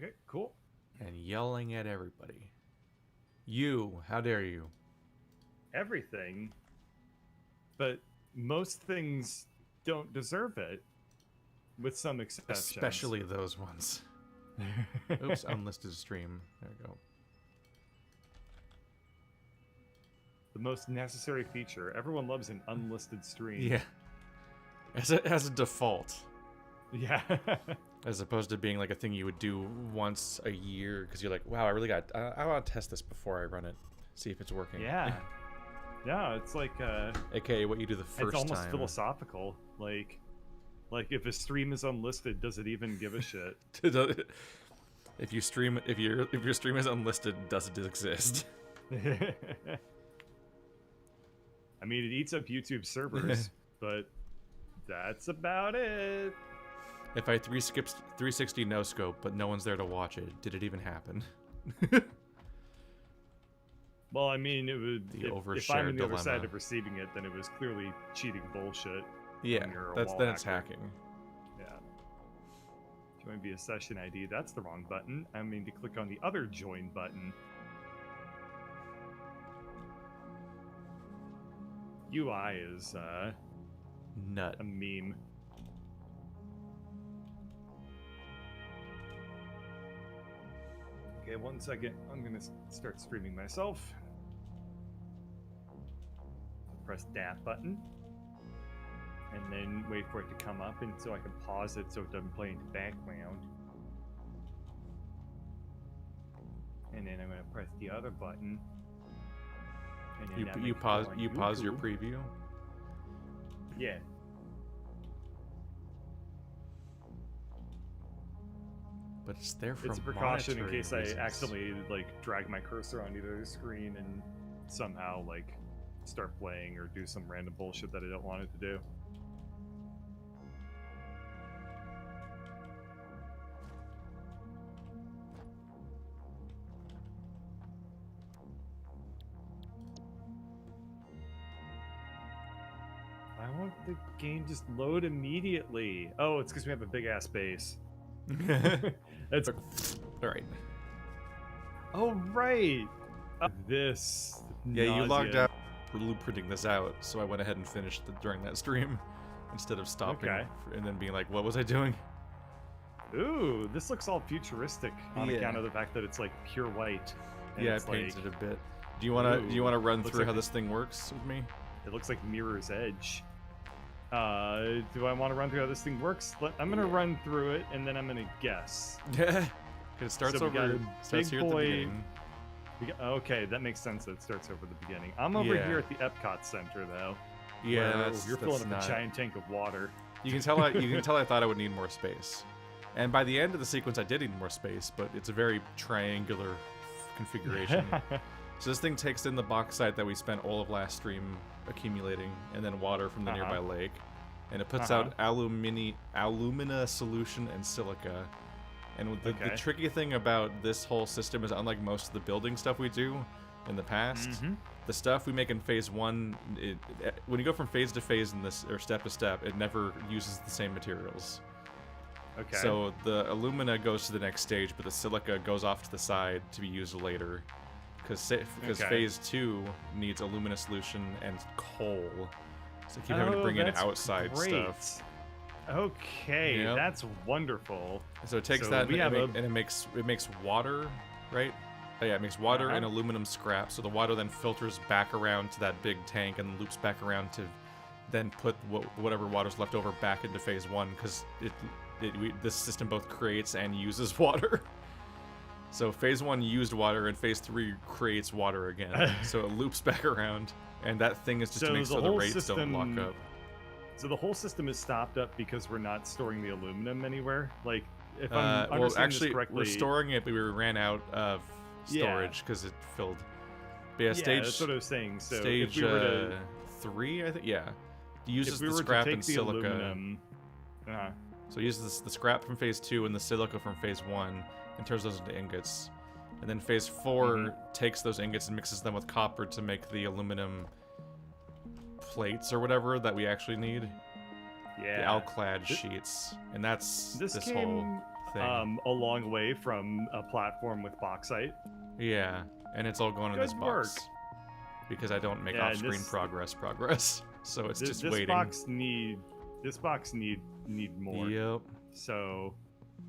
Okay, cool. And yelling at everybody. You, how dare you? Everything, but most things don't deserve it, with some exceptions. Especially those ones. Oops, unlisted stream. There we go. The most necessary feature. Everyone loves an unlisted stream. Yeah. As a default. Yeah. As opposed to being like a thing you would do once a year because you're like, wow, I want to test this before I run it, see if it's working. Yeah. Yeah, it's like AKA what you do the first time. It's almost philosophical. Like if a stream is unlisted, does it even give a shit? If your stream is unlisted, does it exist? I mean, it eats up YouTube servers, but that's about it. If I 360 no scope, but no one's there to watch it, did it even happen? Well, I mean, it would. If I'm on the other dilemma. side of receiving it, then it was clearly cheating bullshit. Yeah, that's hacking. Yeah. Join via session ID. That's the wrong button. I mean to click on the other join button. UI is nut. a meme. Okay, 1 second. I'm gonna start streaming myself. Press that button, and then wait for it to come up, and so I can pause it so it doesn't play in the background. And then I'm gonna press the other button. And then You pause your preview. Yeah. But it's there for It's a precaution in case reasons. I accidentally drag my cursor on either screen and somehow start playing or do some random bullshit that I don't want it to do. Why won't the game just load immediately? Oh, it's because we have a big ass base. That's all right. Oh right. This. Yeah, nausea. you logged out blueprinting this out, so I went ahead and finished during that stream instead of stopping and then being like, "What was I doing?" Ooh, this looks all futuristic on account of the fact that it's pure white. Yeah, I painted it a bit. Do you wanna run through how this thing works with me? It looks like Mirror's Edge. Do I want to run through how this thing works? I'm gonna run through it and then I'm gonna guess. Yeah. It starts so here at the beginning. Okay, that makes sense that it starts over the beginning. I'm over here at the Epcot Center though. Yeah, you're filling up a giant tank of water. You can tell I thought I would need more space. And by the end of the sequence I did need more space, but it's a very triangular configuration. So this thing takes in the bauxite that we spent all of last stream accumulating, and then water from the nearby lake, and it puts out alumina solution and silica. And the tricky thing about this whole system is, unlike most of the building stuff we do in the past, the stuff we make in phase 1, when you go from phase to phase in this, or step to step, it never uses the same materials. Okay. So the alumina goes to the next stage, but the silica goes off to the side to be used later. Because phase 2 needs alumina solution and coal, so keep having to bring in outside stuff. Okay, yep. That's wonderful. So it takes that and it makes water, right? Oh, yeah, it makes water and aluminum scrap. So the water then filters back around to that big tank and loops back around to then put whatever water's left over back into phase 1, because this system both creates and uses water. So phase 1 used water, and phase 3 creates water again. So it loops back around, and that thing is just to make sure the rates don't lock up. So the whole system is stopped up because we're not storing the aluminum anywhere? If I'm understanding this correctly... we're storing it, but we ran out of storage because it filled. But yeah, that's what I was saying. So stage if we were to, 3, I think, yeah. It uses if we the were scrap to take and the silica. Aluminum, So it uses the scrap from phase 2 and the silica from phase 1 and turns those into ingots. And then phase 4 takes those ingots and mixes them with copper to make the aluminum plates or whatever that we actually need. Yeah. The alclad sheets. And that's this game, whole thing. A long way from a platform with bauxite. Yeah, and it's all going in Good this work. box because I don't make Yeah, and off-screen this- progress. So it's just this waiting. box need more. Yep. So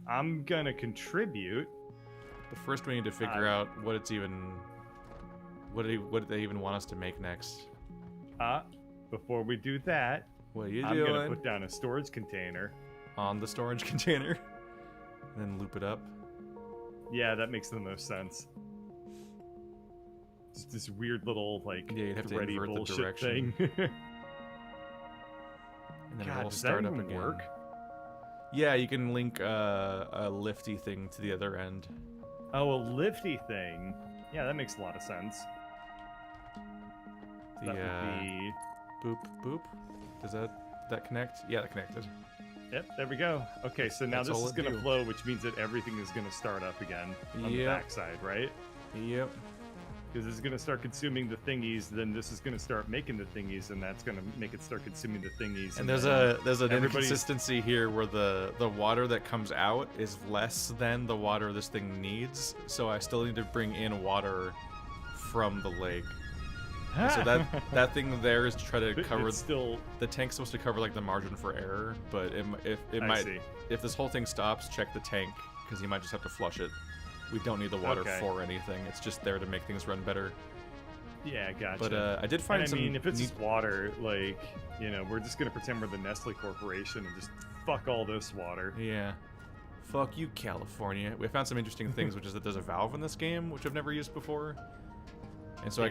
I'm gonna contribute. But first, we need to figure out what it's even. What they even want us to make next. Before we do that, What are you I'm doing? gonna put down a storage container. On the storage container, and then loop it up. Yeah, that makes the most sense. Just this weird little like Yeah, you'd have to thready invert the bullshit direction. thing. And then God, it'll does that start up even again. work? Yeah, you can link a lifty thing to the other end. Oh, a lifty thing. Yeah, that makes a lot of sense. The That would be... boop boop. Does that connect? Yeah, that connected. Yep, there we go. Okay, so now That's this all is it gonna do. flow, which means that everything is gonna start up again on the Yep. backside, right? Yep. Because it's gonna start consuming the thingies, then this is gonna start making the thingies, and that's gonna make it start consuming the thingies. And there's then an everybody's- inconsistency here where the water that comes out is less than the water this thing needs. So I still need to bring in water from the lake. And so that thing there is to try to But cover. it's still. The tank's supposed to cover like the margin for error, but if it I might, see. if this whole thing stops, check the tank because you might just have to flush it. We don't need the water Okay. for anything. It's just there to make things run better. Yeah, gotcha. But I did find and I some. mean, if it's neat- just water, like, you know, we're just gonna pretend we're the Nestle Corporation and just fuck all this water. Yeah. Fuck you, California. We found some interesting things, which is that there's a valve in this game, which I've never used before. And so you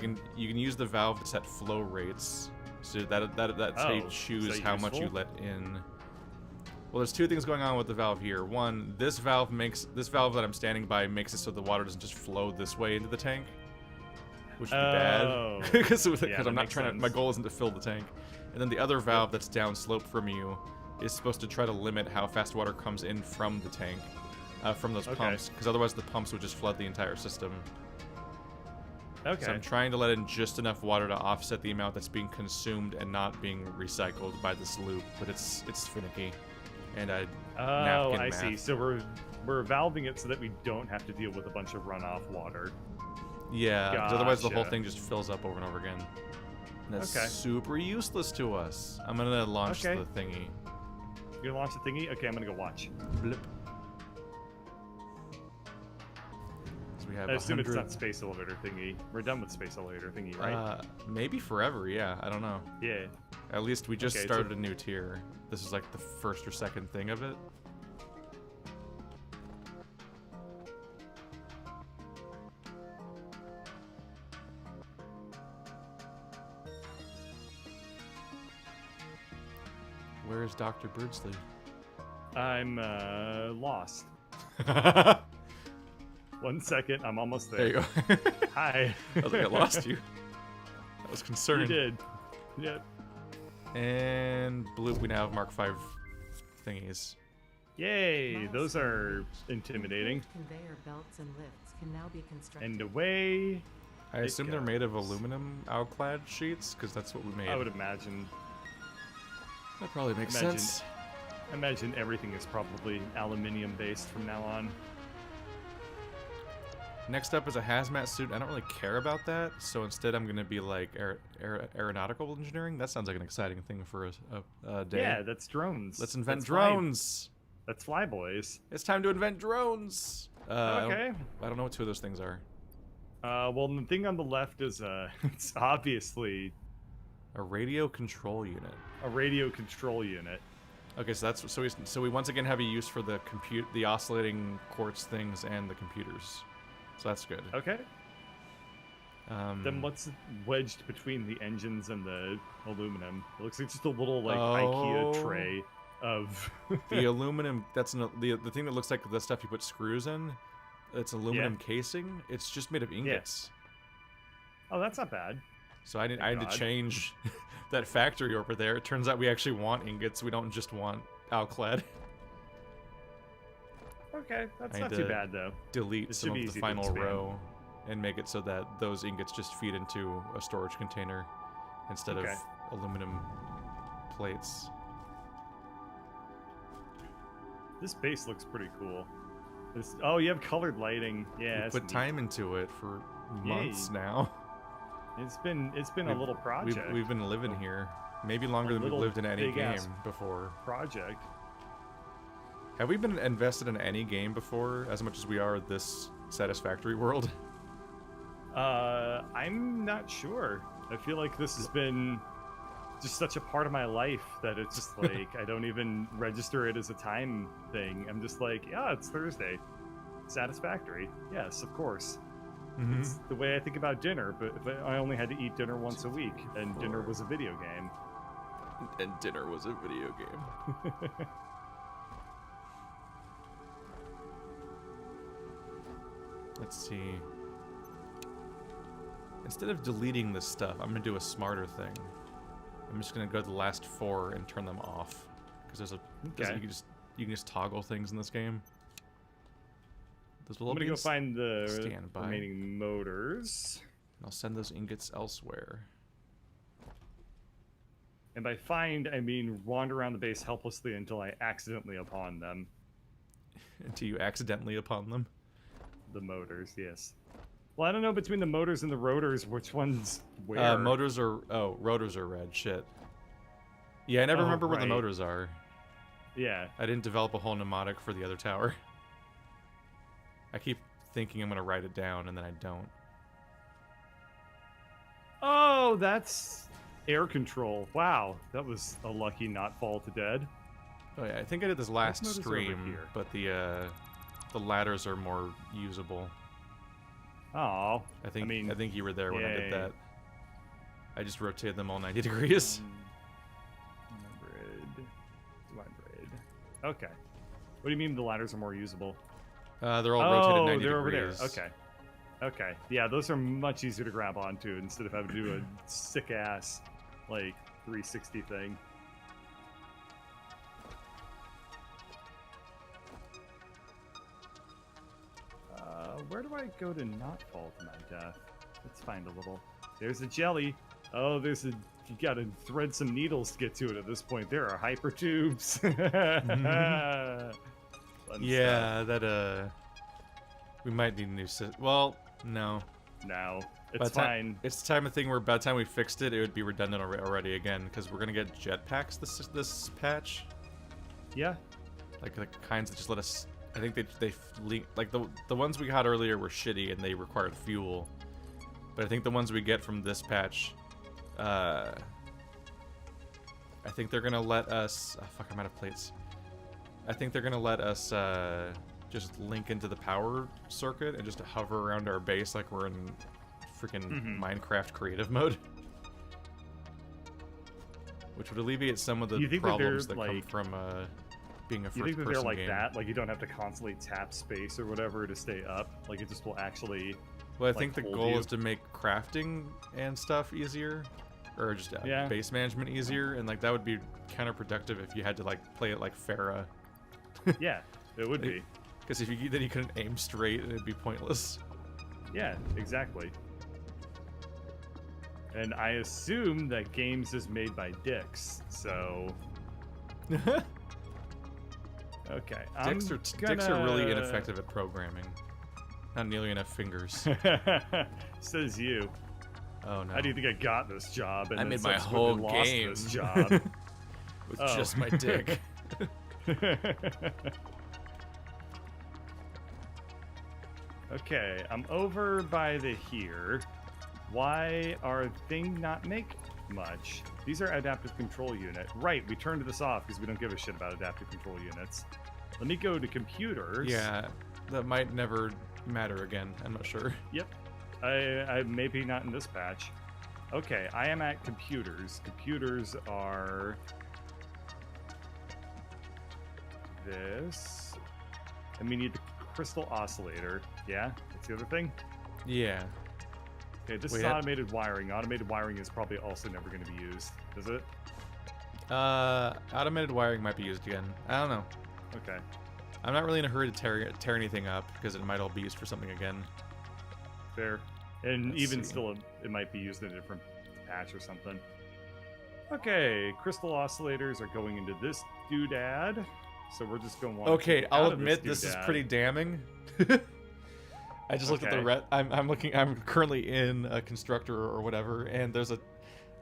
can use the valve to set flow rates. So that's how you Oh, is choose that how much you useful? let in. Well, there's two things going on with the valve here. One, this valve that I'm standing by makes it so the water doesn't just flow this way into the tank, which would be Oh. bad because Yeah, that I'm not makes trying to. sense. My goal isn't to fill the tank. And then the other valve that's downslope from you is supposed to try to limit how fast water comes in from the tank, from those Okay. pumps, because otherwise the pumps would just flood the entire system. Okay. So I'm trying to let in just enough water to offset the amount that's being consumed and not being recycled by this loop, but it's finicky. And Oh, napkin I math. see. So we're valving it so that we don't have to deal with a bunch of runoff water. Yeah, because otherwise the whole Gotcha. thing just fills up over and over again. And that's Okay. super useless to us. I'm gonna launch Okay. the thingy. You gonna launch the thingy? Okay, I'm gonna go watch. Blip. So we have I assume it's 100 not space elevator thingy. We're done with space elevator thingy, right? Maybe forever, yeah. I don't know. Yeah. At least we just Okay, started a new tier. This is like the first or second thing of it. Where is Dr. Birdsley? I'm lost. There 1 second, I'm almost there. you go. Hi. I was like, I lost you. I was You concerned. did. Yep. And bloop, we now have Mark V thingies. Yay, those are intimidating. Conveyor belts and lifts can now be constructed. And away, I It assume they're made of goes. aluminum alclad sheets, because that's what we made. I would imagine. That probably makes imagine- sense. Imagine everything is probably aluminium based from now on. Next up is a hazmat suit. I don't really care about that, so instead I'm going to be like aeronautical engineering. That sounds like an exciting thing for a day. Yeah, that's drones. Let's invent That's fly- drones. That's flyboys. It's time to invent drones. Okay. I don't know what two of those things are. Well, the thing on the left is it's obviously A radio control unit. a radio control unit. Okay, so that's so we once again have a use for the the oscillating quartz things and the computers. So that's good. Okay. Then Hmm. what's wedged between the engines and the aluminum? It looks like just a little like Oh. IKEA tray of. The aluminum, that's the thing that looks like the stuff you put screws in. It's aluminum casing. It's just made of ingots. Oh, that's not bad. So I had God. to change that factory over there. It turns out we actually want ingots. We don't just want alclad. Okay, that's I not had too to bad though. Delete This some should be of the easy to final expand. row and make it so that those ingots just feed into a storage container instead Okay. of aluminum plates. This base looks pretty cool. Oh, you have colored lighting. Yeah, We that's put neat. time into it for months now. It's been a little project. We've been living here. Maybe longer than we've little lived in any big-ass game before. project. Have we been invested in any game before as much as we are this Satisfactory world? I'm not sure. I feel like this has been just such a part of my life that it's just like I don't even register it as a time thing. I'm just like, yeah, it's Thursday. Satisfactory. Yes, of course. It's the way I think about dinner, but I only had to eat dinner once a week, and dinner was a video game. And dinner was a video game. Let's see. Instead of deleting this stuff, I'm gonna do a smarter thing. I'm just gonna go to the last 4 and turn them off, because Okay. you can just toggle things in this game. Those I'm little gonna go beans, find the stand by. remaining motors. and I'll send those ingots elsewhere. And by find, I mean wander around the base helplessly until I accidentally upon them. Until you accidentally upon them. The motors, yes. Well, I don't know between the motors and the rotors which one's where. Rotors are red. Shit. Yeah, I never Oh, remember where the right. motors are. Yeah. I didn't develop a whole mnemonic for the other tower. I keep thinking I'm gonna write it down, and then I don't. Oh, that's air control. Wow, that was a lucky not fall to dead. Oh yeah, I think I did this last motors are over stream, here? but the ladders are more usable. Oh, I think mean, I think you were there when I did yay. that. I just rotated them all 90 degrees. 200. Okay. What do you mean the ladders are more usable? They're all rotated 90 they're degrees. over there. Okay. Okay. Yeah, those are much easier to grab onto instead of having to do a sick ass like 360 thing. Where do I go to not fall to my death? Let's find a little. There's a jelly. Oh, you gotta thread some needles to get to it at this point. There are hyper tubes. Fun Yeah, that we might need a new well, no. stuff. No, By it's the ti- fine. It's the time of thing where by the time we fixed it, it would be redundant already again, because we're gonna get jetpacks this patch. Yeah. Like the kinds that just let us. I think like the ones we got earlier were shitty and they required fuel, but I think the ones we get from this patch, I think they're gonna let us. Oh, fuck, I'm out of plates. I think they're gonna let us just link into the power circuit and just hover around our base like we're in freaking Minecraft creative mode, which would alleviate some of the You think that they're, problems that come like- from being a You think that first-person they're like game. that? Like you don't have to constantly tap space or whatever to stay up? Like it just will actually... Well, I like, think the hold goal you? is to make crafting and stuff easier, or just Yeah. base management easier, and like that would be counterproductive if you had to like play it like Farah, Yeah, it would be. because then you couldn't aim straight and it'd be pointless. Yeah, exactly. And I assume that games is made by dicks, so... Okay, Dicks are really ineffective at programming. Not nearly enough fingers. Says you. Oh no! How do you think I got this job? And I then made my subsequently whole lost game this job. with Oh. just my dick. Okay, I'm over by the here. Why are thing not make much? These are adaptive control unit. Right, we turned this off because we don't give a shit about adaptive control units. Let me go to computers. Yeah, that might never matter again. I'm not sure. Yep. I maybe not in this patch. Okay, I am at computers. Computers are this. And we need the crystal oscillator. Yeah, that's the other thing. Yeah. Okay, this We is had- automated wiring. Automated wiring is probably also never going to be used, is it? Automated wiring might be used again. I don't know. Okay. I'm not really in a hurry to tear anything up because it might all be used for something again. Fair. And Let's even see. still, it might be used in a different patch or something. Okay, crystal oscillators are going into this doodad. so we're just going to Okay, I'll admit this is pretty damning. I just looked at the I'm currently in a constructor or whatever, and there's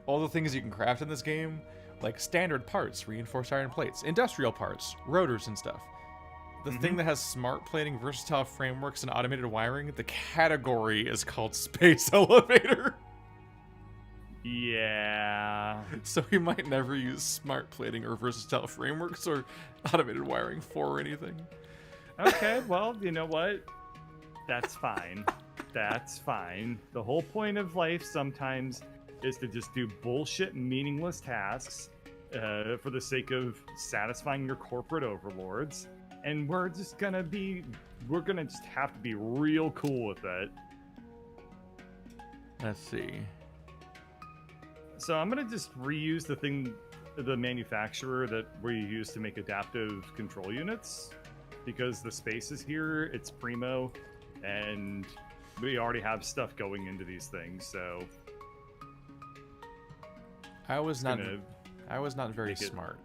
all the things you can craft in this game, like standard parts, reinforced iron plates, industrial parts, rotors and stuff. The thing that has smart plating, versatile frameworks, and automated wiring, the category is called space elevator. Yeah. So we might never use smart plating or versatile frameworks or automated wiring for anything. Okay, well, you know what? That's fine. That's fine. The whole point of life sometimes is to just do bullshit, meaningless tasks for the sake of satisfying your corporate overlords. And we're just gonna just have to be real cool with it. Let's see. So I'm gonna just reuse the manufacturer that we use to make adaptive control units, because the space is here, it's primo, and we already have stuff going into these things. So I was not very smart.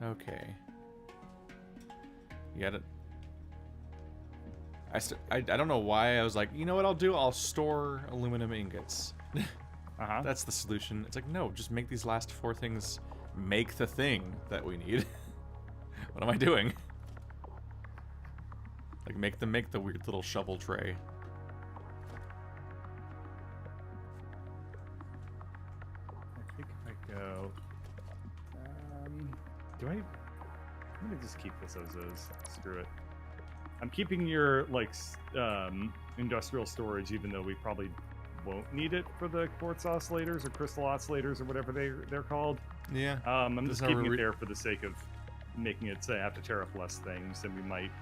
Okay. You got it. I don't know why I was like, you know what I'll do? I'll store aluminum ingots. That's the solution. It's like, no, just make these last 4 things make the thing that we need. What am I doing? Like, make the weird little shovel tray. I think if I go... I'm gonna just keep this as is. Screw it. I'm keeping your, like, industrial storage, even though we probably won't need it for the quartz oscillators or crystal oscillators or whatever they're called. Yeah. I'm just keeping it there for the sake of making it say I have to tear up less things, and we might...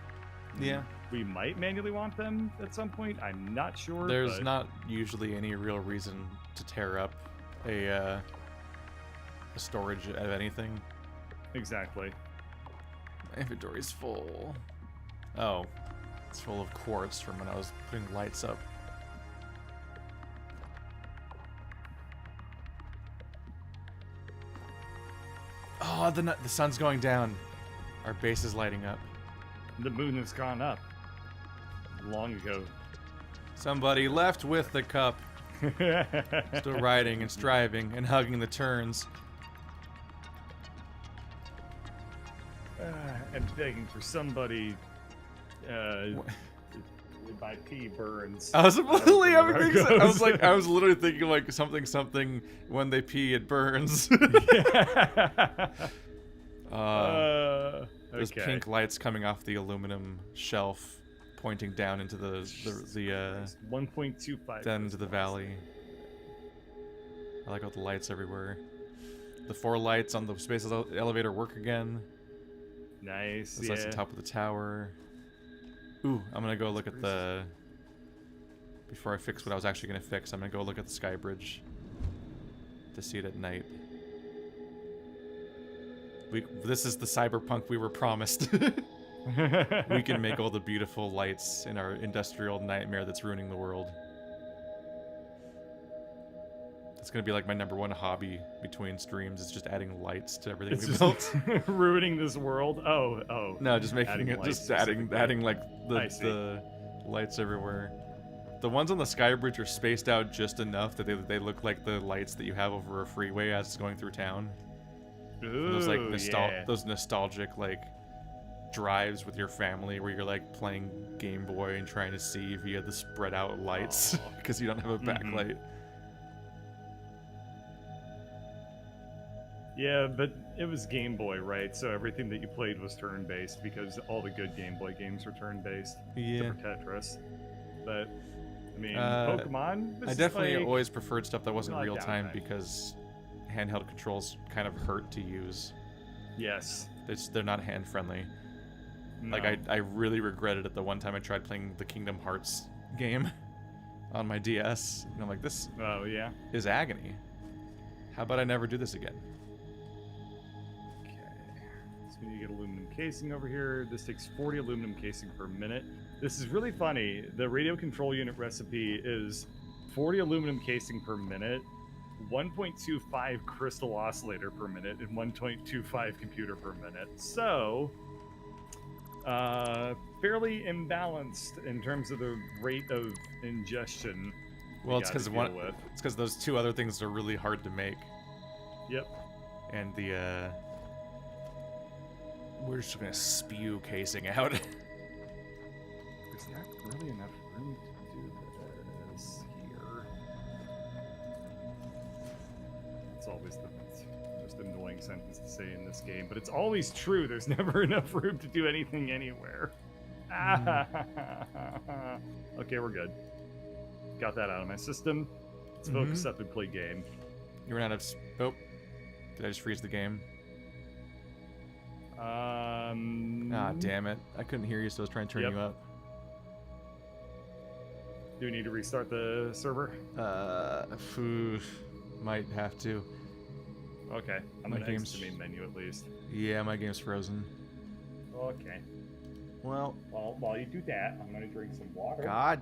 Yeah. We might manually want them at some point. I'm not sure. There's not usually any real reason to tear up a storage of anything. Exactly. My inventory's full. Oh, it's full of quartz from when I was putting lights up. Oh, the sun's going down. Our base is lighting up. The moon has gone up long ago. Somebody left with the cup. Still riding and striving and hugging the turns. And begging for somebody by P Burns. I was literally having things. I was literally thinking like something when they pee it burns. There's pink lights coming off the aluminum shelf, pointing down into the 1.25 down into the valley. I like all the lights everywhere. The 4 lights on the space elevator work again. Nice. There's lights on top of the tower. Ooh, I'm gonna go look at the... Before I fix what I was actually gonna fix, I'm gonna go look at the sky bridge to see it at night. This is the cyberpunk we were promised. We can make all the beautiful lights in our industrial nightmare that's ruining the world. It's gonna be like my #1 hobby between streams. It's just adding lights to everything we built. Ruining this world. Oh. No, just making it. Just adding like the lights everywhere. The ones on the sky bridge are spaced out just enough that they look like the lights that you have over a freeway as it's going through town. Ooh, those like those nostalgic like drives with your family where you're like playing Game Boy and trying to see via the spread out lights because you don't have a backlight. Yeah, but it was Game Boy, right? So everything that you played was turn-based because all the good Game Boy games were turn-based. Yeah. Except for Tetris. But, I mean, Pokemon... I definitely always preferred stuff that wasn't like real-time downtime. because handheld controls kind of hurt to use. Yes. They're not hand-friendly. No. Like, I really regretted it the one time I tried playing the Kingdom Hearts game on my DS. And I'm like, this is agony. How about I never do this again? So we need to get aluminum casing over here. This takes 40 aluminum casing per minute. This is really funny. The radio control unit recipe is 40 aluminum casing per minute, 1.25 crystal oscillator per minute and 1.25 computer per minute. So, fairly imbalanced in terms of the rate of ingestion. Well, it's because those two other things are really hard to make. Yep. And we're just gonna spew casing out. Is that really enough room to do this here? It's always the most annoying sentence to say in this game, but it's always true. There's never enough room to do anything anywhere. Okay, we're good. Got that out of my system. Let's focus up and play game. You ran out of... Oh. Did I just freeze the game? Ah, damn it. I couldn't hear you, so I was trying to turn you up. Do we need to restart the server? Might have to. Okay. I'm going to exit the main menu at least. Yeah, my game's frozen. Okay. Well, while you do that, I'm going to drink some water. God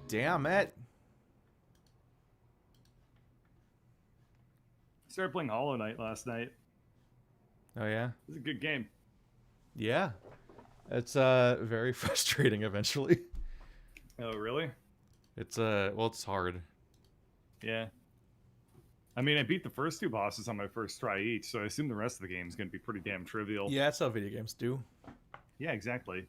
damn it. Started playing Hollow Knight last night. Oh, yeah? It was a good game. Yeah. It's very frustrating eventually. Oh, really? It's well, it's hard. Yeah. I mean, I beat the first two bosses on my first try each, so I assume the rest of the game is going to be pretty damn trivial. Yeah, that's how video games do. Yeah, exactly.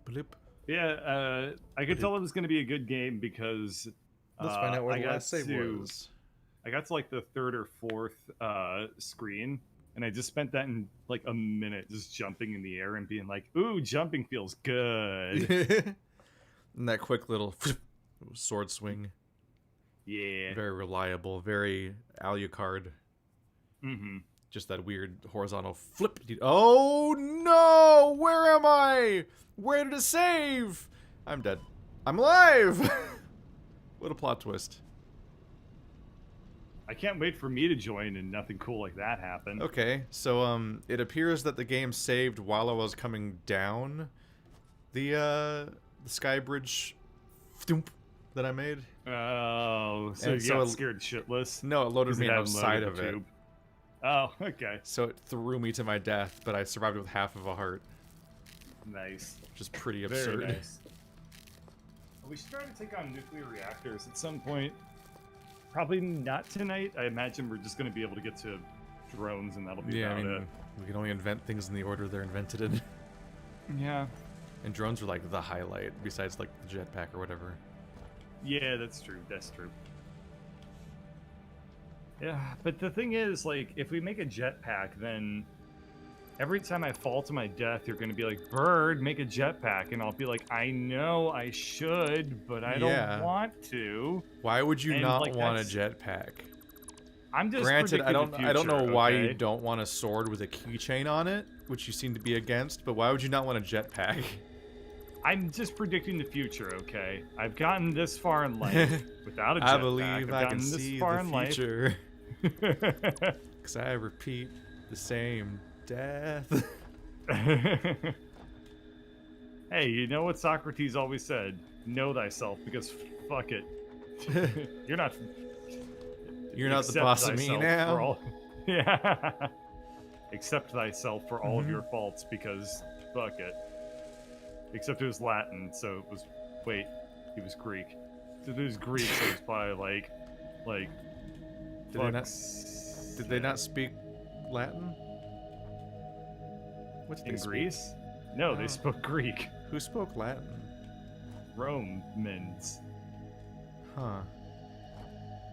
Bloop. Yeah, I could tell it was going to be a good game because let's find out where the last save was. I got to like the third or fourth screen, and I just spent that in like a minute just jumping in the air and being like, "Ooh, jumping feels good." And that quick little sword swing. Yeah. Very reliable. Very Alucard. Mm-hmm. Just that weird horizontal flip. Oh no! Where am I? Where did it save? I'm dead. I'm alive! What a plot twist. I can't wait for me to join and nothing cool like that happen. Okay, so it appears that the game saved while I was coming down the sky bridge that I made. Oh, so And you so got it- scared shitless? No, it loaded Because me it hadn't outside loaded of the it. tube. Oh, okay. So it threw me to my death, but I survived with half of a heart. Nice. Which is pretty Very absurd. nice. We should try to take on nuclear reactors at some point. Probably not tonight. I imagine we're just going to be able to get to drones, and that'll be Yeah, about I mean, it. we can only invent things in the order they're invented in. Yeah. And drones are like the highlight, besides like the jetpack or whatever. Yeah, that's true. That's true. Yeah, but the thing is, like, if we make a jetpack, then every time I fall to my death, you're going to be like, Bird, make a jetpack. And I'll be like, I know I should, but I don't want to. Why would you And, not like, want a that's- jetpack? I'm just Granted, I don't predicting the know future, why okay? you don't want a sword with a keychain on it, which you seem to be against, but why would you not want a jetpack? I'm just predicting the future, okay? I've gotten this far in life without a jetpack. I believe I can see the future. Life. Because I repeat the same death. Hey, you know what Socrates always said? Know thyself, because fuck it. You're not the boss of me thyself now. for all- Yeah. Accept thyself for all of your faults, because fuck it. Except it was Latin, so it was... Wait, he was Greek. So it was Greek, so it was probably like... Did they not speak Latin? What did In they speak? Greece? No, they spoke Greek. Who spoke Latin? Romans. Huh.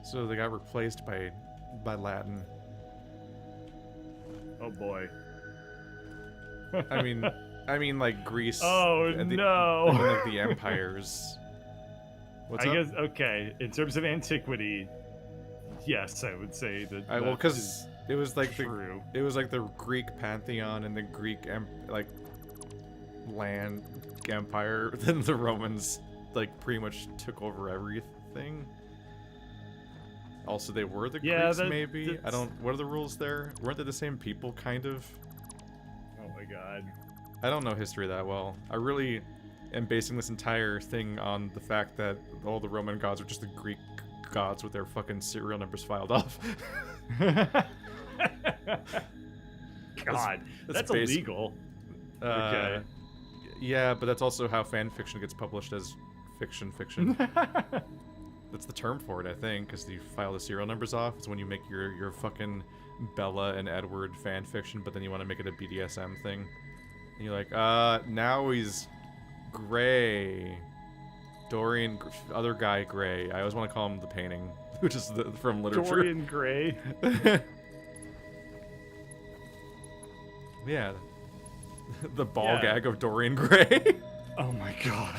So they got replaced by Latin. Oh boy. I mean like Greece. Oh and no! I mean, like the empires. What's I up? guess, okay, in terms of antiquity, yes, I would say that. Well, that because is it was like true. it was like the Greek pantheon and the Greek land empire. Then the Romans like pretty much took over everything. Also, they were the Yeah, Greeks, maybe. I that's- don't. What are the rules there? Weren't they the same people, kind of? Oh my god. I don't know history that well. I really am basing this entire thing on the fact that all the Roman gods are just the Greek gods with their fucking serial numbers filed off. God, that's basic. illegal. Okay. Yeah, but that's also how fan fiction gets published as fiction. That's the term for it, I think, because you file the serial numbers off. It's when you make your fucking Bella and Edward fan fiction, but then you want to make it a BDSM thing. And you're like, now he's gray. Dorian, other guy, gray. I always want to call him the painting, which is from literature. Dorian Gray. Yeah. The ball gag of Dorian Gray. Oh my god.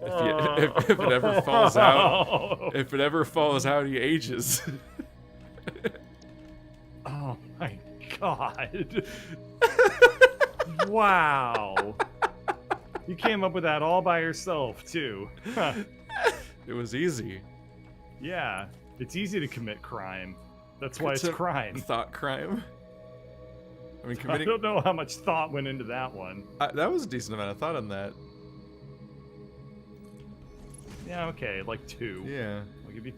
If it ever falls out, he ages. Oh my god. Wow. You came up with that all by yourself, too. It was easy. Yeah. It's easy to commit crime. That's why it's a crime. Thought crime. I mean, I don't know how much thought went into that one. That was a decent amount of thought on that. Yeah, okay, like 2. Yeah. I'll give you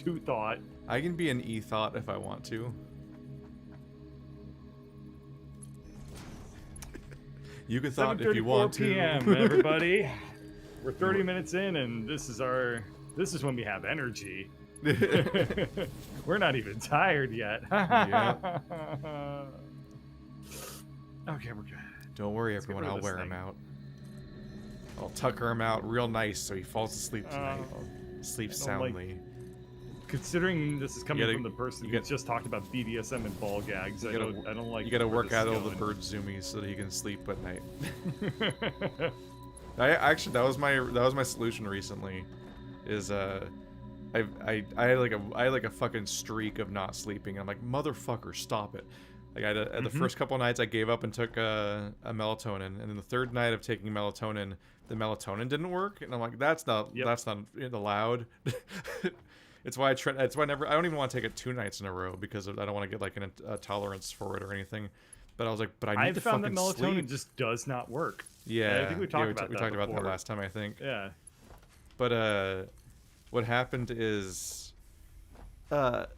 2 thought. I can be an e-thought if I want to. You can thought if you want to. 7:34 p.m., everybody. We're 30 minutes in, and this is when we have energy. We're not even tired yet. Yeah. Okay, we're good. Don't worry, everyone. I'll wear him out. I'll tucker him out real nice so he falls asleep tonight. Sleep soundly. Considering this is coming from the person who just talked about BDSM and ball gags, I don't like. You gotta work out all the bird zoomies so that he can sleep at night. Actually, that was my solution recently. Is I had like a fucking streak of not sleeping. I'm like, motherfucker, stop it. Like the first couple nights I gave up and took a melatonin, and then the third night of taking melatonin, the melatonin didn't work, and I'm like, that's not allowed. It's why I don't even want to take it 2 nights in a row because I don't want to get like a tolerance for it or anything. But I was like, but I need to fucking sleep. I found that melatonin just does not work. Yeah, I think we talked about that. We talked about before. that last time, I think. Yeah. But what happened is, what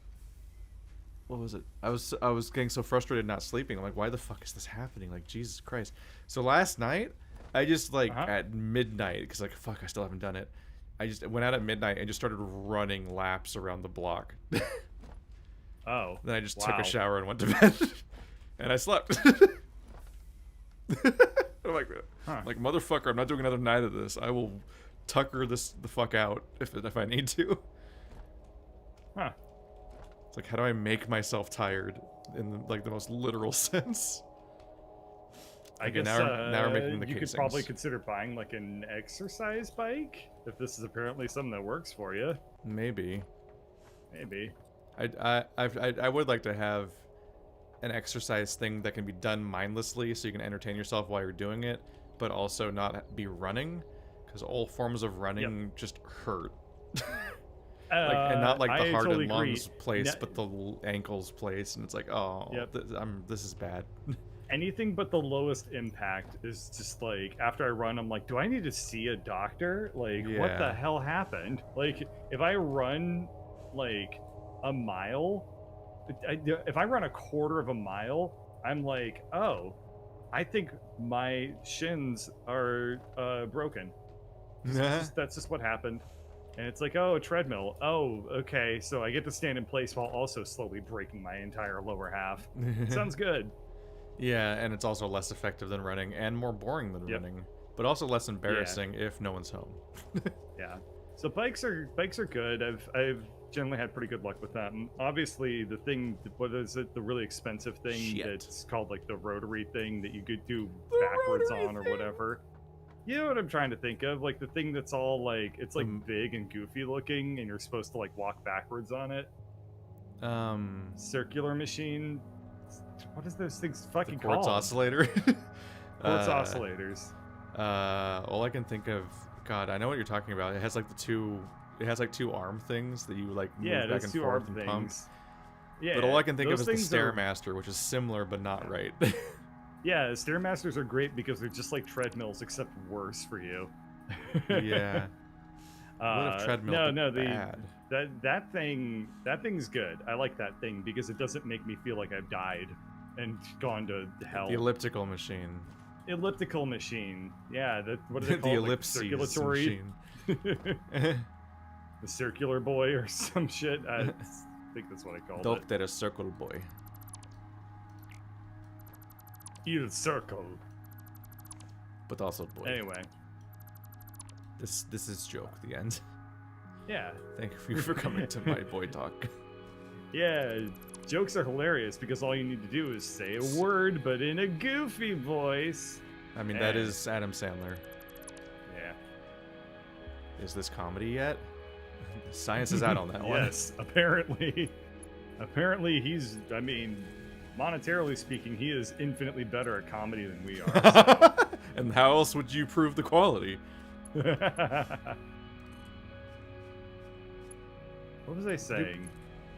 was it? I was getting so frustrated not sleeping. I'm like, why the fuck is this happening? Like, Jesus Christ. So last night, I just at midnight, because like, fuck, I still haven't done it. I just went out at midnight and just started running laps around the block. Oh. Then I just took a shower and went to bed, and I slept. I'm like, motherfucker, I'm not doing another night of this. I will tucker the fuck out if I need to. Huh. It's like, how do I make myself tired in the most literal sense? I guess now we're making the you casings. could probably consider buying like an exercise bike if this is apparently something that works for you. Maybe. I would like to have an exercise thing that can be done mindlessly, so you can entertain yourself while you're doing it, but also not be running, because all forms of running just hurt. And not like the heart and lungs place, but the ankles place, and it's like, oh, this is bad. Anything but the lowest impact is just like, after I run, I'm like, do I need to see a doctor? Like, what the hell happened? Like, if I run like a mile, if I run a quarter of a mile, I'm like, oh, I think my shins are broken. That's just what happened. And it's like, oh, a treadmill. Oh, okay. So I get to stand in place while also slowly breaking my entire lower half. Sounds good. Yeah, and it's also less effective than running and more boring than running, but also less embarrassing if no one's home. Yeah. So bikes are good. I've generally had pretty good luck with them. Obviously, the thing, what is it? The really expensive thing that's called like the rotary thing that you could do backwards on or whatever. You know what I'm trying to think of? Like the thing that's all like, it's like big and goofy looking, and you're supposed to like walk backwards on it. Circular machine. What is those things fucking called? Quartz oscillator. Quartz oscillators. All I can think of, God, I know what you're talking about. It has like two arm things that you like move back and forth and pump. Yeah. But all I can think of those is the things are- Stairmaster, which is similar but not right. Yeah, Stairmasters are great because they're just like treadmills, except worse for you. Yeah. What if treadmill no, bad? that thing's good. I like that thing because it doesn't make me feel like I've died and gone to hell. The elliptical machine. Elliptical machine. Yeah, what do they The call it? Like, ellipses circulatory. machine. The circular boy or some shit. I think that's what I called it. Doctor Circle Boy. Il circle. But also boy. Anyway, This is joke, the end. yeah. Thank you for coming to my boy talk. Yeah, jokes are hilarious because all you need to do is say a word, but in a goofy voice. I mean, that is Adam Sandler. Yeah. Is this comedy yet? Science is out on that one. Yes, apparently. Apparently he's, I mean, monetarily speaking, he is infinitely better at comedy than we are. And how else would you prove the quality? What was I saying?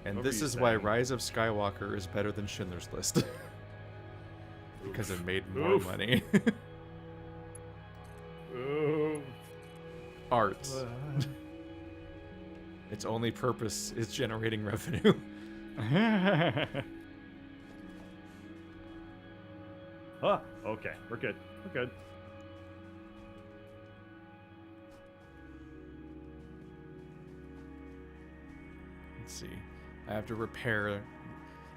And What this were you is why saying? Rise of Skywalker is better than Schindler's List. Because it made more Oof. money. Ooh. Art. Its only purpose is generating revenue. Oh, okay, we're good. We're good. Let's see. I have to repair.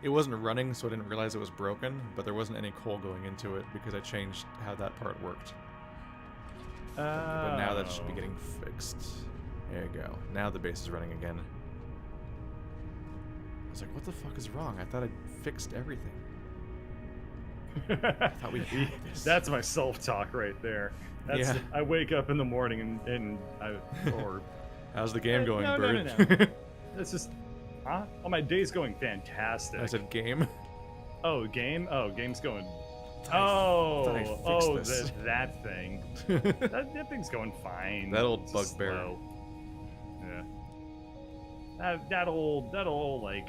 It wasn't running, so I didn't realize it was broken, but there wasn't any coal going into it because I changed how that part worked. But now that should be getting fixed. There you go. Now the base is running again. I was like, what the fuck is wrong? I thought I fixed everything. I thought we had this. That's my self-talk right there. That's Yeah. I wake up in the morning and How's the game going, no, Bird? no. That's just, huh? Oh, my day's going fantastic. I said game. Oh, game? Oh, game's going. thought I Oh, fixed this. that thing. that thing's going fine. That old It's just bugbear. slow. Yeah. That old like,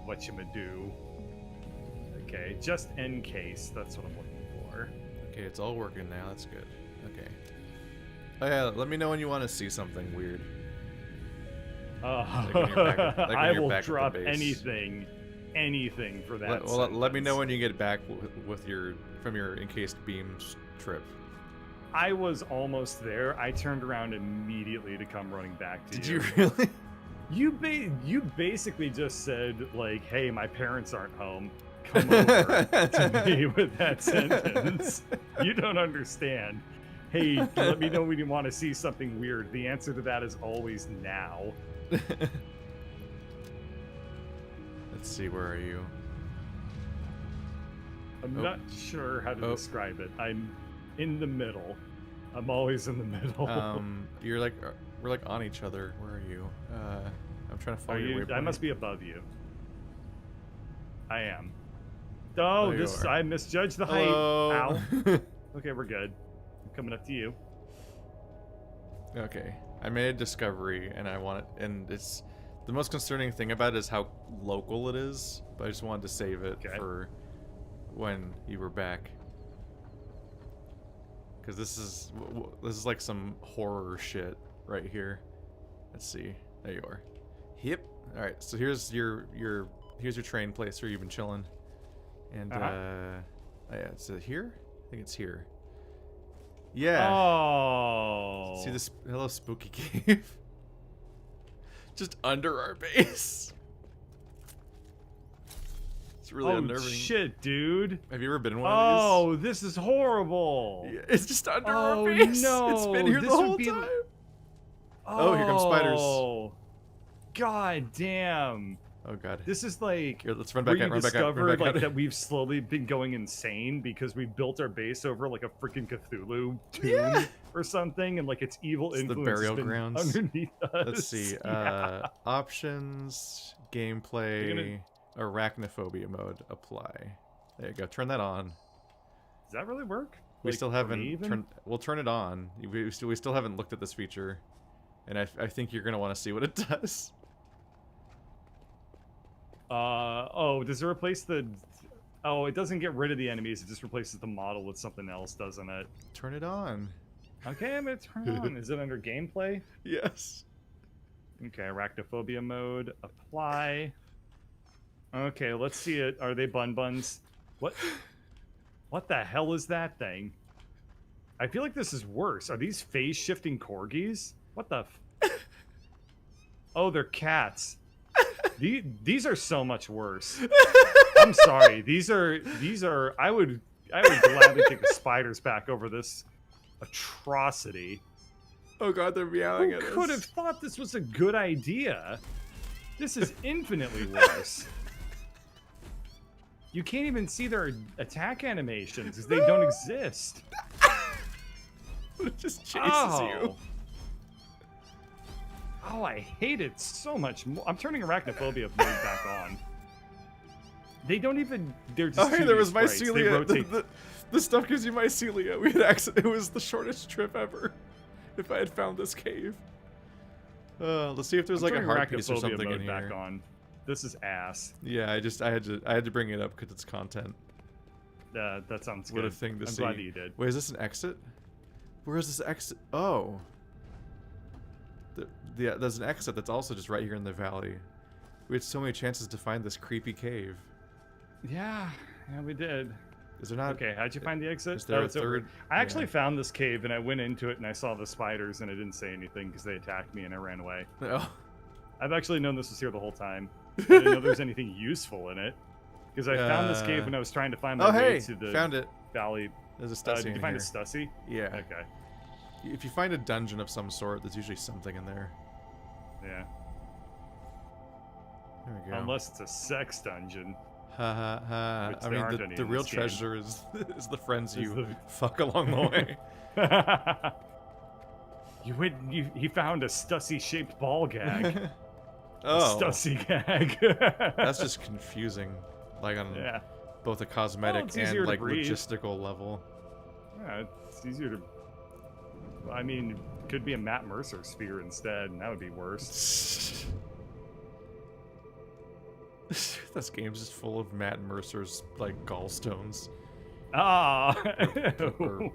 whatchamado. Okay, just in case. That's what I'm looking for. Okay, it's all working now. That's good. Okay. Oh yeah, let me know when you want to see something weird. Like when you're back at- like when I you're will back at the drop base. anything for that. Let me know sentence. when you get back with from your encased beams trip. I was almost there. I turned around immediately to come running back to Did you. you really? You basically just said like, "Hey, my parents aren't home. Come over," to me with that sentence. You don't understand. Hey, let me know when you want to see something weird. The answer to that is always now. Let's see, where are you? I'm Oh. not sure how to Oh. describe it. I'm in the middle. I'm always in the middle. You're like we're like on each other. Where are you? I'm trying to Are follow your you? waypoint. I must be above you. I am. Oh, There you this are. I misjudged the height. Hello. Ow. Okay, we're good. I'm coming up to you. Okay, I made a discovery, and I want it, and it's the most concerning thing about it is how local it is. But I just wanted to save it Okay. for when you were back, because this is like some horror shit right here. Let's see. There you are. Yep. All right. So here's your train place where you've been chilling, and oh yeah, is it here? I think it's here. Yeah. Oh. See this? Hello, spooky cave. Just under our base. It's really Oh unnerving. shit, dude. Have you ever been in one of Oh, this is horrible. these? Yeah, it's just under Oh, our base. no, It's been here this the would whole be- time. Oh, here come spiders. Oh, God damn. Oh god. This is like Here, let's run where back out. you Run back out. discover Run back like out. that we've slowly been going insane because we built our base over like a freaking Cthulhu tomb Yeah. or something, and like its evil It's the influence has burial been grounds. underneath us. Let's see. Yeah. Options, gameplay, arachnophobia mode, apply. There you go. Turn that on. Does that really work? We Like, still for me haven't even? turned. We'll turn it on. We still haven't looked at this feature, and I think you're gonna want to see what it does. Oh, does it replace the... Oh, it doesn't get rid of the enemies, it just replaces the model with something else, doesn't it? Turn it on. Okay, I'm gonna turn it on. Is it under gameplay? Yes. Okay, arachnophobia mode, apply. Okay, let's see it. Are they bun buns? What? What the hell is that thing? I feel like this is worse. Are these phase shifting corgis? What the? Oh, they're cats. These are so much worse. I'm sorry. These are. I would gladly take the spiders back over this atrocity. Oh god, they're meowing at us. Who could have thought this was a good idea? This is infinitely worse. You can't even see their attack animations because they don't exist. It just chases you. Oh, I hate it so much more. I'm turning arachnophobia mode back on. They don't even. They're just. Oh, hey, there was sprites. They mycelia. rotate. The stuff gives you mycelia. We had it was the shortest trip ever. If I had found this cave. Let's see if there's like a heart piece or something in here. Back on. This is ass. Yeah, I had to bring it up because it's content. That sounds good. What a thing to see. I'm glad that you did. Wait, is this an exit? Where is this exit? Oh. Yeah, there's an exit that's also just right here in the valley. We had so many chances to find this creepy cave. Yeah, we did. Is there not? Okay, how'd you find the exit? Is there a it's over. third? I actually found this cave and I went into it and I saw the spiders and I didn't say anything because they attacked me and I ran away. Oh. I've actually known this was here the whole time. I didn't know there was anything useful in it because I found this cave when I was trying to find my way to the found it. valley. There's a Stussy Did you in find here. a Stussy? Yeah. Okay. If you find a dungeon of some sort, there's usually something in there. Yeah. There we go. Unless it's a sex dungeon. Ha ha ha. Which I there aren't mean, any the in real this game. treasure is the friends Is you the- fuck along the way. He found a Stussy shaped ball gag. Oh. Stussy gag. That's just confusing. Like on Yeah. both a cosmetic it's easier and to like breathe. logistical level. Yeah, it's easier to. I mean, it could be a Matt Mercer sphere instead, and that would be worse. This game's just full of Matt Mercer's like gallstones Ah! or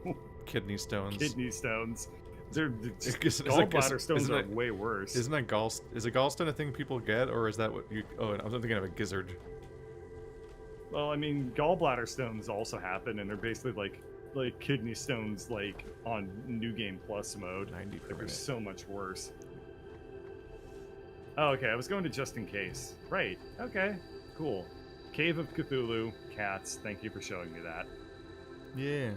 kidney stones. Kidney stones. They're Is it- gallbladder stones isn't are it- way worse. Isn't that is a gallstone a thing people get, or is that what you? Oh, I'm thinking of a gizzard. Well, I mean, gallbladder stones also happen, and they're basically like kidney stones, like on New Game Plus mode. 90 per They're minute. so much worse. Oh, okay. I was going to just in case. Right. Okay. Cool. Cave of Cthulhu. Cats. Thank you for showing me that. Yeah.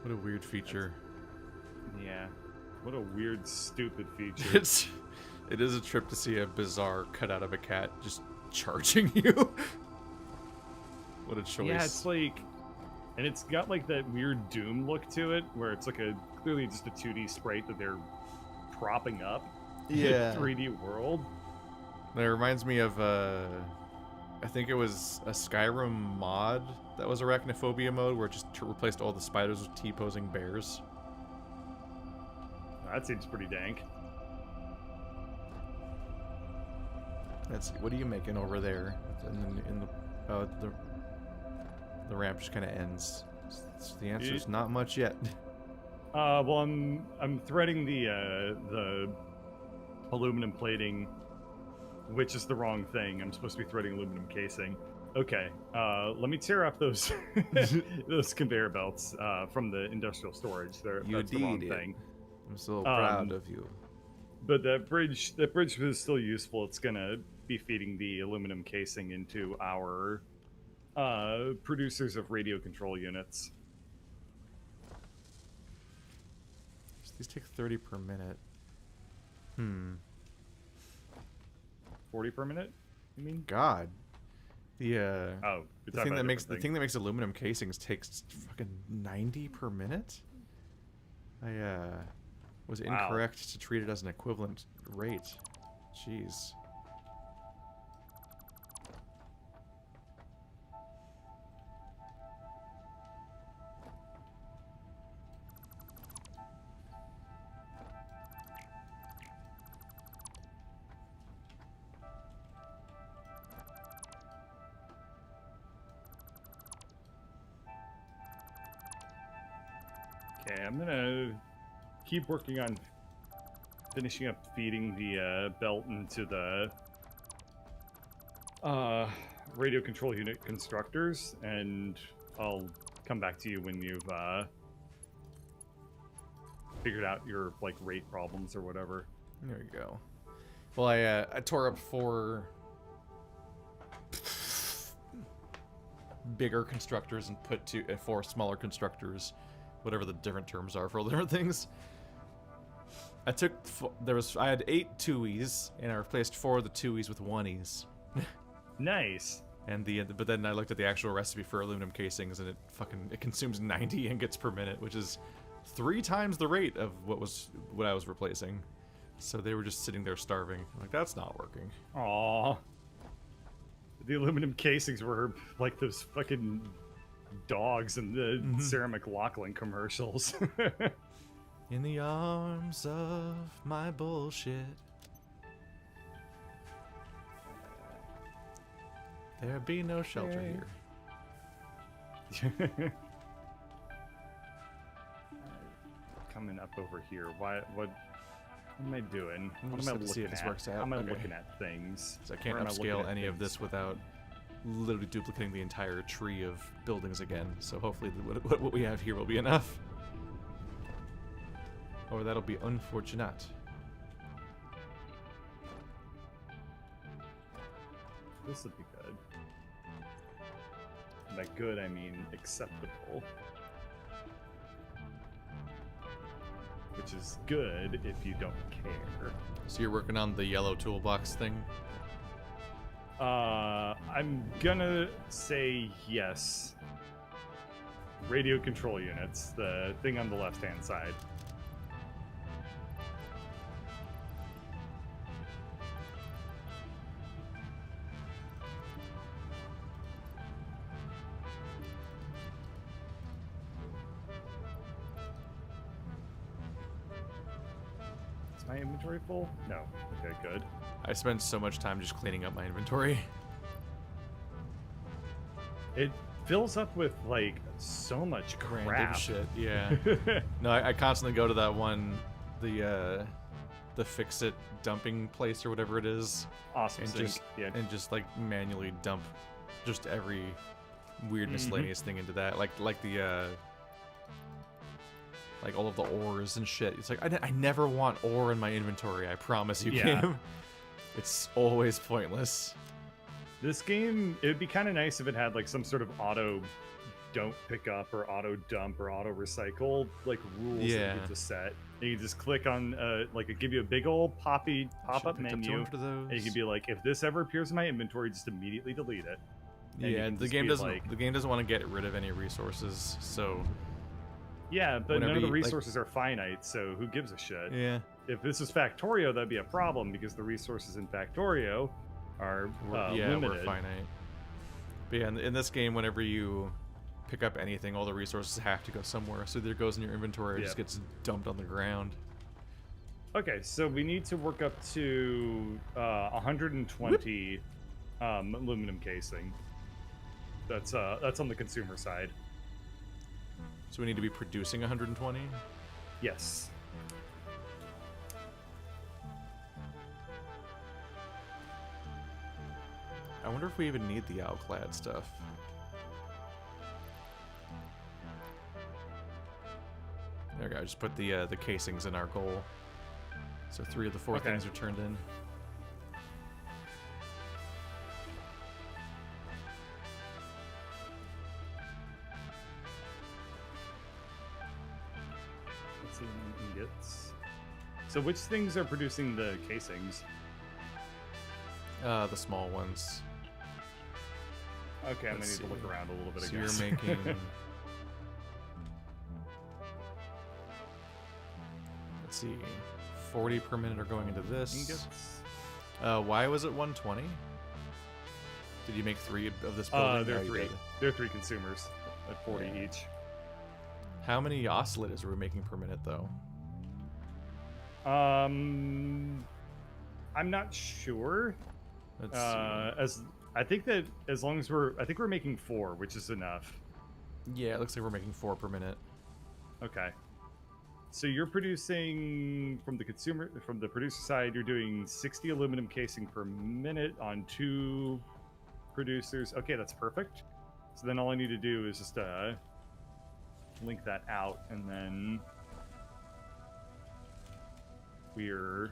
What a weird feature. Yeah. What a weird, stupid feature. It is a trip to see a bizarre cut out of a cat just charging you. What a choice. Yeah, it's like, and it's got like that weird Doom look to it, where it's like clearly just a 2D sprite that they're propping up. Yeah. In a 3D world. It reminds me of I think it was a Skyrim mod that was arachnophobia mode where it just replaced all the spiders with T-posing bears. That seems pretty dank. Let's see, what are you making over there? The ramp just kind of ends. So the answer is not much yet. Well, I'm threading the aluminum plating, which is the wrong thing. I'm supposed to be threading aluminum casing. Okay, let me tear up those those conveyor belts from the industrial storage. That's the wrong thing. I'm so proud of you. But that bridge is still useful. It's gonna be feeding the aluminum casing into our producers of radio control units. These take 30 per minute. 40 per minute? You mean? God. The Oh, the thing that makes aluminum casings takes fucking 90 per minute. I was incorrect to treat it as an equivalent rate. Jeez. Okay, I'm gonna keep working on finishing up feeding the belt into the radio control unit constructors, and I'll come back to you when you've figured out your like rate problems or whatever. There you go. Well, I tore up 4 bigger constructors and put 4 smaller constructors, whatever the different terms are for all the different things. I took I had 8 2Es, and I replaced 4 of the 2Es with 1Es. Nice. And but then I looked at the actual recipe for aluminum casings, and it consumes 90 ingots per minute, which is 3 times the rate of what I was replacing. So they were just sitting there starving. I'm like, that's not working. Aww. The aluminum casings were like those fucking dogs in the Sarah McLachlan commercials. In the arms of my bullshit, there be no shelter here. Coming up over here. What am I doing? What just am I have to see looking if this at? works out. How am I Okay. looking at things? So I can't Where am I looking upscale at any of things? this without literally duplicating the entire tree of buildings again. So hopefully what we have here will be enough. Or that'll be unfortunate. This would be good. And by good, I mean acceptable. Which is good if you don't care. So you're working on the yellow toolbox thing? I'm gonna say yes. Radio control units, the thing on the left-hand side. Is my inventory full? No. Okay, good. I spent so much time just cleaning up my inventory. It fills up with like so much Random crap. shit, yeah. No, I constantly go to that one, the fix-it dumping place or whatever it is, Awesome. and Sync. Yeah. just like manually dump just every weird miscellaneous thing into that, like the like all of the ores and shit. It's like I never want ore in my inventory. I promise you, Yeah. game. It's always pointless. This game, it would be kind of nice if it had like some sort of auto don't pick up or auto dump or auto recycle like rules that Yeah. you could just set. And you just click on like it give you a big old pop-up menu, 200 of those. and you can be like, if this ever appears in my inventory, just immediately delete it. And you Yeah, can the just game be doesn't like- the game doesn't want to get rid of any resources, so Yeah, but Whenever none of the you, like- resources are finite, so who gives a shit? yeah. If this is Factorio, that'd be a problem because the resources in Factorio are We're limited. finite. But yeah, in this game, whenever you pick up anything, all the resources have to go somewhere. So either it goes in your inventory or it just Yep. gets dumped on the ground. Okay, so we need to work up to 120 aluminum casing. That's on the consumer side. So we need to be producing 120. Yes. I wonder if we even need the outclad stuff. There we go. I just put the casings in our goal. So 3 of the 4 Okay. things are turned in. Let's see ingots. So which things are producing the casings? The small ones. Okay, I'm gonna Let's need to look see. around a little bit. So I guess. you're making. Let's see. 40 per minute are going into this. ingots. Why was it 120? Did you make 3 of this building? There No, are you 3. didn't. There are 3 consumers at 40 Yeah. each. How many oscillators are we making per minute, though? I'm not sure. Let's see. As I think that as long as I think we're making 4, which is enough. Yeah, it looks like we're making 4 per minute. Okay. So you're producing from the producer side. You're doing 60 aluminum casing per minute on 2 producers. Okay, that's perfect. So then all I need to do is just link that out, and then we're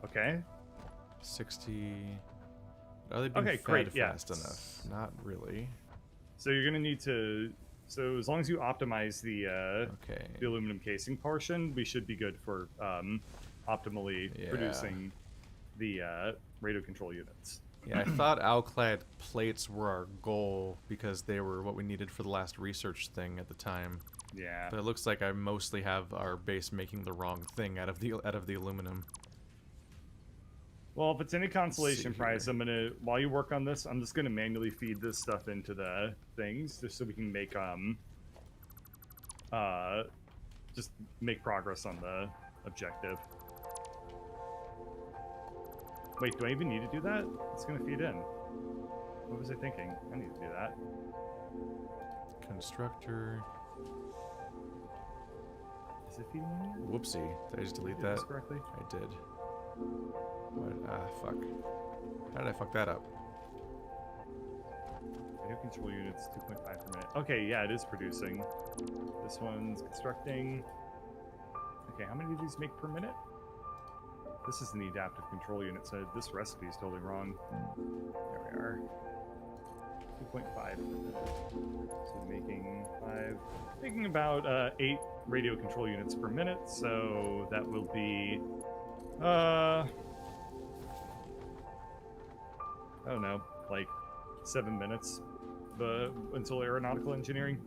okay. 60. Are they being Okay, fed great, yeah. fast enough? Not really. So you're gonna need to. So as long as you optimize the Okay. the aluminum casing portion, we should be good for optimally Yeah. producing the radio control units. Yeah, I thought alclad plates were our goal because they were what we needed for the last research thing at the time. Yeah. But it looks like I mostly have our base making the wrong thing out of the aluminum. Well, if it's any consolation see prize, here. I'm gonna while you work on this, I'm just gonna manually feed this stuff into the things just so we can make just make progress on the objective. Wait, do I even need to do that? It's gonna feed in. What was I thinking? I need to do that. Constructor. Is it feeding in here? Whoopsie. Did I just delete Did I do that? this correctly? I did. What? Ah, fuck. How did I fuck that up? Radio control units, 2.5 per minute. Okay, yeah, it is producing. This one's constructing. Okay, how many do these make per minute? This is the adaptive control unit, so this recipe is totally wrong. There we are. 2.5 per minute. So making about 8 radio control units per minute, so that will be I don't know, like 7 minutes until aeronautical engineering.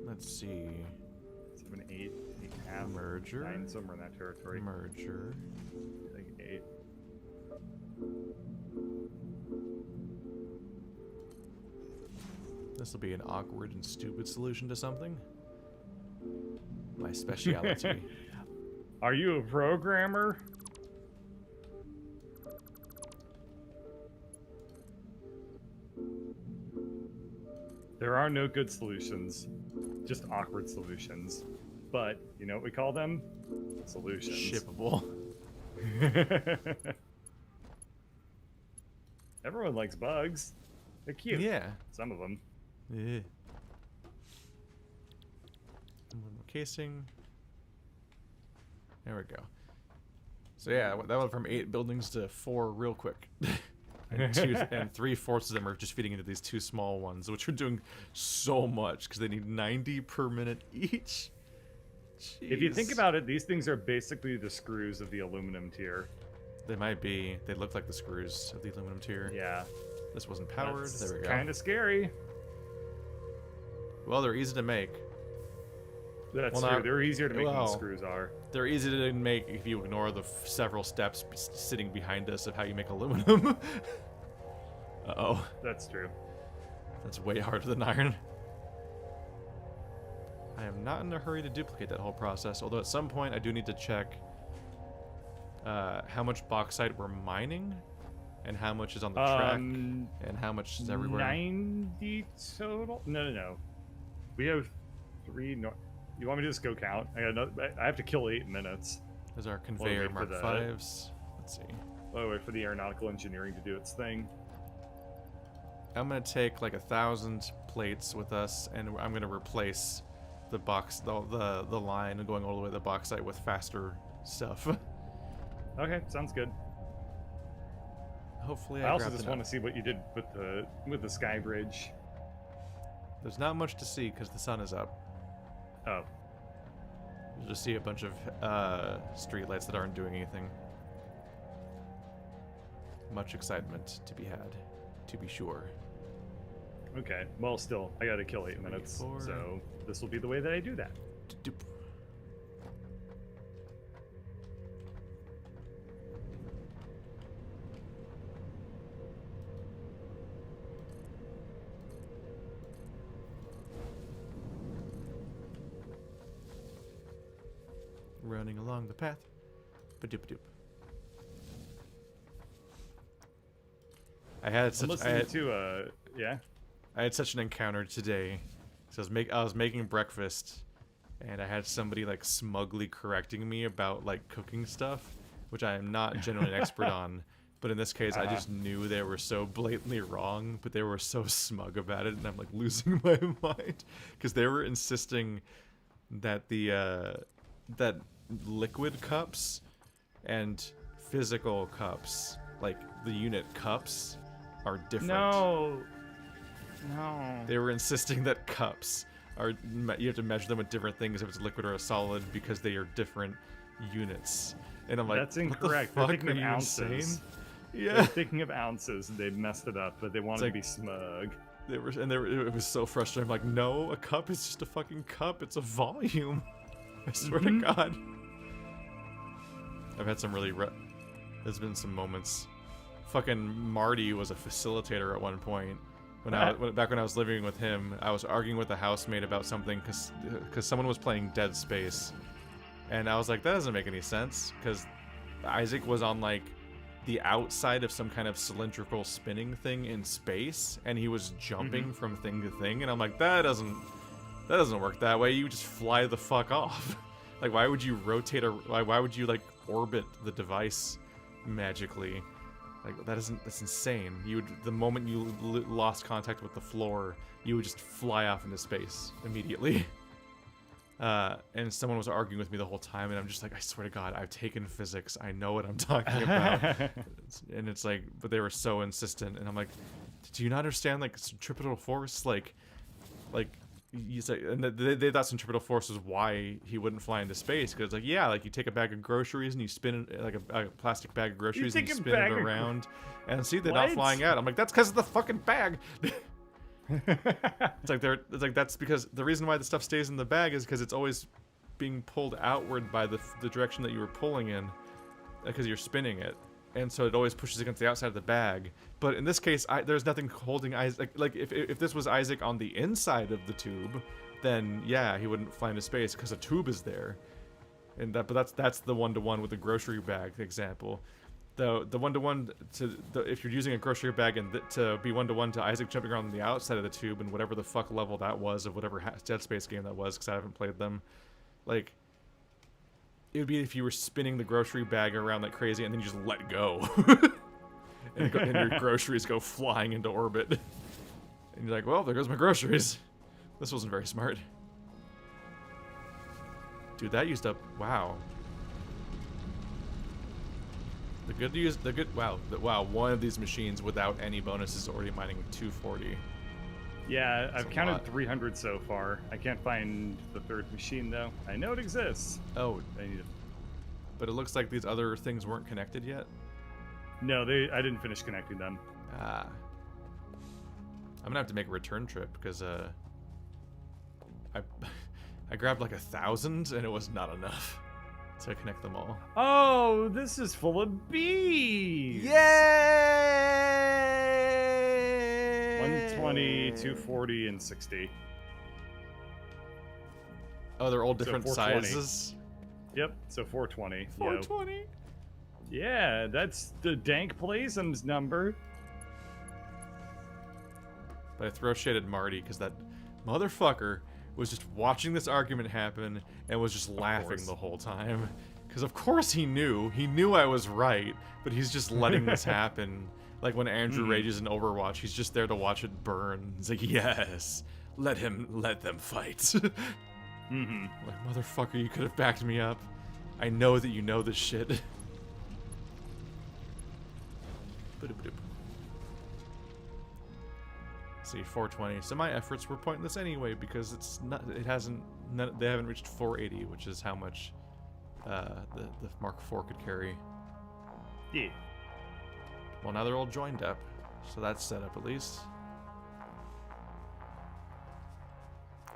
Let's see. 7, 8, 8.5, Merger. 9, somewhere in that territory. Merger. I think 8. This will be an awkward and stupid solution to something. My speciality. Are you a programmer? There are no good solutions, just awkward solutions. But you know what we call them? Solutions. Shippable. Everyone likes bugs. They're cute. Yeah. Some of them. Yeah. Aluminum casing. There we go. So yeah, that went from 8 buildings to 4 real quick. And 3/4 of them are just feeding into these 2 small ones, which are doing so much because they need 90 per minute each. Jeez. If you think about it, these things are basically the screws of the aluminum tier. They might be. They look like the screws of the aluminum tier. Yeah. This wasn't powered. There we go. Kind of scary. Well, they're easy to make. That's Well, true. not- They're easier to make than the well, screws are. They're easy to make if you ignore the several steps sitting behind us of how you make aluminum. Uh-oh. That's true. That's way harder than iron. I am not in a hurry to duplicate that whole process, although at some point I do need to check how much bauxite we're mining and how much is on the track and how much is everywhere. 90 total? No. We have 3. No, you want me to just go count? I have to kill 8 minutes. There's our conveyor wait for Mark the- 5s. Let's see. Oh, wait for the aeronautical engineering to do its thing. I'm gonna take like 1,000 plates with us, and I'm gonna replace the the line going all the way to the bauxite with faster stuff. Okay, sounds good. Hopefully, I also grabbed just want to enough. see what you did with the sky bridge. There's not much to see because the sun is up. Oh, You'll just see a bunch of streetlights that aren't doing anything. Much excitement to be had, to be sure. okay. Well, still, I gotta kill 8 minutes, 4. so this will be the way that I do that. Doop. Running along the path. Ba-doop-doop. I had I'm such listening to yeah. I had such an encounter today. So I was making breakfast, and I had somebody like smugly correcting me about like cooking stuff, which I am not generally an expert on. But in this case, I just knew they were so blatantly wrong, but they were so smug about it, and I'm like losing my mind because they were insisting that that liquid cups and physical cups, like the unit cups, are different. No. They were insisting that cups are, you have to measure them with different things if it's liquid or a solid because they are different units. And I'm like, That's incorrect. What the They're fuck? thinking Are of you ounces. insane? They're Yeah. thinking of ounces, and they messed it up, but they wanted to be smug. It was so frustrating. I'm like, no, a cup is just a fucking cup. It's a volume. I swear to God. I've had some really there's been some moments. Fucking Marty was a facilitator at one point. Back when I was living with him, I was arguing with a housemate about something because someone was playing Dead Space, and I was like, that doesn't make any sense because Isaac was on like the outside of some kind of cylindrical spinning thing in space, and he was jumping from thing to thing, and I'm like, that doesn't work that way. You just fly the fuck off. Like, why would you rotate why would you like orbit the device magically? Like, that's insane. The moment you lost contact with the floor, you would just fly off into space immediately. And someone was arguing with me the whole time, and I'm just like, I swear to God, I've taken physics. I know what I'm talking about. And it's like, but they were so insistent, and I'm like, do you not understand like centripetal force? Like you say, and they thought centripetal force was why he wouldn't fly into space, because like, yeah, like you take a bag of groceries and you spin it like a plastic bag of groceries and you spin it around, and see they're not flying out. I'm like, that's because of the fucking bag. It's like that's because the reason why the stuff stays in the bag is because it's always being pulled outward by the direction that you were pulling in, because you're spinning it, and so it always pushes against the outside of the bag. But in this case, there's nothing holding Isaac. Like if this was Isaac on the inside of the tube, then yeah, he wouldn't fly into space because a tube is there. And but that's the one-to-one with the grocery bag example. The one-to-one if you're using a grocery bag and to be one-to-one to Isaac jumping around the outside of the tube and whatever the fuck level that was of whatever Dead Space game that was, because I haven't played them, like, it would be if you were spinning the grocery bag around like crazy and then you just let go. and your groceries go flying into orbit. And you're like, well, there goes my groceries. This wasn't very smart. Dude, that used up, wow. Wow, one of these machines without any bonuses is already mining 240. Yeah, That's I've a counted lot. 300 so far. I can't find the third machine though. I know it exists. Oh, I need it. but it looks like these other things weren't connected yet. No, I didn't finish connecting them. Ah. I'm gonna have to make a return trip because I grabbed like 1,000 and it was not enough to connect them all. Oh, this is full of bees. Yay! 120, 240, and 60. Oh, they're all different 420. sizes. Yep, so 420. 420. Yeah, that's the Dank Plasm's number. But I throat shaded Marty because that motherfucker was just watching this argument happen and was just laughing the whole time. Because of course he knew. He knew I was right, but he's just letting this happen. Like when Andrew rages in Overwatch, he's just there to watch it burn. He's like, yes, let them fight. Like, motherfucker, you could have backed me up. I know that you know this shit. See, 420. So my efforts were pointless anyway because it's not. It hasn't. They haven't reached 480, which is how much the Mark IV could carry. Yeah. Well, now they're all joined up, so that's set up at least.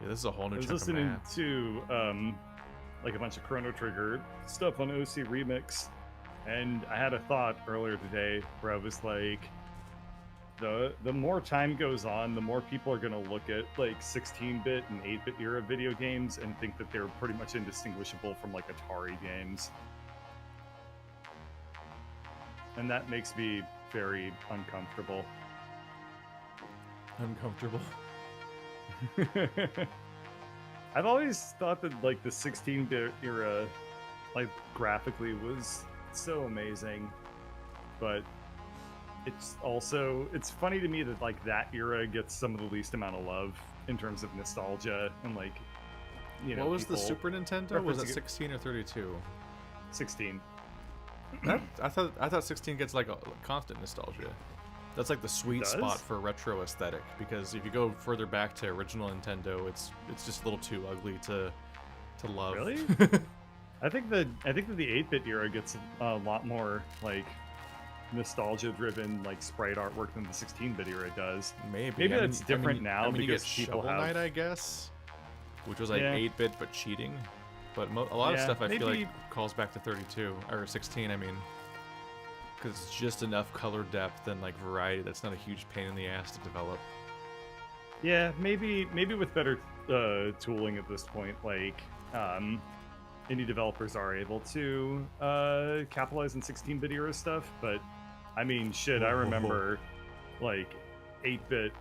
Yeah, this is a whole new I was chunk of listening map. to like a bunch of Chrono Trigger stuff on OC Remix, and I had a thought earlier today where I was like, the more time goes on, the more people are gonna look at like 16-bit and 8-bit era video games and think that they're pretty much indistinguishable from like Atari games, and that makes me very uncomfortable. Uncomfortable. I've always thought that like the 16-bit era, like graphically, was so amazing, but it's funny to me that like that era gets some of the least amount of love in terms of nostalgia and like, you know. What was the people Super Nintendo? Was it referencing it- 16 or 32? 16. I thought 16 gets like a constant nostalgia. That's like the sweet does? spot for retro aesthetic, because if you go further back to original Nintendo, it's just a little too ugly to love. Really? I think that the 8-bit era gets a lot more like nostalgia-driven like sprite artwork than the 16-bit era does. Maybe That's different now you because get people Shovel have. Knight, I guess, which was like Yeah. 8-bit but cheating. But a lot of Yeah, stuff I feel maybe- like calls back to 32 or 16. I mean, because it's just enough color depth and like variety that's not a huge pain in the ass to develop. Yeah, maybe with better tooling at this point, like indie developers are able to capitalize on 16-bit era stuff. But I mean, shit, I remember like 8-bit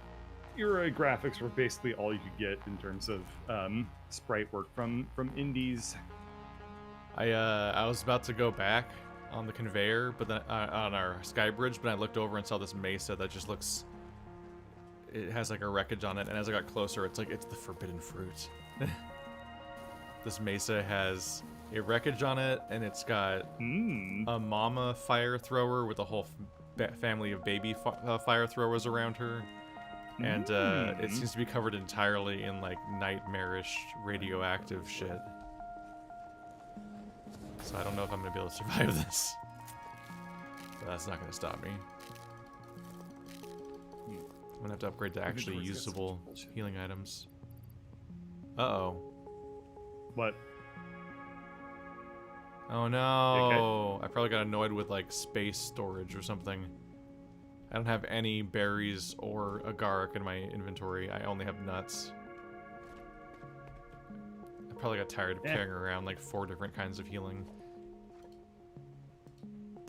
era graphics were basically all you could get in terms of sprite work from indies. I was about to go back on the conveyor, but then on our sky bridge, but I looked over and saw this mesa that just looks. It has like a wreckage on it, and as I got closer, it's like it's the forbidden fruit. This mesa has a wreckage on it, and it's got a mama fire thrower with a whole family of baby fire throwers around her, and it seems to be covered entirely in like nightmarish radioactive shit. So I don't know if I'm gonna be able to survive this. But that's not gonna stop me. I'm gonna have to upgrade to actually usable healing items. Uh-oh. What? Oh no! I probably got annoyed with like space storage or something. I don't have any berries or agaric in my inventory. I only have nuts. I probably got tired of carrying around like 4 different kinds of healing.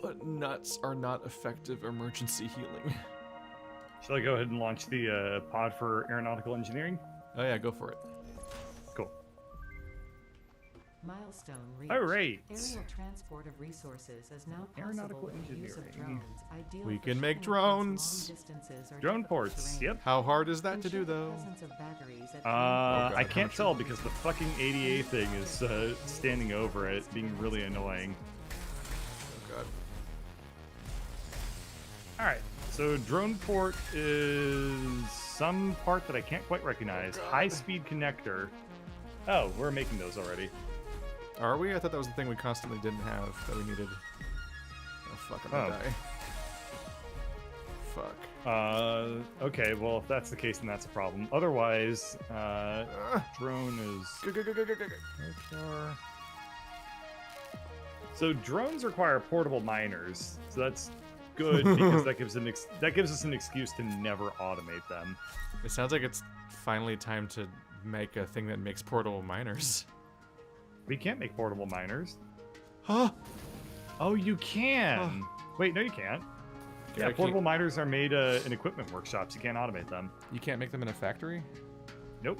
But nuts are not effective emergency healing. Shall I go ahead and launch the pod for aeronautical engineering? Oh yeah, go for it. Cool. Milestone reached. All right. Aerial transport of resources is now possible Aeronautical with the use of engineering. drones, ideal We for can make shipping across long drones. distances or Drone difficult ports. terrain. Yep. How hard is that to Ensure do the though? presence of batteries at God, I how can't much tell is- because the fucking ADA thing is standing over it, being really annoying. Oh god. All right, so drone port is some part that I can't quite recognize. High-speed connector. Oh, we're making those already. Are we? I thought that was the thing we constantly didn't have that we needed. Oh fuck, I'm gonna die. Fuck. Okay, well, if that's the case, then that's a problem. Otherwise, drone is... So drones require portable miners, so that's good because that gives us an excuse to never automate them. It sounds like it's finally time to make a thing that makes portable miners. We can't make portable miners. Huh? Oh, you can. Wait, no, you can't. Yeah, I portable can't- miners are made in equipment workshops. You can't automate them. You can't make them in a factory? Nope.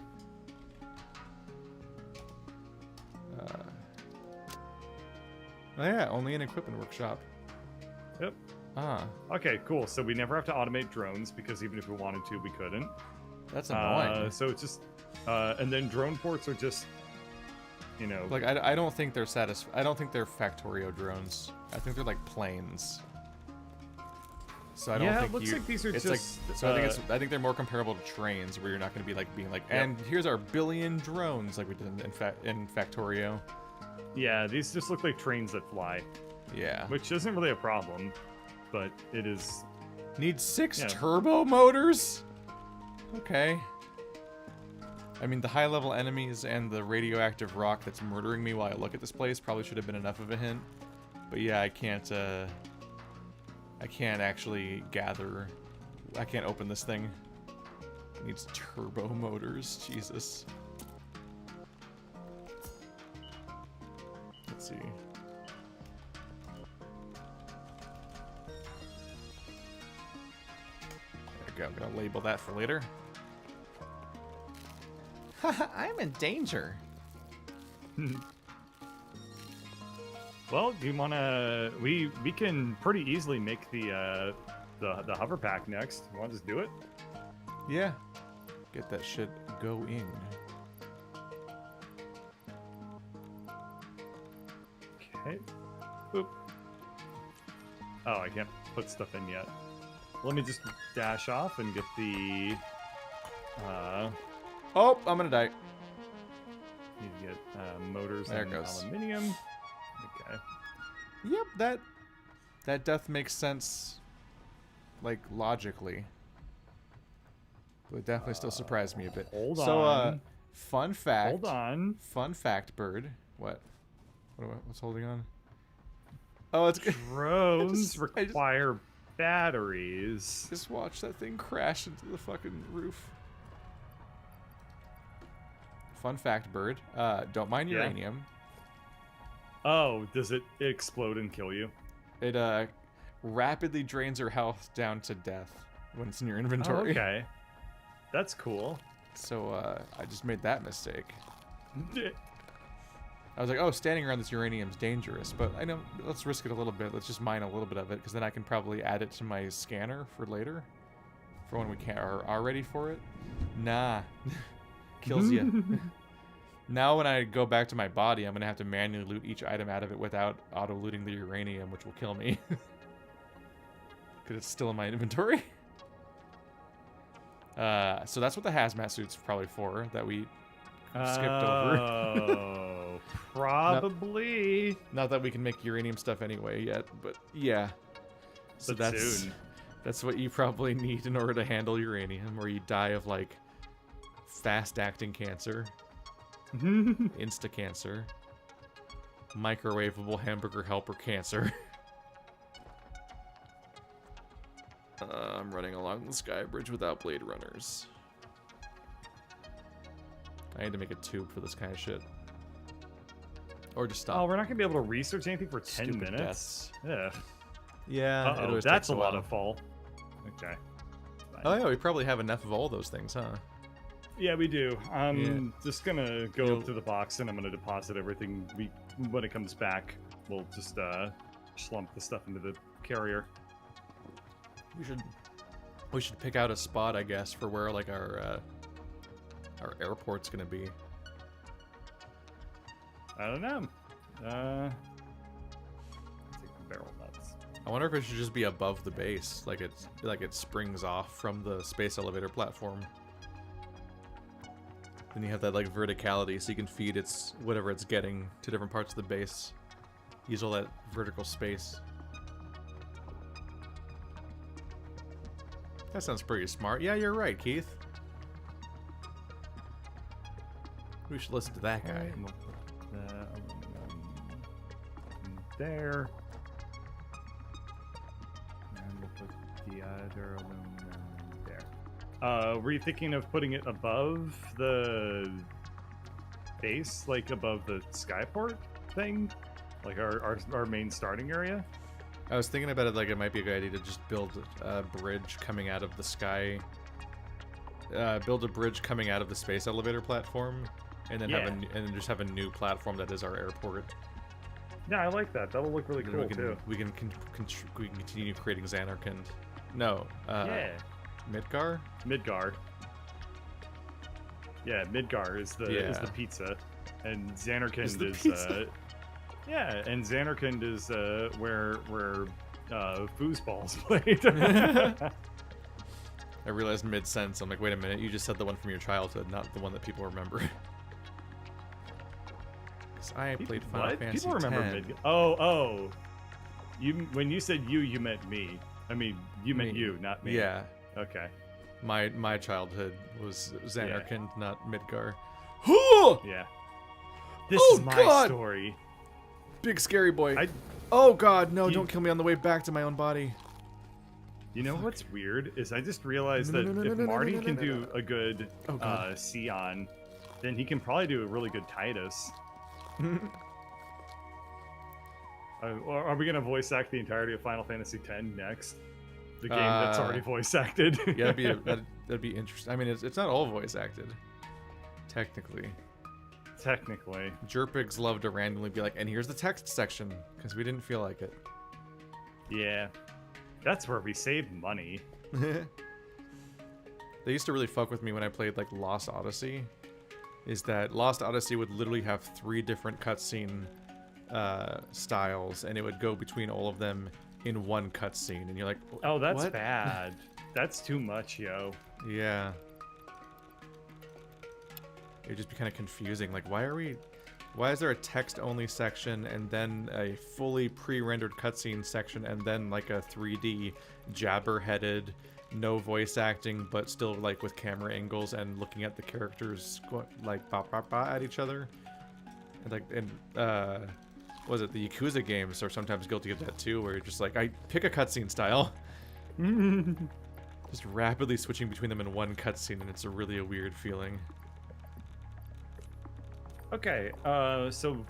Oh yeah, only an equipment workshop. Yep. Ah, Okay, cool. So we never have to automate drones because even if we wanted to, we couldn't. that's annoying. So it's just, and then drone ports are just, you know, Like I don't think they're I don't think they're Factorio drones. I think they're like planes. So I don't Yeah, it think looks you, like these are it's just, like so I think they're more comparable to trains where you're not going to be like being like and here's our billion drones like we did in Factorio. yeah, these just look like trains that fly, Yeah. which isn't really a problem, but it is. Need 6 Yeah. turbo motors? Okay. I mean, the high-level enemies and the radioactive rock that's murdering me while I look at this place probably should have been enough of a hint. But yeah, I can't actually gather. I can't open this thing. It needs turbo motors. Jesus. Let's see. There we go. I'm gonna label that for later. I'm in danger. Well, do you wanna? We can pretty easily make the hover pack next. You wanna just do it? Yeah. Get that shit going. Okay. Boop. Oh, I can't put stuff in yet. Let me just dash off and get the. Oh, I'm gonna die. Need to get motors There and it goes. aluminium. Okay. Yep, that death makes sense, like logically. But it definitely still surprised me a bit. Hold so, on. fun fact. Hold on. Fun fact, bird. What's holding on? Oh, it's good. Drones I just- require batteries. Just watch that thing crash into the fucking roof. Fun fact, bird. Don't mind Yeah. uranium. Oh, does it explode and kill you? It rapidly drains your health down to death when it's in your Oh, inventory. okay. That's cool. So I just made that mistake. I was like, oh, standing around this uranium's dangerous, but I know, let's risk it a little bit. Let's just mine a little bit of it, because then I can probably add it to my scanner for later, for when we are ready for it. Nah, kills you. Now when I go back to my body, I'm gonna have to manually loot each item out of it without auto-looting the uranium, which will kill me. Because it's still in my inventory. So that's what the hazmat suit's probably for, that we skipped over. Oh, probably. Not that we can make uranium stuff anyway yet, but yeah. So But that's soon. that's what you probably need in order to handle uranium, or you die of like fast-acting cancer, insta-cancer, microwavable hamburger helper cancer. I'm running along the sky bridge without blade runners. I need to make a tube for this kind of shit. Or just stop. Oh, we're not gonna be able to research anything for 10 Stupid minutes. Yeah. Yeah, it Uh-oh, always that's takes a lot while. of fall. Okay. Fine. Oh yeah, we probably have enough of all those things, huh? Yeah, we do. I'm just gonna go You'll- up to the box and I'm gonna deposit everything. When it comes back, we'll just slump the stuff into the carrier. We should pick out a spot, I guess, for where like our airport's gonna be. I don't know. Take the barrel nuts. I wonder if it should just be above the base, like it springs off from the space elevator platform. Then you have that like verticality, so you can feed its whatever it's getting to different parts of the base. Use all that vertical space. That sounds pretty smart. Yeah, you're right, Keith. We should listen to that guy. Alright, we'll put the aluminum in there. And we'll put the other aluminum there. Were you thinking of putting it above the base, like above the skyport thing? Like our main starting area? I was thinking about it like it might be a good idea to just build a bridge coming out of the sky. Build a bridge coming out of the space elevator platform, and then and then just have a new platform that is our airport. Yeah, I like that. That'll look really And cool then too. we can continue creating Xanarkand. No. Yeah, Midgar? Midgar. Yeah, Midgar is the pizza, and Xanarkand the is pizza. yeah, and Xanarkand is where foosball's played. I realized mid-sentence, I'm like, wait a minute, you just said the one from your childhood, not the one that people remember. Because I played Final What? Fantasy People remember X. Midgar. Oh. When you said you meant me. I mean, you meant Me. you, not me. Yeah. Okay. My childhood was Xanarkand, not Midgar. Yeah. This Oh, is my God! story. Big scary boy. I- Oh god, no, You- don't kill me on the way back to my own body. You know what's weird is I just realized No, that no, no, if no, no, Marty no, no, can no, do no. a good Oh, God. Sion, then he can probably do a really good Titus. Or are we gonna voice act the entirety of Final Fantasy X next? The game that's already voice acted. Yeah, that'd be interesting. I mean, it's not all voice acted. Technically. Technically. Jerpigs love to randomly be like, and here's the text section, because we didn't feel like it. Yeah. That's where we save money. They used to really fuck with me when I played like Lost Odyssey. Is that Lost Odyssey would literally have 3 different cutscene styles, and it would go between all of them in one cutscene, and you're like, Oh, that's what? bad. That's too much, yo. Yeah. It'd just be kind of confusing. Like, why is there a text-only section and then a fully pre-rendered cutscene section and then like a 3D jabber-headed, no voice acting, but still like with camera angles and looking at the characters like ba at each other? Was it the Yakuza games are sometimes guilty of that too, where you're just like, I pick a cutscene style. Just rapidly switching between them in one cutscene, and it's a really a weird feeling. Okay, so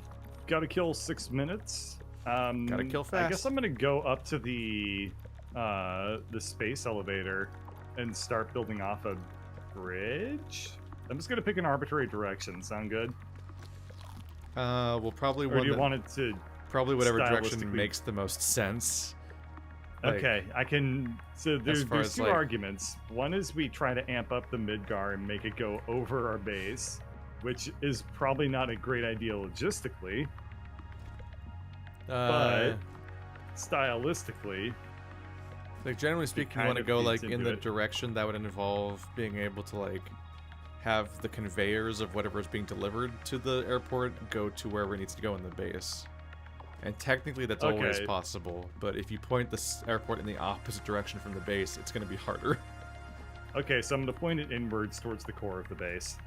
gotta kill 6 minutes. Gotta kill fast. I guess I'm gonna go up to the space elevator and start building off a bridge. I'm just gonna pick an arbitrary direction. Sound good? We'll probably Or do you want it to? probably whatever direction stylistically- makes the most sense. Like, Okay, I can. So there's far as, 2 like- arguments. One is we try to amp up the Midgar and make it go over our base, which is probably not a great idea logistically, but stylistically, like generally speaking, you kind want to of go feeds like in into the it. direction that would involve being able to like have the conveyors of whatever is being delivered to the airport go to wherever it needs to go in the base. And technically that's always Okay. possible, but if you point the airport in the opposite direction from the base, it's going to be harder. okay, so I'm gonna point it inwards towards the core of the base.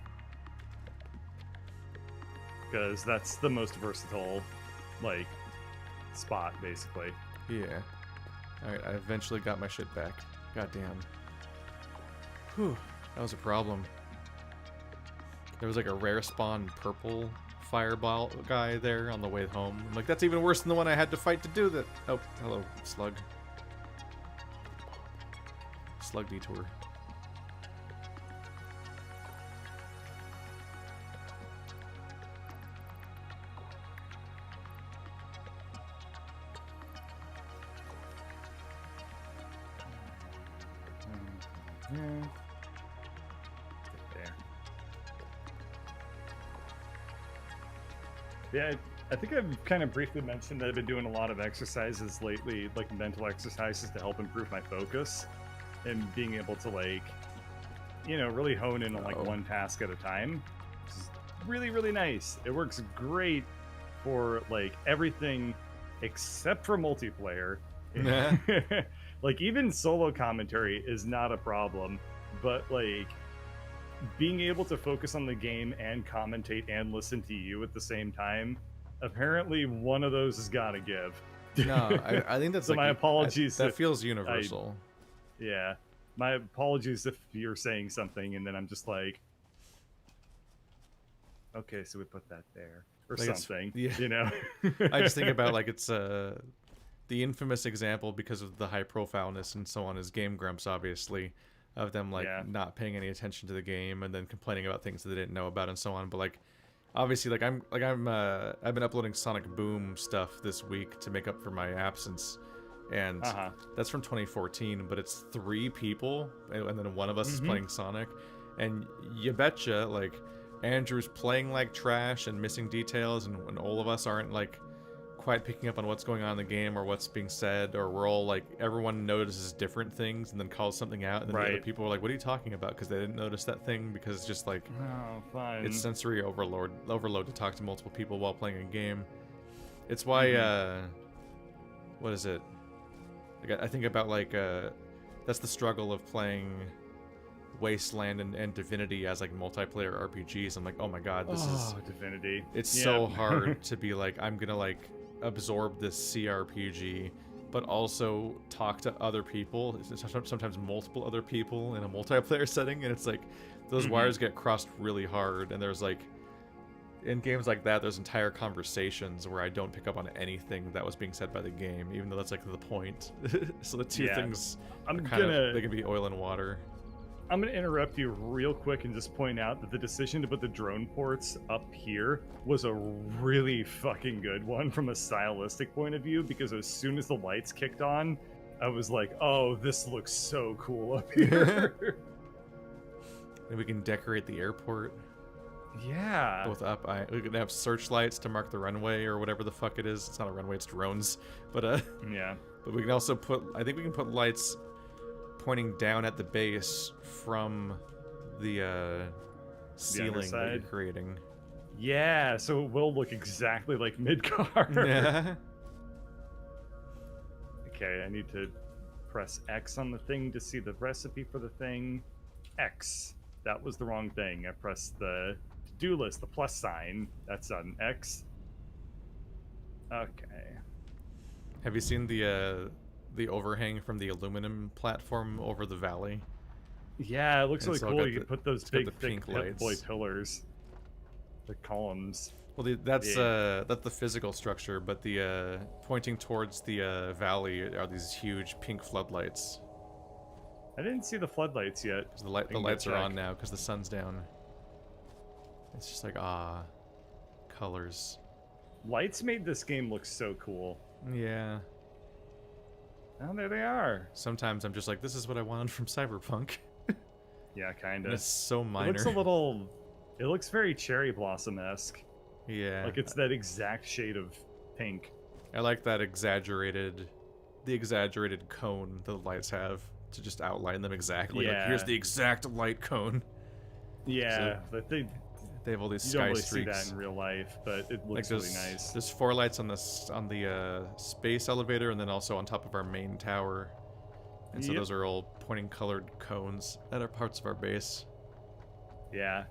Because that's the most versatile, like, spot, basically. Yeah. Alright, I eventually got my shit back. Goddamn. Whew, that was a problem. There was like a rare spawn purple fireball guy there on the way home. I'm like, that's even worse than the one I had to fight to do that. Oh, hello, slug. Slug detour. There. Yeah, I think I've kind of briefly mentioned that I've been doing a lot of exercises lately, like mental exercises to help improve my focus and being able to, like, you know, really hone in on like Uh-oh. one task at a time. Which is really, really nice. It works great for like everything except for multiplayer. Like even solo commentary is not a problem, but like being able to focus on the game and commentate and listen to you at the same time, apparently one of those has got to give. No, I think that's So like my apologies That if feels universal. Yeah, my apologies if you're saying something and then I'm just like, okay, so we put that there or Like it's- something. yeah. You know. I just think about like it's the infamous example because of the high profileness and so on is Game Grumps, obviously, of them like Yeah. not paying any attention to the game and then complaining about things that they didn't know about and so on. But like obviously like I've been uploading Sonic Boom stuff this week to make up for my absence, and that's from 2014, but it's 3 people and then one of us is playing Sonic, and you betcha like Andrew's playing like trash and missing details, and all of us aren't like quite picking up on what's going on in the game or what's being said, or we're all like everyone notices different things and then calls something out, and then the other Right. people are like, what are you talking about, because they didn't notice that thing, because it's just like Oh, fine. it's sensory overload to talk to multiple people while playing a game. It's why what is it, like, I think about like that's the struggle of playing Wasteland and Divinity as like multiplayer RPGs. I'm like, oh my god, this is Divinity. it's Yeah. so hard to be like, I'm gonna like absorb this CRPG, but also talk to other people, sometimes multiple other people in a multiplayer setting, and it's like those wires get crossed really hard, and there's like in games like that there's entire conversations where I don't pick up on anything that was being said by the game, even though that's like the point. So the two Yeah. things I'm are kind gonna of, they can be oil and water. I'm going to interrupt you real quick and just point out that the decision to put the drone ports up here was a really fucking good one from a stylistic point of view, because as soon as the lights kicked on, I was like, oh, this looks so cool up here. And we can decorate the airport Yeah. both up. We can have searchlights to mark the runway or whatever the fuck it is. It's not a runway, it's drones. But Yeah. but we can also put, I think we can put lights pointing down at the base from the ceiling that you're underside? creating. Yeah, so it will look exactly like Midgar. Yeah. Okay, I need to press X on the thing to see the recipe for the thing. X. That was the wrong thing. I pressed the to-do list, the plus sign. That's an X. Okay. Have you seen the overhang from the aluminum platform over the valley? Yeah, it looks And really it's all cool. got You the- can put those it's got big, the thick pink Pip Boy lights. pillars. The columns. Well, that's the physical structure, but the pointing towards the valley are these huge pink floodlights. I didn't see the floodlights yet. 'Cause the I can go lights are check. on now because the sun's down. It's just like colors. Lights made this game look so cool. Yeah. Oh, there they are. Sometimes I'm just like, this is what I wanted from Cyberpunk. Yeah, kind And of. it's so It minor. looks a little. It looks very Cherry Blossom-esque. Yeah. Like it's that exact shade of pink. I like that exaggerated cone the lights have to just outline them exactly. Like, here's Yeah. the exact light cone. Yeah, but they They have all these you sky don't really streaks. see that in real life, but it Like looks really nice. There's 4 lights on the space elevator, and then also on top of our main tower. And so Yep. those are all pointing colored cones that are parts of our base. Yeah.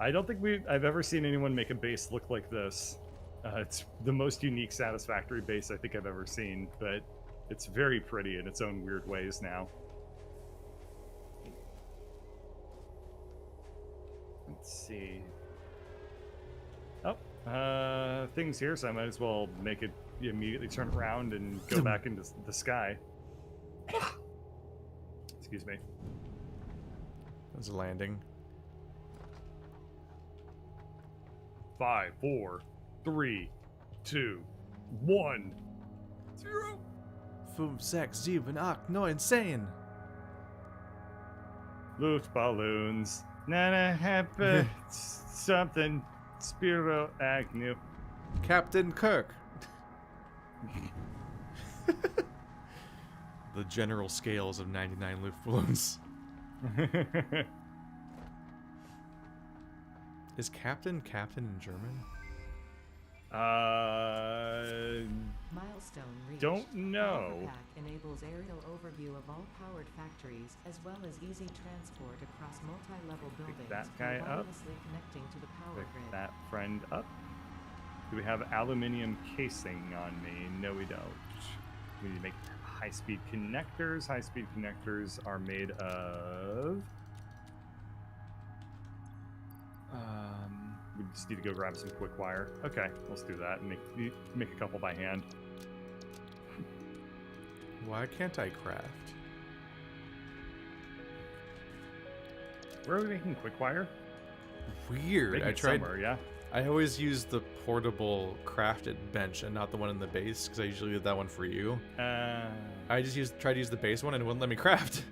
I don't think I've ever seen anyone make a base look like this. It's the most unique Satisfactory base I think I've ever seen, but it's very pretty in its own weird ways now. Let's see. Oh, things here, so I might as well make it immediately turn around and go back into the sky. Excuse me. There's a landing. 5, 4, 3, 2, 1, 0. 5, 6, 7, 8, 9, 10. Luftballons. Nana Happy something. Spiro Agnew. Captain Kirk. The general scales of 99 Luftballons. Is Captain in German? Milestone reached. Don't know. Pack enables aerial overview of all powered factories, as well as easy transport across multi-level buildings. that guy through up. wirelessly connecting to the power Pick grid. that friend up. Do we have aluminium casing on me? No, we don't. We need to make high-speed connectors. High-speed connectors are made of... we just need to go grab some quick wire. Okay, let's do that and make a couple by hand. Why can't I craft? Where are we making quick wire? Weird. Making I it tried. somewhere, yeah. I always use the portable crafted bench and not the one in the base because I usually use that one for you. I just tried to use the base one and it wouldn't let me craft.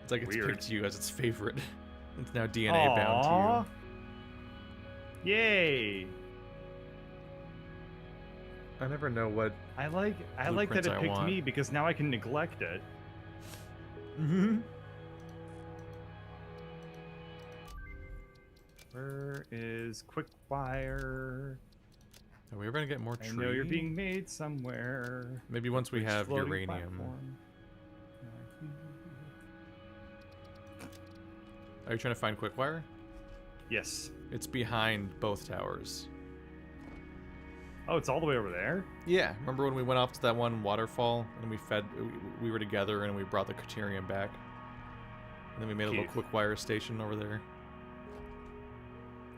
It's like it's Weird. picked you as its favorite. It's now DNA bound to you. Yay! I never know what. I like that Blueprints it I picked want. me because now I can neglect it. Mm-hmm. Where is quick wire? Are we ever gonna get more I tree? know you're being made somewhere. Maybe once we have Floating uranium. platform. Are you trying to find quick wire? Yes. It's behind both towers. Oh, it's all the way over there? Yeah, remember when we went off to that one waterfall and we were together and we brought the Criterium back? And then we made a little Keith. quick wire station over there.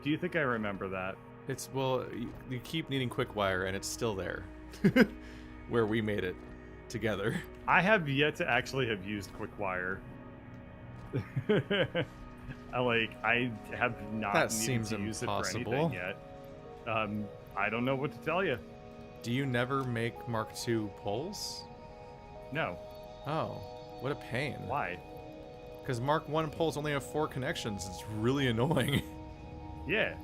Do you think I remember that? It's, well, you keep needing quick wire and it's still there. Where we made it together. I have yet to actually have used quick wire. I have not That needed seems to use it for impossible. anything yet. I don't know what to tell you. Do you never make Mark II polls? No. Oh, what a pain. Why? Because Mark I polls only have 4 connections. It's really annoying. Yeah.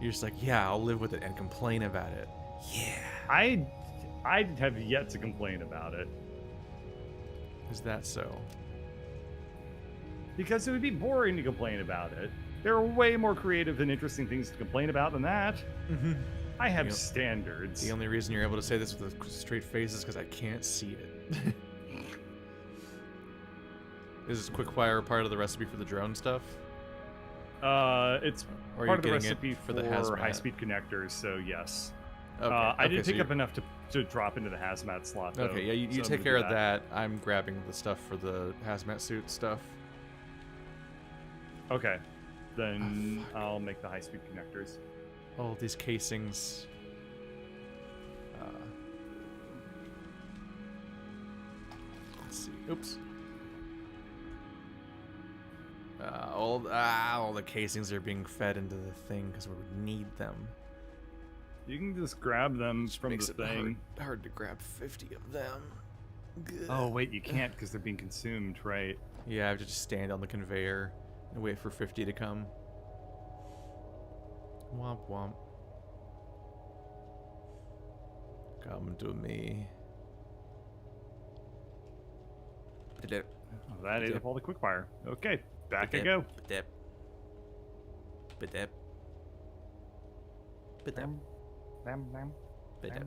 You're just like, yeah, I'll live with it and complain about it. Yeah. I have yet to complain about it. Is that so? Because it would be boring to complain about it. There are way more creative and interesting things to complain about than that. I have Yep. standards. The only reason you're able to say this with a straight face is because I can't see it. Is this quickfire part of the recipe for the drone stuff? It's Or are part of you the getting it recipe for the hazmat? high-speed connectors, so yes. Okay. I did okay, so pick up enough to drop into the hazmat slot, though. Okay, yeah, you so I'm take gonna care do of that. I'm grabbing the stuff for the hazmat suit stuff. Okay. Then I'll make the high-speed connectors. All these casings. Let's see. Oops. All the casings are being fed into the thing because we would need them. You can just grab them Which from makes the it thing. hard to grab 50 of them. Oh, wait, you can't because they're being consumed, right? Yeah, I have to just stand on the conveyor and wait for 50 to come. Womp womp. Come to me. Ba-dip. Oh, that ate up all the quickfire. Okay, back I Ba-dip. go. Ba-dip. Ba-dip. Ba-dip. Bam, bam, bam, Ba-dip.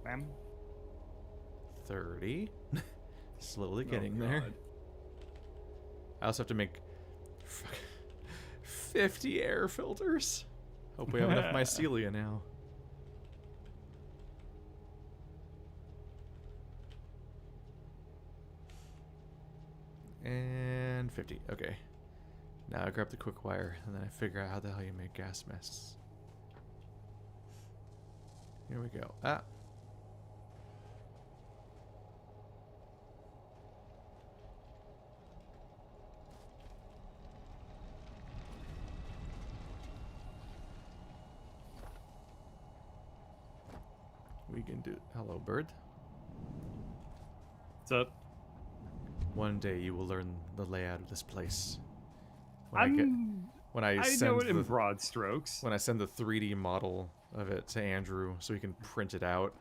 bam. 30. Slowly Oh, getting there. God. I also have to make 50 air filters. Hope we have enough mycelia now. And 50. Okay. Now I grab the quick wire and then I figure out how the hell you make gas masks. Here we go. Ah. We can do. Hello, bird. What's up? One day you will learn the layout of this place. I I send know it in the, broad strokes. when I send the 3D model of it to Andrew so he can print it out.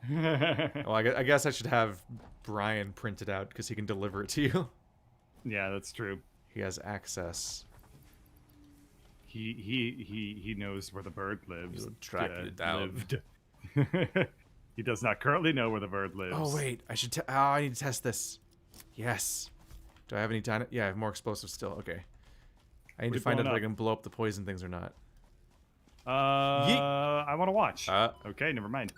Well, I guess I should have Brian print it out because he can deliver it to you. Yeah, that's true. He has access. He knows where the bird lives. He'll track it down. Lived. He does not currently know where the bird lives. Oh wait, I should. I need to test this. Yes. Do I have any dynamite? Yeah, I have more explosives still. Okay. I need to find out if I can blow up the poison things or not. I want to watch. Okay. Okay, never mind.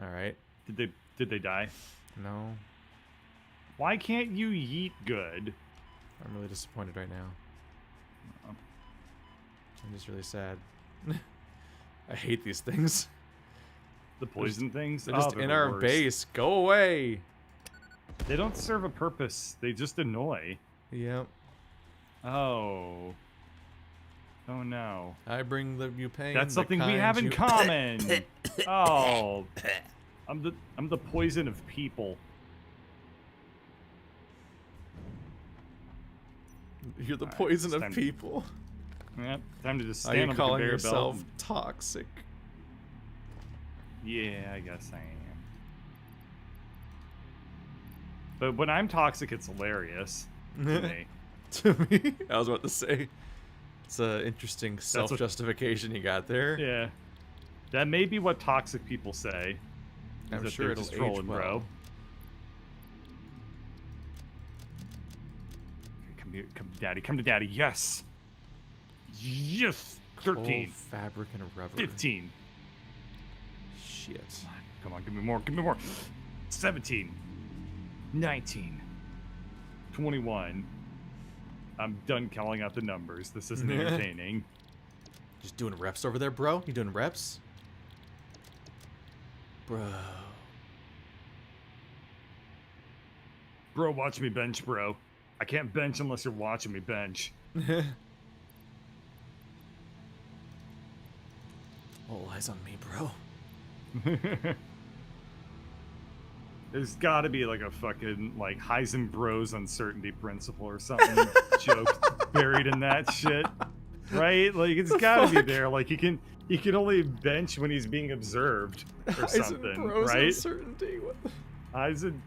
All right. Did they die? No. Why can't you yeet good? I'm really disappointed right now. Oh. I'm just really sad. I hate these things. The poison things? They're just they're in the our worst. base. Go away. They don't serve a purpose. They just annoy. Yep. Oh. Oh no. I bring you pain. That's the something we kind have in you- common. Oh. I'm the poison of people. You're the Alright, poison it's of time- people. Yep. Time to just Are stand you on the calling conveyor yourself belt. toxic? Yeah, I guess I am. But when I'm toxic, it's hilarious to me. To me, I was about to say, it's an interesting what- self-justification you got there. Yeah. That may be what toxic people say. is I'm that sure they're it'll just age trolling, well. bro. Come here, come to daddy, come to daddy. Yes. Yes. 13. Coal, fabric, and rubber. 15. Shit. Come on, give me more, give me more. 17. 19. 21. I'm done calling out the numbers. This isn't entertaining. Just doing reps over there, bro? You doing reps? Bro. Bro, watch me bench, bro. I can't bench unless you're watching me bench. All eyes on me, bro. There's gotta be like a fucking like Heisenberg's uncertainty principle or something joke buried in that shit. Right? Like it's gotta be there. Like he can only bench when he's being observed or something. Heisenberg's right? uncertainty. What the...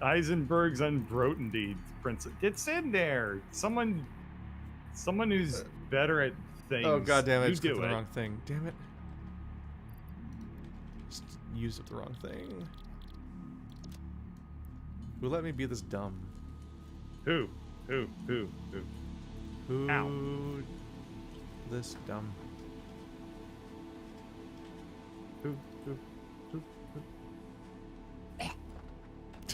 Heisenberg's unbrotenty principle. It's in there. Someone who's better at things. Oh god damn it! I You just do clicked the it. wrong thing. Damn it! Just used the wrong thing. Who let me be this dumb? Who? Who? Ow. This dumb? Who?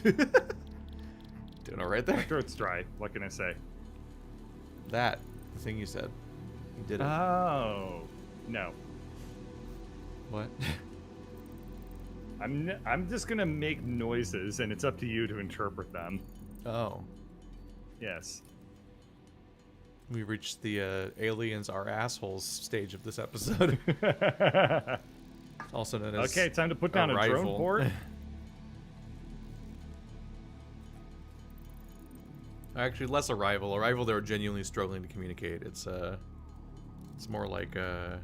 Doing all right My there. throat's dry. What can I say? That the thing you said. You did it. Oh no. What? I'm just gonna make noises, and it's up to you to interpret them. Oh. Yes. We reached the aliens are assholes stage of this episode. Also known as Okay, time to put down a drone Arrival. port. Actually, less Arrival. Arrival, they were genuinely struggling to communicate. It's more like an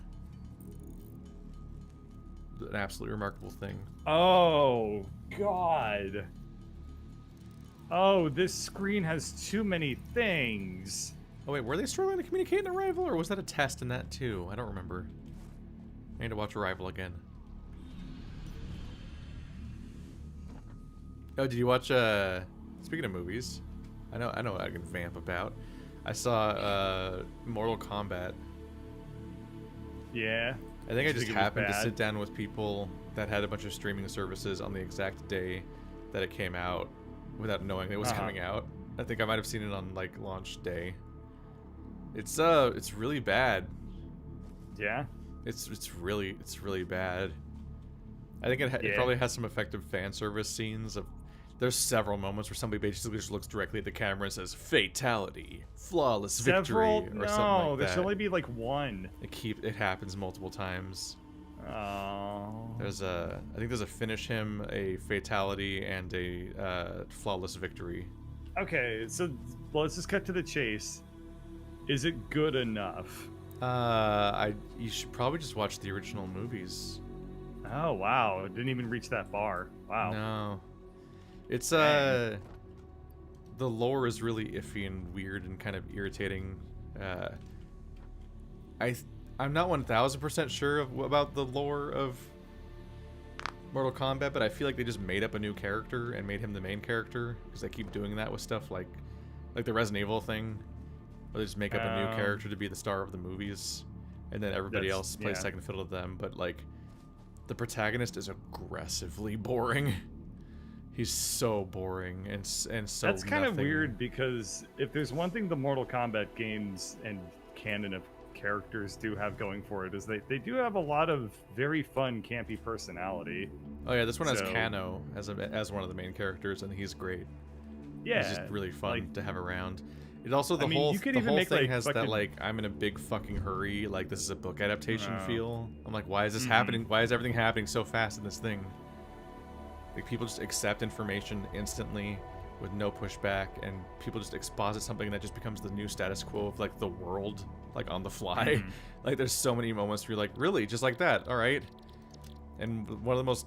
absolutely remarkable thing. Oh God. Oh, this screen has too many things. Oh wait, were they struggling to communicate in Arrival, or was that a test in that too? I don't remember. I need to watch Arrival again. Oh, did you watch? Speaking of movies, I know what I can vamp about. I saw Mortal Kombat. Yeah. I think I You just think it was happened to bad? sit down with people that had a bunch of streaming services on the exact day that it came out, without knowing it was coming out. I think I might have seen it on like launch day. It's really bad. Yeah. It's really bad. I think it Yeah. probably has some effective fan service scenes of. There's several moments where somebody basically just looks directly at the camera and says "fatality," "flawless victory," or something No, like there that. should only be like one. It happens multiple times. Oh. I think there's a finish him, a fatality, and a flawless victory. Okay, so let's just cut to the chase. Is it good enough? You should probably just watch the original movies. Oh wow, it didn't even reach that far. Wow. No. It's Dang. the lore is really iffy and weird and kind of irritating. I'm not 1000% sure about the lore of Mortal Kombat, but I feel like they just made up a new character and made him the main character because they keep doing that with stuff like the Resident Evil thing, where they just make up a new character to be the star of the movies, and then everybody else plays second fiddle to them. But like, the protagonist is aggressively boring. He's so boring and so. That's kind of nothing. weird because if there's one thing the Mortal Kombat games and canon of characters do have going for it is they do have a lot of very fun campy personality. Oh yeah, this one has So- Kano as one of the main characters, and he's great. Yeah, He's just really fun like- to have around. It also I mean, you could even make, thing like, has that fucking- like I'm in a big fucking hurry, like this is a book adaptation Oh. feel. I'm like, why is this Mhm. happening? Why is everything happening so fast in this thing? Like people just accept information instantly with no pushback, and people just exposit something that just becomes the new status quo of like the world, like on the fly. Mhm. Like there's so many moments where you're like, really, just like that, all right. And one of the most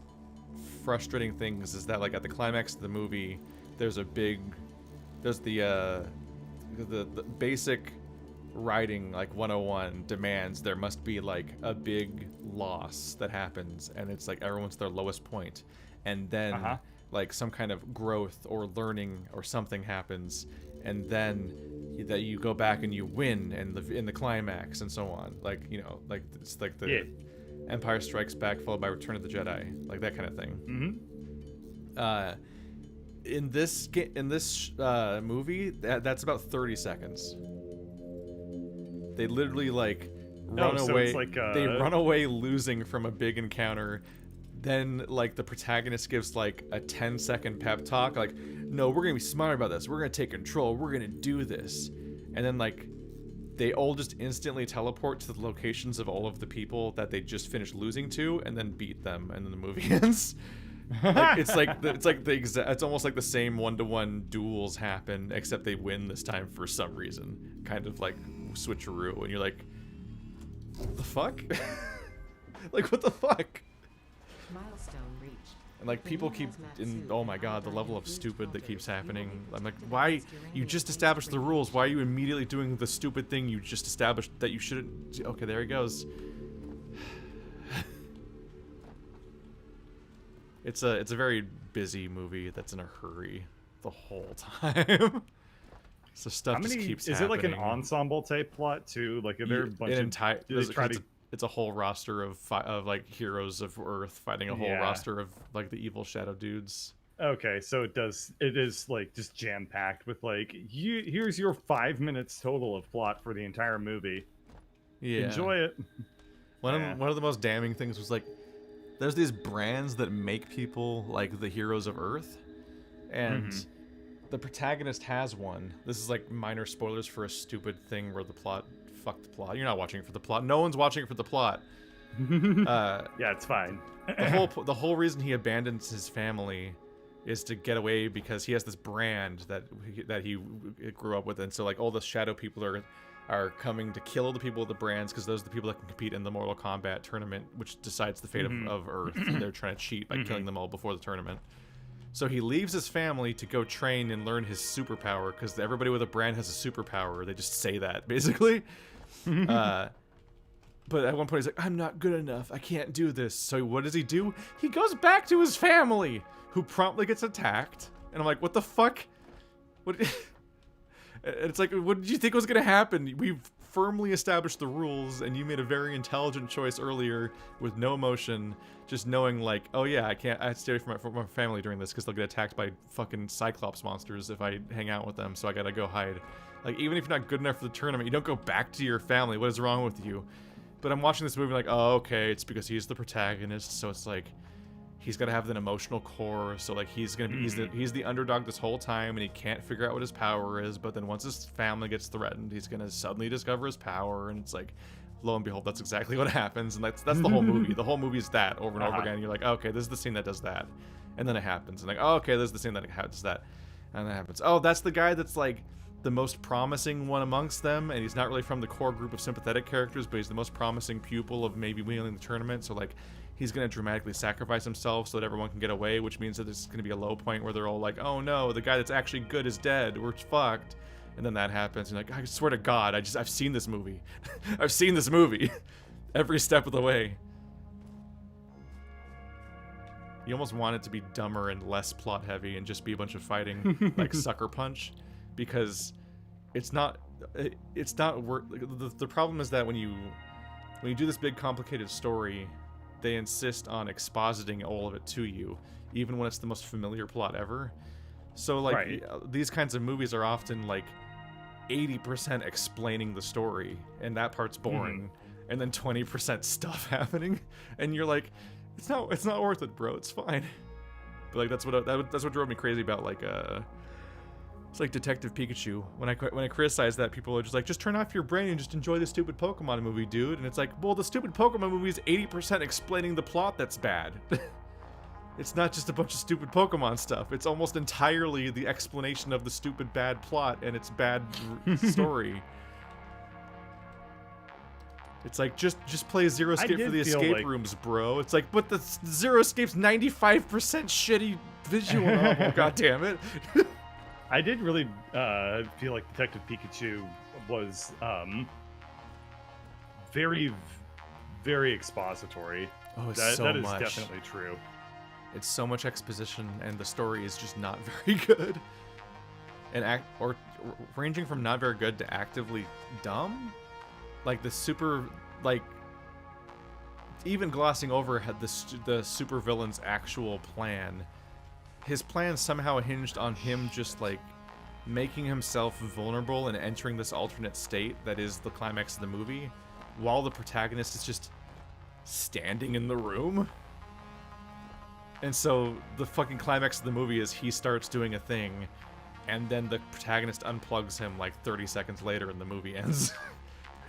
frustrating things is that like at the climax of the movie, there's the basic writing like 101 demands there must be like a big loss that happens, and it's like everyone's their lowest point, and then like some kind of growth or learning or something happens, and then that you go back and you win and in the climax and so on, like, you know, like it's like the Empire Strikes Back followed by Return of the Jedi, like that kind of thing. In this movie, that's about 30 seconds. They literally like run so away. it's like, They run away losing from a big encounter, then like the protagonist gives like a 10-second pep talk, like, no, we're gonna be smart about this, we're gonna take control, we're gonna do this, and then like they all just instantly teleport to the locations of all of the people that they just finished losing to, and then beat them, and then the movie ends. Like, it's almost like the same one-to-one duels happen, except they win this time for some reason, kind of like switcheroo, and you're like, what the fuck? Like, what the fuck? Milestone reached. And like people keep oh my god, the level of stupid that keeps happening. I'm like, why? You just established the rules. Why are you immediately doing the stupid thing you just established that you shouldn't? Okay, there he goes. It's a very busy movie that's in a hurry the whole time. So stuff just keeps happening. Is it like an ensemble type plot too? Like, are there a bunch of it's a whole roster of like heroes of Earth fighting a whole roster of like the evil shadow dudes. Okay, so it is like just jam packed with like, here's your 5 minutes total of plot for the entire movie. Yeah, enjoy it. One of the most damning things was like, there's these brands that make people like the heroes of Earth, and the protagonist has one. This is like minor spoilers for a stupid thing where the plot. Fuck the plot. You're not watching it for the plot. No one's watching it for the plot. Yeah, it's fine. the whole reason he abandons his family is to get away because he has this brand that he grew up with, and so like all the shadow people are coming to kill the people with the brands because those are the people that can compete in the Mortal Kombat tournament, which decides the fate of Earth. And they're trying to cheat by killing them all before the tournament. So he leaves his family to go train and learn his superpower, because everybody with a brand has a superpower. They just say that, basically. But at one point he's like, I'm not good enough. I can't do this. So what does he do? He goes back to his family, who promptly gets attacked. And I'm like, what the fuck? What? It's like, what did you think was going to happen? We've firmly established the rules, and you made a very intelligent choice earlier with no emotion, just knowing like, oh yeah, I have to stay away from my family during this because they'll get attacked by fucking Cyclops monsters if I hang out with them, so I gotta go hide. Like, even if you're not good enough for the tournament, you don't go back to your family. What is wrong with you? But I'm watching this movie like, oh, okay, it's because he's the protagonist, so it's like, he's gonna have an emotional core, so like he's gonna be he's the underdog this whole time, and he can't figure out what his power is. But then once his family gets threatened, he's gonna suddenly discover his power, and it's like, lo and behold, that's exactly what happens. And that's the whole movie. The whole movie is that over and over again. And you're like, okay, this is the scene that does that, and then it happens, and like, oh, okay, this is the scene that does that, and then it happens. Oh, that's the guy that's like the most promising one amongst them, and he's not really from the core group of sympathetic characters, but he's the most promising pupil of maybe winning the tournament. So like, he's going to dramatically sacrifice himself so that everyone can get away, which means that there's going to be a low point where they're all like, oh no, the guy that's actually good is dead, we're fucked. And then that happens, and like, I swear to God, I've seen this movie. I've seen this movie every step of the way. You almost want it to be dumber and less plot heavy and just be a bunch of fighting like Sucker Punch, because it's not worth. The problem is that when you do this big complicated story, they insist on expositing all of it to you, even when it's the most familiar plot ever. So like, these kinds of movies are often like 80% explaining the story, and that part's boring, and then 20% stuff happening, and you're like, it's not worth it, bro. It's fine. But like, that's what drove me crazy about like it's like Detective Pikachu. When I criticize that, people are just like, just turn off your brain and just enjoy the stupid Pokemon movie, dude. And it's like, well, the stupid Pokemon movie is 80% explaining the plot that's bad. It's not just a bunch of stupid Pokemon stuff. It's almost entirely the explanation of the stupid bad plot and its bad story. It's like, just play Zero Escape for the escape rooms, bro. It's like, but the Zero Escape's 95% shitty visual novel, goddammit. I did really feel like Detective Pikachu was very, very expository. Oh, that is definitely true. It's so much exposition, and the story is just not very good. And ranging from not very good to actively dumb. Like the super, like, even glossing over the super villain's actual plan. His plan somehow hinged on him just like making himself vulnerable and entering this alternate state that is the climax of the movie, while the protagonist is just standing in the room. And so the fucking climax of the movie is he starts doing a thing, and then the protagonist unplugs him like 30 seconds later, and the movie ends.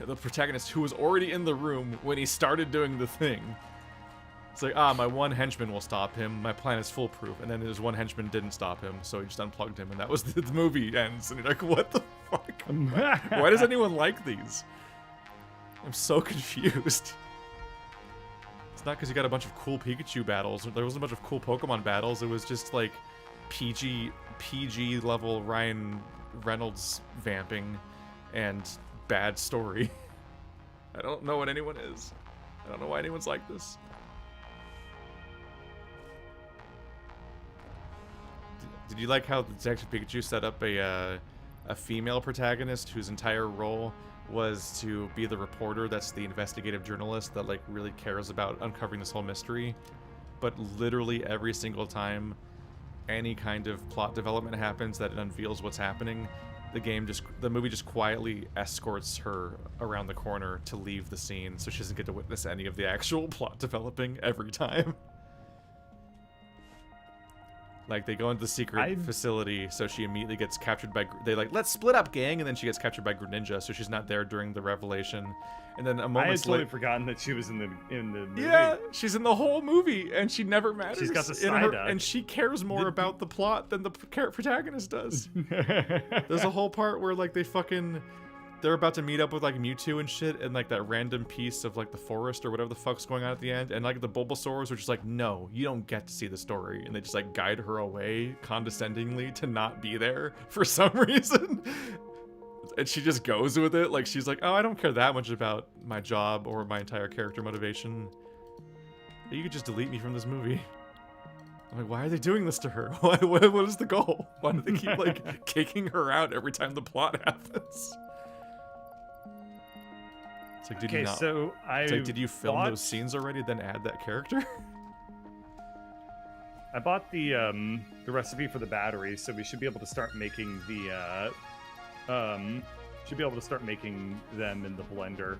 The protagonist who was already in the room when he started doing the thing. It's like, my one henchman will stop him. My plan is foolproof. And then his one henchman didn't stop him, so he just unplugged him, and that was the movie ends. And you're like, what the fuck? Why does anyone like these? I'm so confused. It's not because you got a bunch of cool Pikachu battles. There wasn't a bunch of cool Pokemon battles. It was just like PG level Ryan Reynolds vamping and bad story. I don't know what anyone is. I don't know why anyone's like this. Did you like how Detective Pikachu set up a female protagonist whose entire role was to be the reporter that's the investigative journalist that like really cares about uncovering this whole mystery, but literally every single time any kind of plot development happens that it unveils what's happening, the movie just quietly escorts her around the corner to leave the scene so she doesn't get to witness any of the actual plot developing every time. Like, they go into the secret facility, so she immediately gets captured by... They like, let's split up, gang! And then she gets captured by Greninja, so she's not there during the revelation. And then a moment later... I had totally forgotten that she was in the movie. Yeah, she's in the whole movie, and she never matters. She's got the side and she cares more about the plot than the protagonist does. There's a whole part where, like, they're about to meet up with like Mewtwo and shit, and like that random piece of like the forest or whatever the fuck's going on at the end, and like the Bulbasaurs are just like, no, you don't get to see the story, and they just like guide her away condescendingly to not be there for some reason. And she just goes with it, like she's like, oh, I don't care that much about my job or my entire character motivation. You could just delete me from this movie. I'm like, why are they doing this to her? What is the goal? Why do they keep like kicking her out every time the plot happens? It's like, did you not? So it's like, did you film those scenes already, then add that character? I bought the recipe for the battery, so we should be able to start making the should be able to start making them in the blender.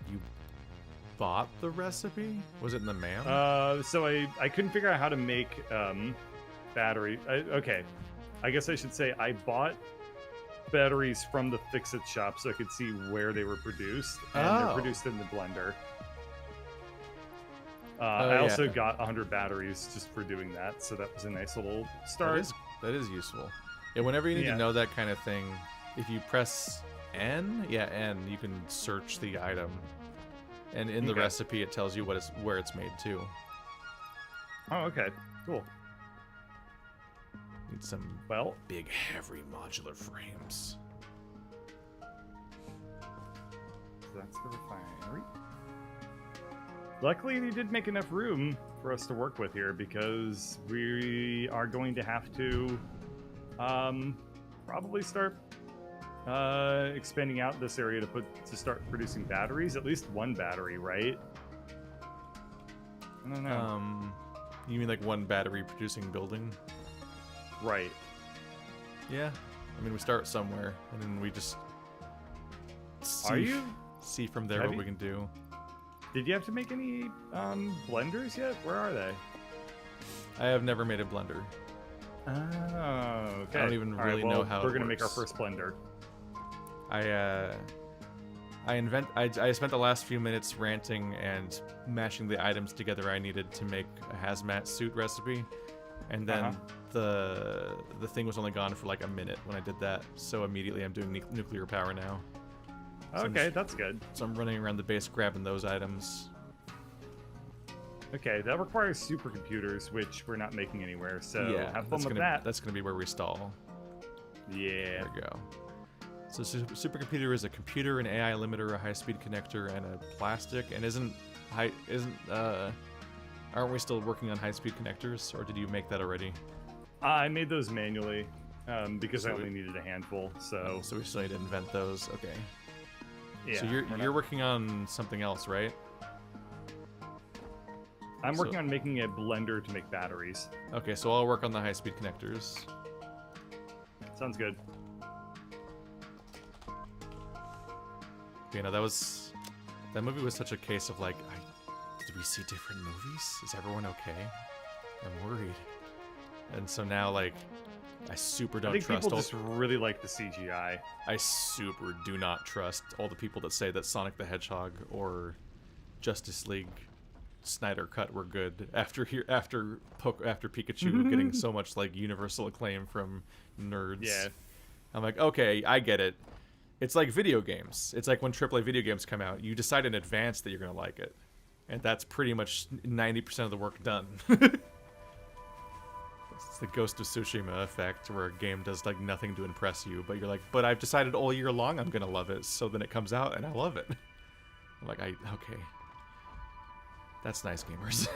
You bought the recipe? Was it in the mail? So I couldn't figure out how to make battery. Okay, I guess I should say I bought batteries from the Fix-It shop so I could see where they were produced, and they're produced in the blender. I also got 100 batteries just for doing that, so that was a nice little start. That is useful. Yeah, whenever you need to know that kind of thing, if you press N, you can search the item, and in the recipe it tells you where it's made too. Oh, okay, cool. Need some big, heavy modular frames. That's the refinery. Luckily, they did make enough room for us to work with here, because we are going to have to probably start expanding out this area to start producing batteries. At least one battery, right? I don't know. You mean like one battery producing building? Right. Yeah. I mean, we start somewhere, and then we just see from there what we can do. Did you have to make any blenders yet? Where are they? I have never made a blender. Oh, okay. I don't even really know how we're gonna make our first blender. I spent the last few minutes ranting and mashing the items together I needed to make a hazmat suit recipe. And then the thing was only gone for like a minute when I did that, so immediately I'm doing nuclear power now. So okay, that's good. So I'm running around the base grabbing those items. Okay, that requires supercomputers, which we're not making anywhere, so have fun with that. That's going to be where we stall. Yeah. There we go. So supercomputer is a computer, an AI limiter, a high-speed connector, and a plastic, and aren't we still working on high-speed connectors, or did you make that already? I made those manually, because I only needed a handful, so... So we still need to invent those, okay. Yeah, so you're working on something else, right? I'm working on making a blender to make batteries. Okay, so I'll work on the high-speed connectors. Sounds good. You know, that movie was such a case of like, do we see different movies? Is everyone okay? I'm worried. And so now, like, I super don't I think trust people all... just really like the CGI. I super do not trust all the people that say that Sonic the Hedgehog or Justice League Snyder Cut were good after Pikachu getting so much like universal acclaim from nerds. Yeah. I'm like, okay, I get it. It's like video games. It's like when AAA video games come out, you decide in advance that you're gonna like it, and that's pretty much 90% of the work done. It's the Ghost of Tsushima effect, where a game does like nothing to impress you, but you're like, but I've decided all year long I'm gonna love it, so then it comes out and I love it. I'm like, okay. That's nice, gamers.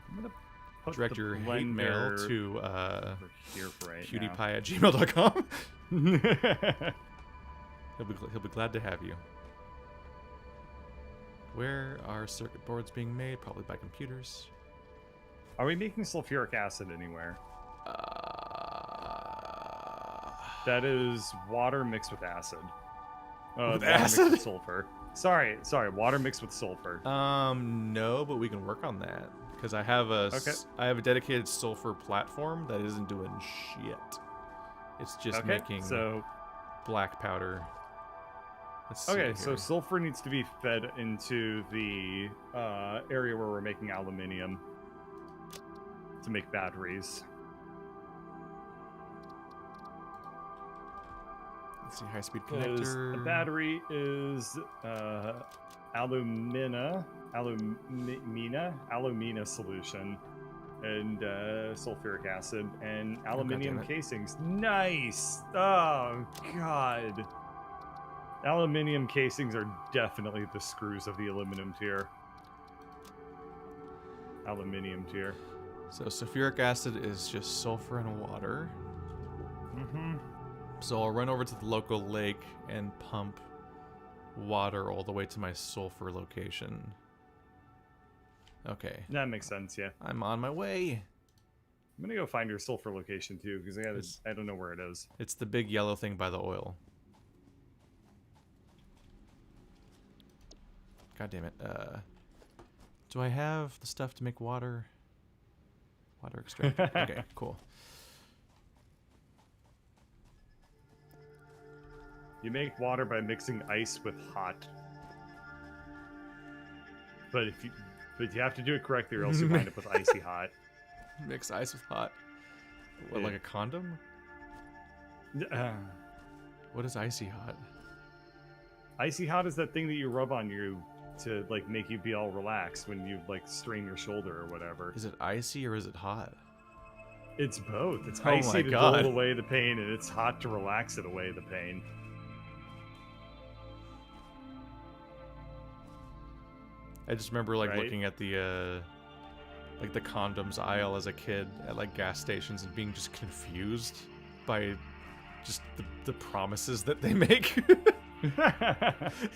I'm gonna put Direct the your hate mail blender to over here for right now. pewdiepie@gmail.com. He'll be glad to have you. Where are circuit boards being made? Probably by computers. Are we making sulfuric acid anywhere? That is water mixed with acid. With water acid? Mixed with sulfur. Sorry, water mixed with sulfur. No, but we can work on that because I have a I have a dedicated sulfur platform that isn't doing shit. It's just making black powder. Okay, so sulfur needs to be fed into the area where we're making aluminium to make batteries. Let's see, high-speed The connector. battery is alumina solution, and sulfuric acid, and aluminium casings. Nice! Oh, God. Aluminium casings are definitely the screws of the aluminum tier. Aluminium tier. So sulfuric acid is just sulfur and water. Mm-hmm. So I'll run over to the local lake and pump water all the way to my sulfur location. Okay. That makes sense, yeah. I'm on my way. I'm gonna go find your sulfur location too, because I don't know where it is. It's the big yellow thing by the oil. God damn it. Do I have the stuff to make water? Water extractor. Okay, cool. You make water by mixing ice with hot. But you have to do it correctly, or else you wind up with icy hot. Mix ice with hot. What, like a condom? What is icy hot? Icy hot is that thing that you rub on you to like make you be all relaxed when you like strain your shoulder or whatever. Is it icy or is it hot? It's both. It's Oh icy my to God. dull away the pain, and it's hot to relax it away the pain. I just remember like Right. looking at the condoms aisle as a kid at like gas stations and being just confused by just the promises that they make.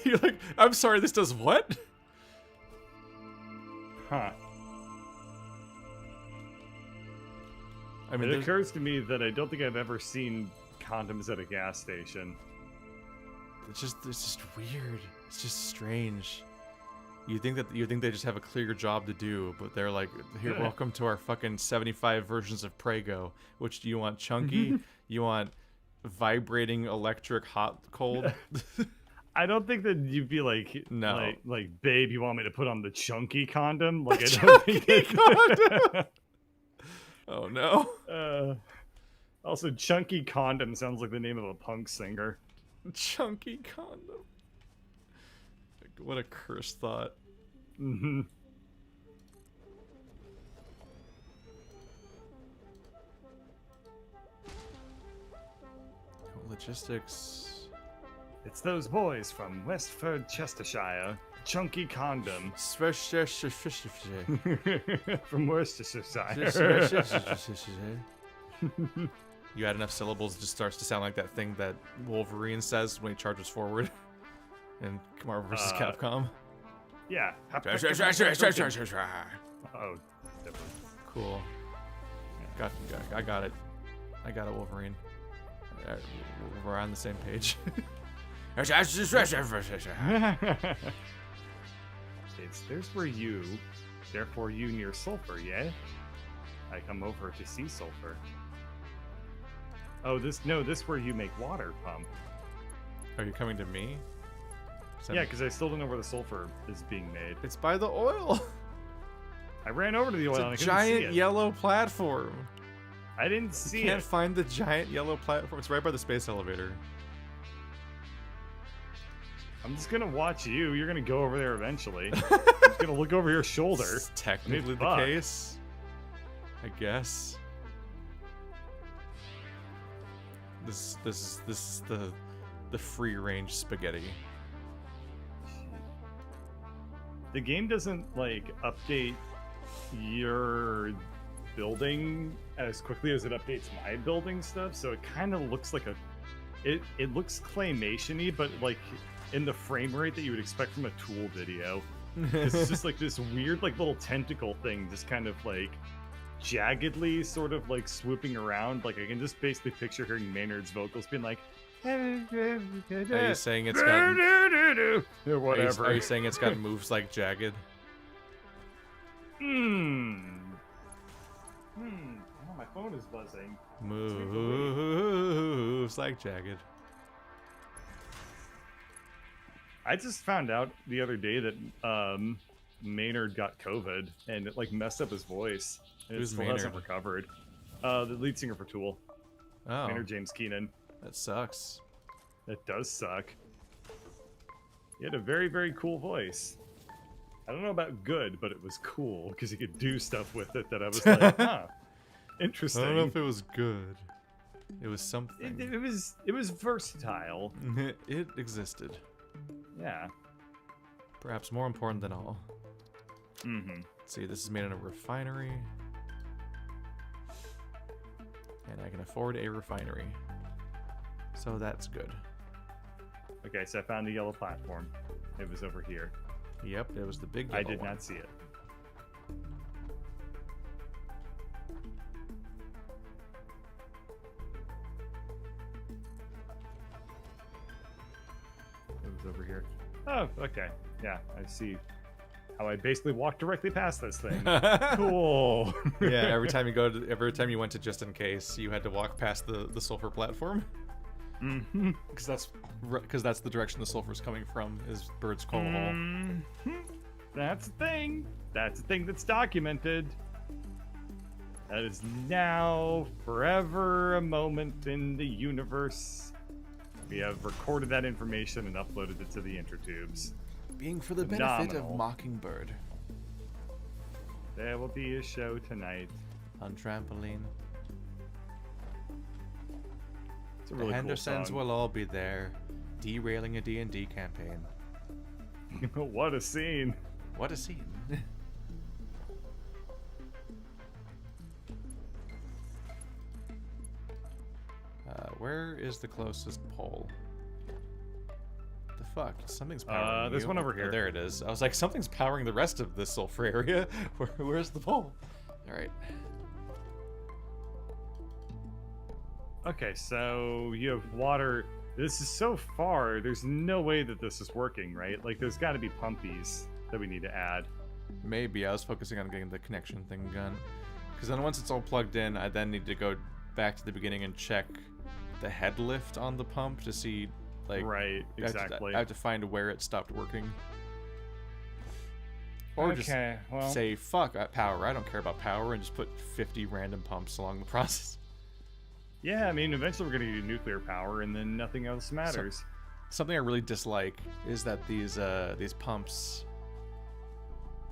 You're like, I'm sorry, this does what? Huh. I mean, It occurs to me that I don't think I've ever seen condoms at a gas station. it's just weird. It's just strange. You think they just have a clear job to do, but they're like, here, welcome to our fucking 75 versions of Prego. Which do you want, chunky? You want vibrating electric hot cold? I don't think that you'd be like, No. like, babe, you want me to put on the chunky condom? Like, I don't Chunky think condom. Oh no. Also, chunky condom sounds like the name of a punk singer. Chunky condom. What a cursed thought. Mm-hmm. Logistics. It's those boys from Westford, Chestershire. Chunky condom. From Worcestershire. You add enough syllables, it just starts to sound like that thing that Wolverine says when he charges forward in Marvel vs. Capcom. Yeah. Oh, Cool. I got it. I got it, Wolverine. We're on the same page. There's where you, therefore you near sulfur, yeah? I come over to see sulfur. Oh, this where you make water pump. Are you coming to me? Yeah, because I still don't know where the sulfur is being made. It's by the oil. I ran over to the oil and I It's a couldn't see giant it. yellow platform. I didn't see You can't it. find the giant yellow platform. It's right by the space elevator. I'm just gonna watch you. You're gonna go over there eventually. I'm just gonna look over your shoulder. It's technically the fuck. case. I guess. This is the free range spaghetti. The game doesn't like update your building as quickly as it updates my building stuff, so it kind of looks like it looks claymation-y, but like in the frame rate that you would expect from a Tool video. It's just like this weird like little tentacle thing just kind of like jaggedly sort of like swooping around. Like I can just basically picture hearing Maynard's vocals being like Are you saying it's got or whatever. Are you saying it's got moves like Jagged? Oh, my phone is buzzing. Moves like Jagged. I just found out the other day that Maynard got COVID and it like messed up his voice. And Who's it still hasn't recovered. The lead singer for Tool, Oh, Maynard James Keenan. that sucks. That does suck. He had a very, very cool voice. I don't know about good, but it was cool because he could do stuff with it that I was like, huh, interesting. I don't know if it was good. It was something. It was versatile. It existed. Yeah. Perhaps more important than all. Mm-hmm. Let's see, this is made in a refinery. And I can afford a refinery. So that's good. Okay, so I found the yellow platform. It was over here. Yep, it was the big I yellow did one. not see it. It was over here. Oh, okay. Yeah, I see how I basically walked directly past this thing. Cool. Yeah, every time you went to Just In Case, you had to walk past the sulfur platform. Mm-hmm. Because that's the direction the sulfur's coming from, is Bird's Coal Hole. Mm-hmm. That's a thing. That's a thing that's documented. That is now forever a moment in the universe. We have recorded that information and uploaded it to the intertubes. Being for the Phenomenal. benefit of Mockingbird. There will be a show tonight. On trampoline. It's a The really Hendersons cool will all be there, derailing a D&D campaign. song. What a scene. What a scene. Where is the closest pole? The fuck? Something's powering there's you. one over Oh, here. there it is. I was like, something's powering the rest of this sulfur area. Where's the pole? Alright. Okay, so you have water. This is so far, there's no way that this is working, right? Like, there's got to be pumpies that we need to add. Maybe. I was focusing on getting the connection thing done. Because then once it's all plugged in, I then need to go back to the beginning and check the head lift on the pump to see, like... Right, exactly. I have to find where it stopped working. Or just well, say, fuck power, I don't care about power, and just put 50 random pumps along the process. yeah, I mean, eventually we're going to need nuclear power, and then nothing else matters. Something I really dislike is that these pumps,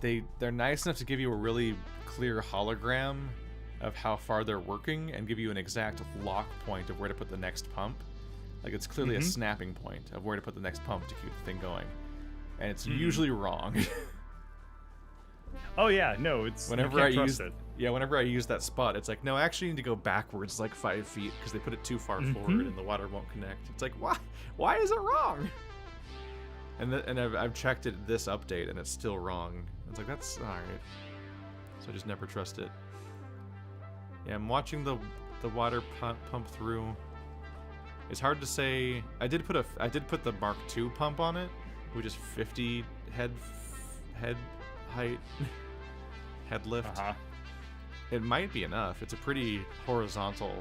they're nice enough to give you a really clear hologram of how far they're working and give you an exact lock point of where to put the next pump. Like, it's clearly a snapping point of where to put the next pump to keep the thing going. And it's usually wrong. Oh yeah, no, it's Whenever you I can't use trust it. Yeah, whenever I use that spot, it's like, no, I actually need to go backwards like 5 feet because they put it too far forward and the water won't connect. It's like, why? Why is it wrong? And I've checked it this update and it's still wrong. It's like, that's all right. So I just never trust it. Yeah, I'm watching the water pump through. It's hard to say. I did put the Mark II pump on it, which is 50 head height head lift. It might be enough. It's a pretty horizontal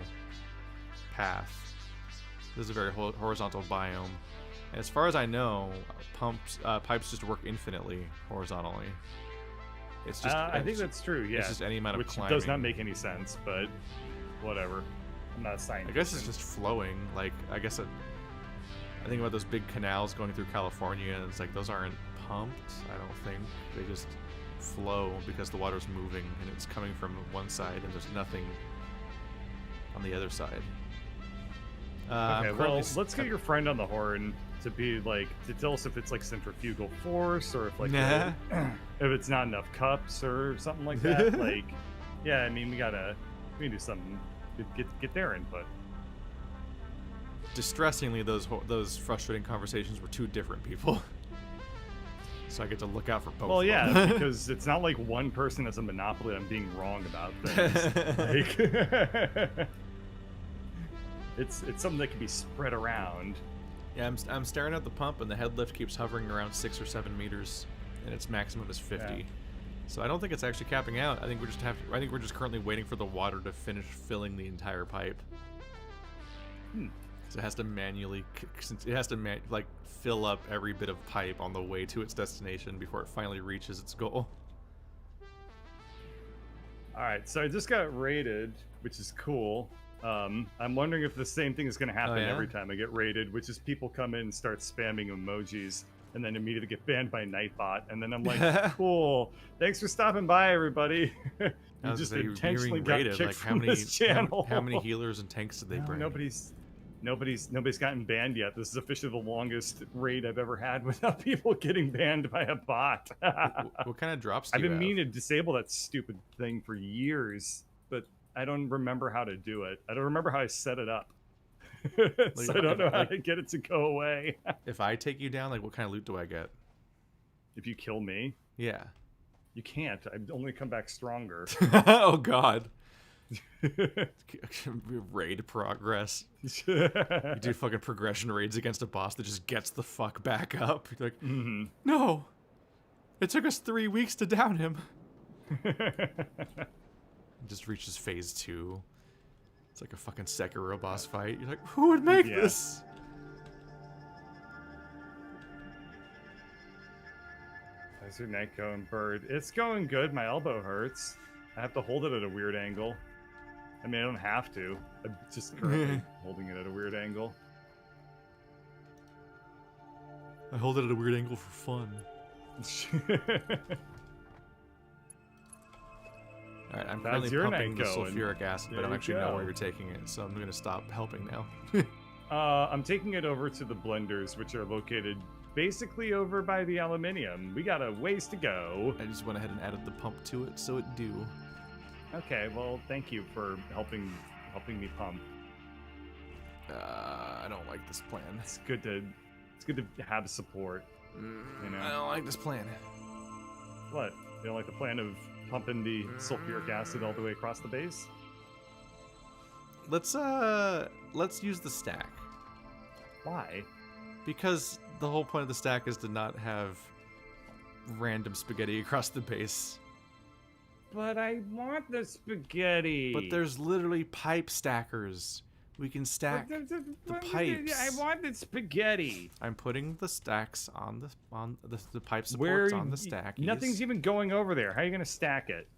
path. This is a very horizontal biome. And as far as I know, pipes just work infinitely horizontally. It's just. I think that's true. Yeah. It's just any amount of Which climbing. does not make any sense, but whatever. I'm not a scientist. I guess it's just flowing. Like, I think about those big canals going through California, and it's like those aren't pumped. I don't think they just flow because the water's moving and it's coming from one side, and there's nothing on the other side. Okay, well, let's get your friend on the horn to tell us if it's like centrifugal force or if if it's not enough cups or something like that. Like, yeah, I mean, we can do something. Get their input. Distressingly, those frustrating conversations were two different people. So I get to look out for both. Well, yeah, because it's not like one person has a monopoly on being wrong about things. It's something that can be spread around. Yeah, I'm staring at the pump, and the head lift keeps hovering around 6 or 7 meters, and its maximum is 50. Yeah. So I don't think it's actually capping out. I think we're just currently waiting for the water to finish filling the entire pipe. So it has to manually, fill up every bit of pipe on the way to its destination before it finally reaches its goal. All right, so I just got raided, which is cool. I'm wondering if the same thing is going to happen every time I get raided, which is people come in and start spamming emojis and then immediately get banned by Nightbot, and then I'm like, cool, thanks for stopping by, everybody. You just intentionally got kicked from this channel. How many healers and tanks did they bring? Nobody's gotten banned yet. This is officially the longest raid I've ever had without people getting banned by a bot. What kind of drops do I've you been have? meaning to disable that stupid thing for years, but I don't remember how to do it. I don't remember how I set it up. So I don't know how to get it to go away. If I take you down, what kind of loot do I get? If you kill me? Yeah. You can't. I only come back stronger. Oh, God. Raid progress. You do fucking progression raids against a boss that just gets the fuck back up. You're like, no. It took us 3 weeks to down him. Just reaches phase 2. It's like a fucking Sekiro boss fight. You're like, who would make this? How's your night going, bird? It's going good. My elbow hurts. I have to hold it at a weird angle. I mean, I don't have to. I'm just currently holding it at a weird angle. I hold it at a weird angle for fun. Alright, I'm currently pumping the sulfuric acid, but I don't actually know where you're taking it, so I'm going to stop helping now. I'm taking it over to the blenders, which are located basically over by the aluminium. We got a ways to go. I just went ahead and added the pump to it, so it do. Okay, well, thank you for helping me pump. I don't like this plan. It's good to have support. You know? I don't like this plan. What? You don't like the plan of pumping the sulfuric acid all the way across the base? Let's use the stack. Why? Because the whole point of the stack is to not have random spaghetti across the base. But I want the spaghetti. But there's literally pipe stackers. We can stack the pipes. I want the spaghetti. I'm putting the stacks on the pipe supports on the stack. Nothing's even going over there. How are you gonna stack it?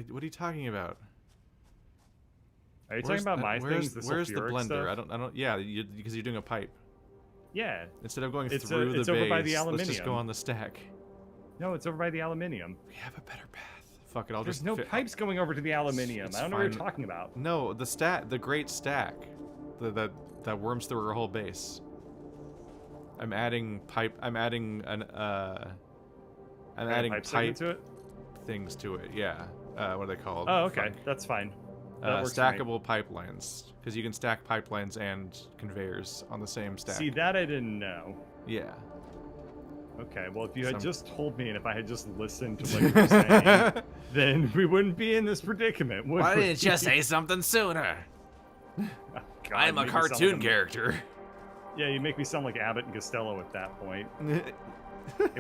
What are you talking about? Are you talking about my things? Where's the blender? Stuff? I don't. Yeah, because you're doing a pipe. Yeah. Instead of going through the base, over by the aluminium. let's just go on the stack. No, it's over by the aluminium. We have a better path. Fuck it, There's no pipes going over to the aluminium. I don't know what you're talking about. No, the great stack, that worms through our whole base. I'm adding pipe. I'm adding pipe to it. Things to it. Yeah. What are they called? Oh, okay, that's fine. That stackable pipelines, because you can stack pipelines and conveyors on the same stack. See, that I didn't know. Yeah. Okay, well, if you had just told me and if I had just listened to what you were saying, then we wouldn't be in this predicament, would we? Why didn't you say something sooner? God, I'm a make me sound cartoon like character. Yeah, you make me sound like Abbott and Costello at that point. Hey,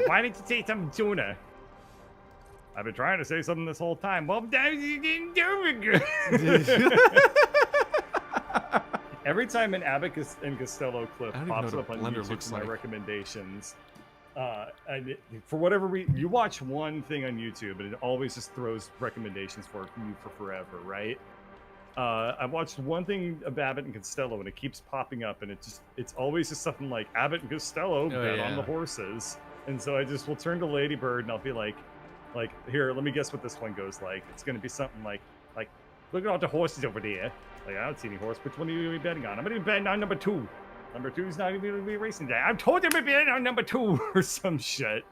why didn't you say something sooner? I've been trying to say something this whole time. Well, you didn't do it. Every time an Abbott and Costello clip I don't even pops know up what on a blender YouTube looks for my like. recommendations, for whatever reason, you watch one thing on YouTube and it always just throws recommendations for you for forever, right? I watched one thing of Abbott and Costello and it keeps popping up and it's always just something like Abbott and Costello bet on the horses. And so I just will turn to Ladybird and I'll be like, here, let me guess what this one goes like. It's gonna be something like, look at all the horses over there. Like, I don't see any horse. Which one are you gonna be betting on? I'm gonna be betting on number 2. Number 2's not even gonna be racing today. I'm told you to be betting on number 2 or some shit.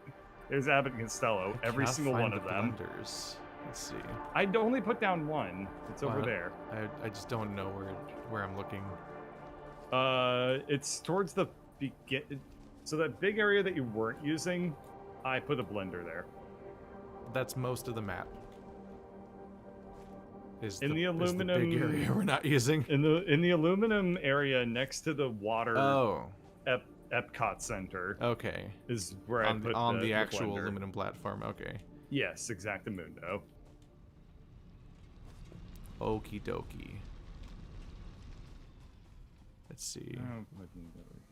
There's Abbott and Costello, every single one of them. Blenders. Let's see. I'd only put down one. It's over there. I just don't know where I'm looking. It's towards the begin. So that big area that you weren't using, I put a blender there. That's most of the map. Is in the is aluminum big area we're not using. In the aluminum area next to the water. Oh. Epcot Center. Okay. Is where I put on the actual blender. aluminum platform. Okay. Yes, exactamundo. Okie dokie. Let's see.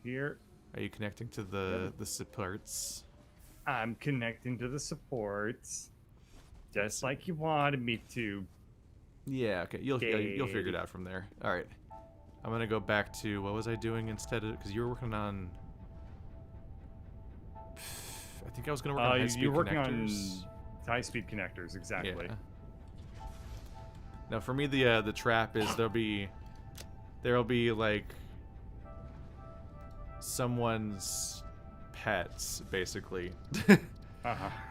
Here. Are you connecting to the supports? I'm connecting to the supports, just like you wanted me to. Yeah. Okay. You'll figure it out from there. All right. I'm gonna go back to what was I doing instead of, because you were working on. I think I was gonna work on high-speed you're working connectors. on high-speed connectors, exactly. Yeah. Now for me, the trap is there'll be like someone's pets, basically.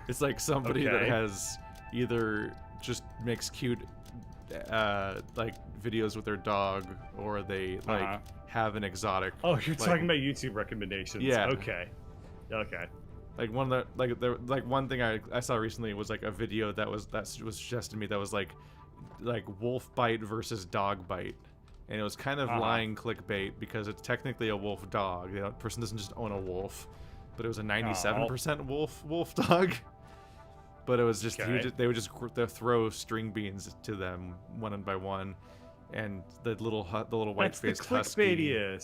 It's like somebody that has either just makes cute like videos with their dog, or they like have an exotic. Oh, you're talking about YouTube recommendations. Yeah. Okay. Like one of the one thing I saw recently was like a video that was suggested to me that was like wolf bite versus dog bite, and it was kind of lying clickbait because it's technically a wolf dog. The person doesn't just own a wolf, but it was a 97% wolf dog. But it was just, they would just throw string beans to them one by one, and the little white-faced husky. The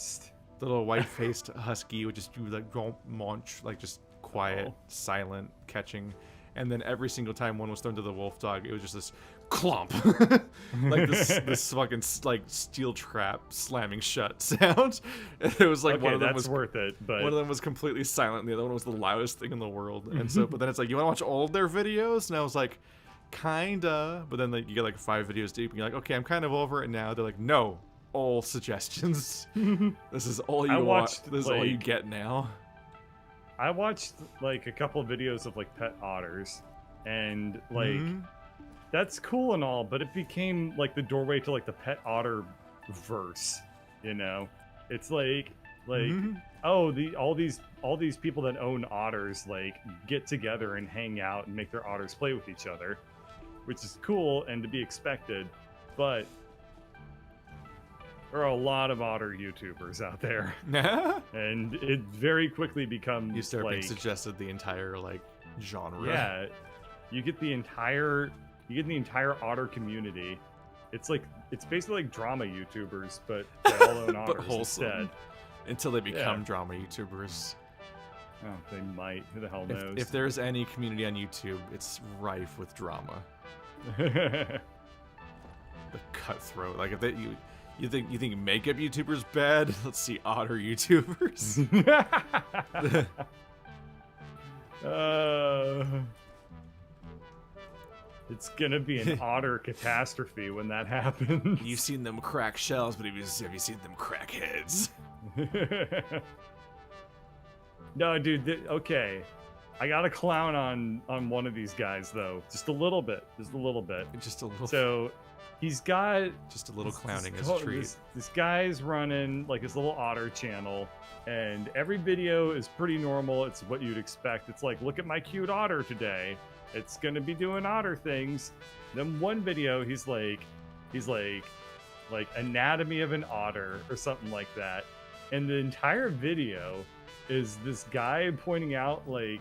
little white-faced husky would just do like munch, like just quiet, silent catching, and then every single time one was thrown to the wolf dog, it was just this clomp, like this fucking like steel trap slamming shut sound. And it was like one of them was worth it, but one of them was completely silent, and the other one was the loudest thing in the world. And so, but then it's like, you want to watch all of their videos? And I was like, kinda. But then like you get like 5 videos deep, and you're like, okay, I'm kind of over it now. They're like, no, all suggestions. This is all you watch. This is all you get now. I watched like a couple of videos of like pet otters, and like that's cool and all, but it became like the doorway to like the pet otter verse, you know? It's like oh, all these people that own otters like get together and hang out and make their otters play with each other, which is cool and to be expected, but there are a lot of otter YouTubers out there. And it very quickly becomes, you start being like, suggested the entire like genre. Yeah, you get the entire otter community. It's basically like drama YouTubers, but they all own otters instead. Until they become drama YouTubers. Oh, they might. Who the hell knows? If there's any community on YouTube, it's rife with drama. The cutthroat. Like if you think makeup YouTubers bad? Let's see otter YouTubers. It's gonna be an otter catastrophe when that happens. You've seen them crack shells, but have you seen them crack heads? No, dude. Okay, I got a clown on one of these guys though, just a little bit. So he's got just a little clowning as a treat. This guy's running like his little otter channel, and every video is pretty normal. It's what you'd expect. It's like, look at my cute otter today. It's gonna be doing otter things. Then one video, he's like like anatomy of an otter or something like that. And the entire video is this guy pointing out like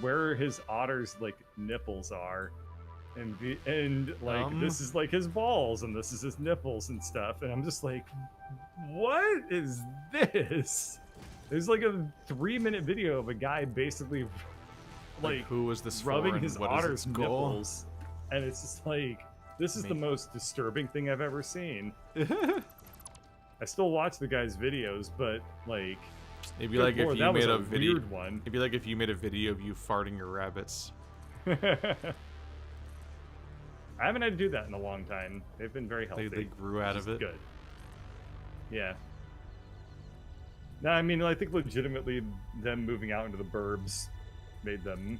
where his otter's like nipples are. And this is like his balls and this is his nipples and stuff. And I'm just like, what is this? There's like a 3-minute video of a guy basically like who was this rubbing for and his what is otter's its goal? nipples. And it's just like, this is the most disturbing thing I've ever seen. I still watch the guy's videos, but like, It'd be like if Lord, you that was made a a video. weird one. It'd be like if you made a video of you farting your rabbits. I haven't had to do that in a long time. They've been very healthy. They grew out of it. Good. Yeah. No, I mean, I think legitimately them moving out into the burbs made them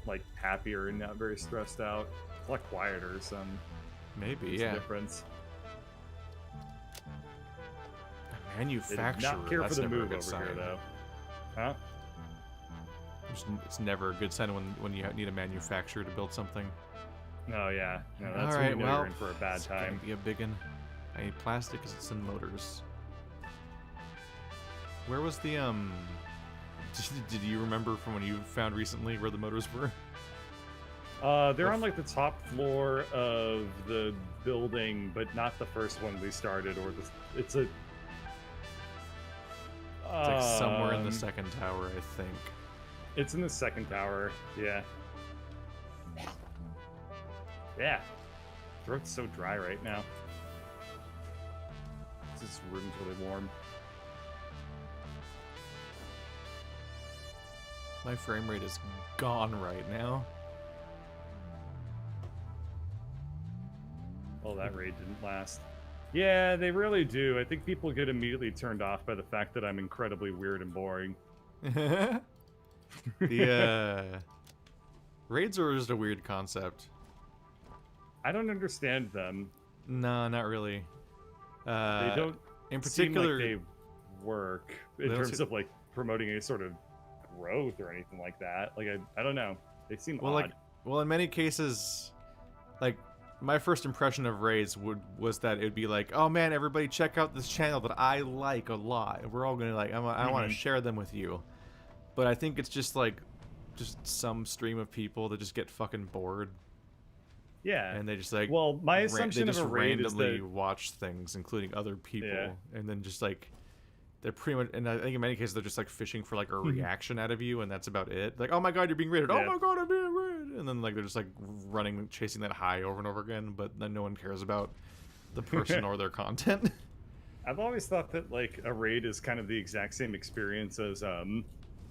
like happier and not very stressed out. A lot quieter, some Maybe, there's a yeah. difference. They did Manufacturer. not care for That's the never a move good over sign. here, though. Huh? It's never a good sign when you need a manufacturer to build something. Oh yeah, no, that's All when right, you know well, you're in for a bad it's gonna time. be a big one. I need plastic because it's in motors. Where was the Did you remember from when you found recently where the motors were? They're on like the top floor of the building, but not the first one we started. Or it's a. It's like somewhere in the um, second tower, I think. It's in the second tower. Yeah. Yeah. Throat's so dry right now. This room's really warm. My frame rate is gone right now. Oh, that raid didn't last. Yeah, they really do. I think people get immediately turned off by the fact that I'm incredibly weird and boring. The raids are just a weird concept. I don't understand them. No, not really. They don't in seem particular, like they work in they don't terms seem- of like promoting any sort of growth or anything like that. Like I don't know. They seem well, odd. well, in many cases, like my first impression of raids was that it'd be like, oh man, everybody check out this channel that I like a lot. We're all gonna like, I want to share them with you. But I think it's just like, just some stream of people that just get fucking bored. Yeah. And they just like, Well, my they assumption just of a raid is randomly that watch things, including other people, Yeah. and then just like they're pretty much. And I think in many cases they're just like fishing for like a reaction out of you, and that's about it. Like, oh my god, you're being raided! Yeah. Oh my god, I'm being raided! And then like they're just like running, chasing that high over and over again, but then no one cares about the person or their content. I've always thought that like a raid is kind of the exact same experience as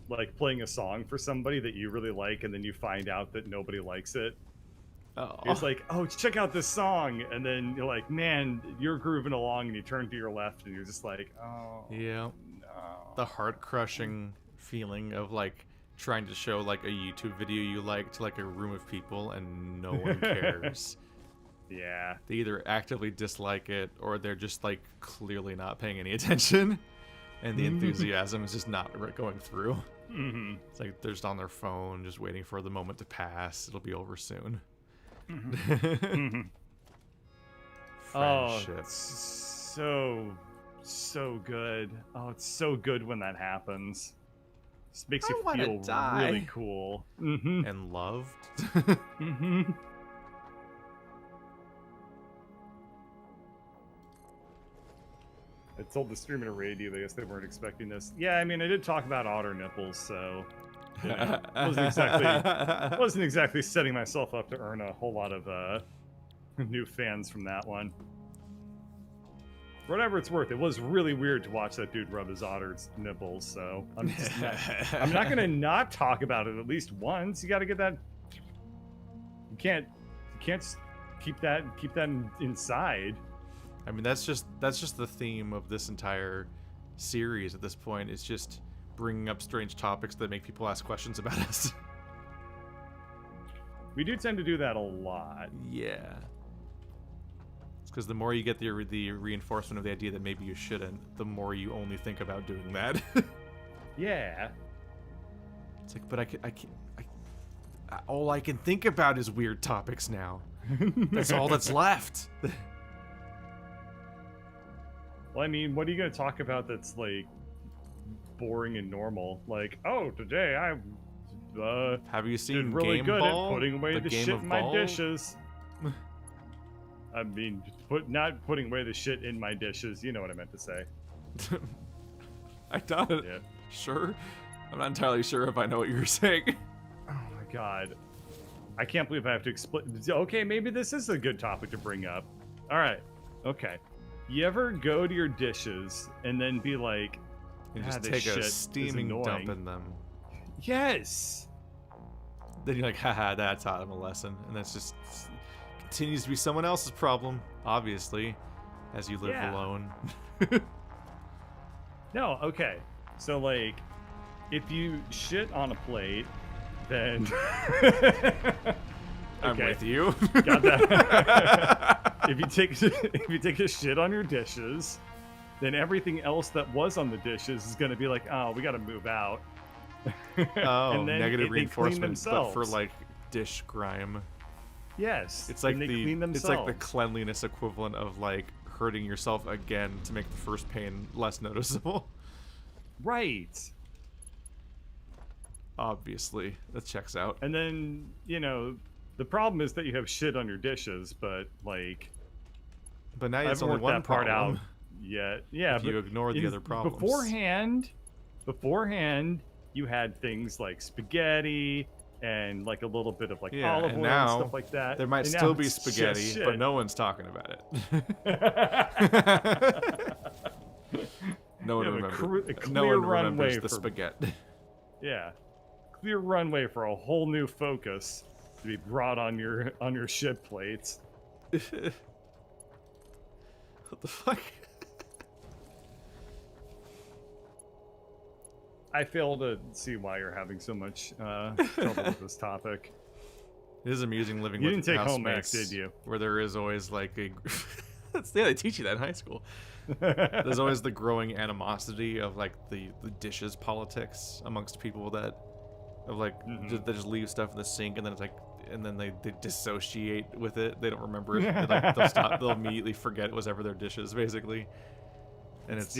like playing a song for somebody that you really like, and then you find out that nobody likes it. Oh, It's like, oh, check out this song, and then you're like, man, you're grooving along, and you turn to your left, and you're just like, oh, yeah, no. the heart crushing feeling of like trying to show like a YouTube video you like to like a room of people and no one cares. Yeah. They either actively dislike it or they're just like clearly not paying any attention, and the enthusiasm is just not going through. Mm-hmm. It's like they're just on their phone, just waiting for the moment to pass. It'll be over soon. Mm-hmm. Oh, Friendship. it's so good. Oh, it's so good when that happens. Just makes you I wanna feel die. really cool. Mm-hmm. And loved. Mm-hmm. I told the streamer to raid you. I guess they weren't expecting this. Yeah, I mean, I did talk about otter nipples, so you know, wasn't exactly setting myself up to earn a whole lot of new fans from that one. For whatever it's worth, it was really weird to watch that dude rub his otter's nipples. So I'm not gonna not talk about it at least once. You got to get that. You can't just keep that inside. I mean, that's just the theme of this entire series at this point. It's just bringing up strange topics that make people ask questions about us. We do tend to do that a lot. Yeah. It's because the more you get the reinforcement of the idea that maybe you shouldn't, the more you only think about doing that. Yeah. It's like, but all I can think about is weird topics now. That's all that's left. Well, I mean, what are you gonna talk about that's like boring and normal? Like, oh, today I Have you seen did really Game good Ball? at putting away the game shit of in my ball? dishes. I mean, not putting away the shit in my dishes. You know what I meant to say. I thought it. Yeah. Sure. I'm not entirely sure if I know what you were saying. Oh my god. I can't believe I have to explain. Okay, maybe this is a good topic to bring up. All right. Okay. You ever go to your dishes and then be like, And "Ah, just this take shit a is steaming dump annoying." in them. Yes. Then you're like, haha, that taught him a lesson. And that's just continues to be someone else's problem, obviously, as you live Yeah. alone. No, okay. So, like, if you shit on a plate, then. I'm Okay. with you. Got that. if you take a shit on your dishes, then everything else that was on the dishes is going to be like, oh, we got to move out. Oh, And then negative they clean reinforcement, but for themselves. like dish grime. Yes. It's like and they the clean it's like the themselves. cleanliness equivalent of like hurting yourself again to make the first pain less noticeable. Right. Obviously, that checks out. And then, the problem is that you have shit on your dishes, but like But now I it's haven't only worked one that part problem. out yet. Yeah, If you but ignore the in- other problems. Beforehand, you had things like spaghetti and like a little bit of like Yeah, olive and oil now and stuff like that. There might And now still be it's just spaghetti, shit. but no one's talking about it. No one You have a remembers. clear No one runway remembers the for- spaghetti. Yeah, clear runway for a whole new focus to be brought on your shit plates. What the fuck? I fail to see why you're having so much trouble with this topic. It is amusing living You with didn't take home ec, housemates did you? where there is always like a. Yeah, they teach you that in high school. There's always the growing animosity of like the dishes politics amongst people that of like they just leave stuff in the sink and then it's like and then they dissociate with it. They don't remember it. They, like, they'll immediately forget it was ever their dishes basically. And it's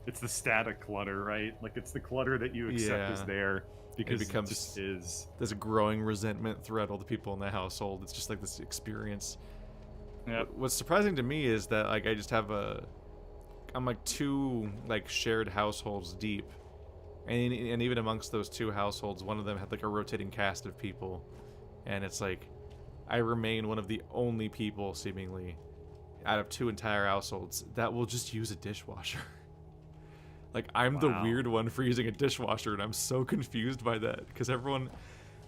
it's the static clutter, right? Like it's the clutter that you accept as Yeah. there because it becomes- just is. there's a growing resentment throughout all the people in the household. It's just like this experience. Yep. What's surprising to me is that like I just have I'm like two like shared households deep, and even amongst those two households, one of them had like a rotating cast of people, and it's like I remain one of the only people seemingly out of two entire households that will just use a dishwasher. Like I'm the Wow. weird one for using a dishwasher, and I'm so confused by that because everyone.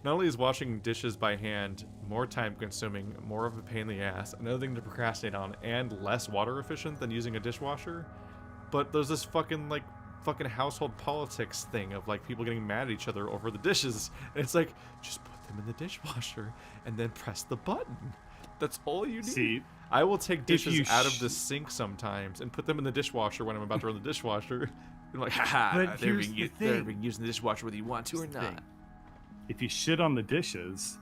Not only is washing dishes by hand more time consuming, more of a pain in the ass, another thing to procrastinate on, and less water efficient than using a dishwasher, but there's this fucking household politics thing of like people getting mad at each other over the dishes. And it's like, just put them in the dishwasher and then press the button. That's all you need. See, I will take if you dishes out of the sink sometimes and put them in the dishwasher when I'm about to run the dishwasher. I'm like, haha, But here's the they're thing. being used in the dishwasher whether you want to or Here's the not. thing. If you shit on the dishes,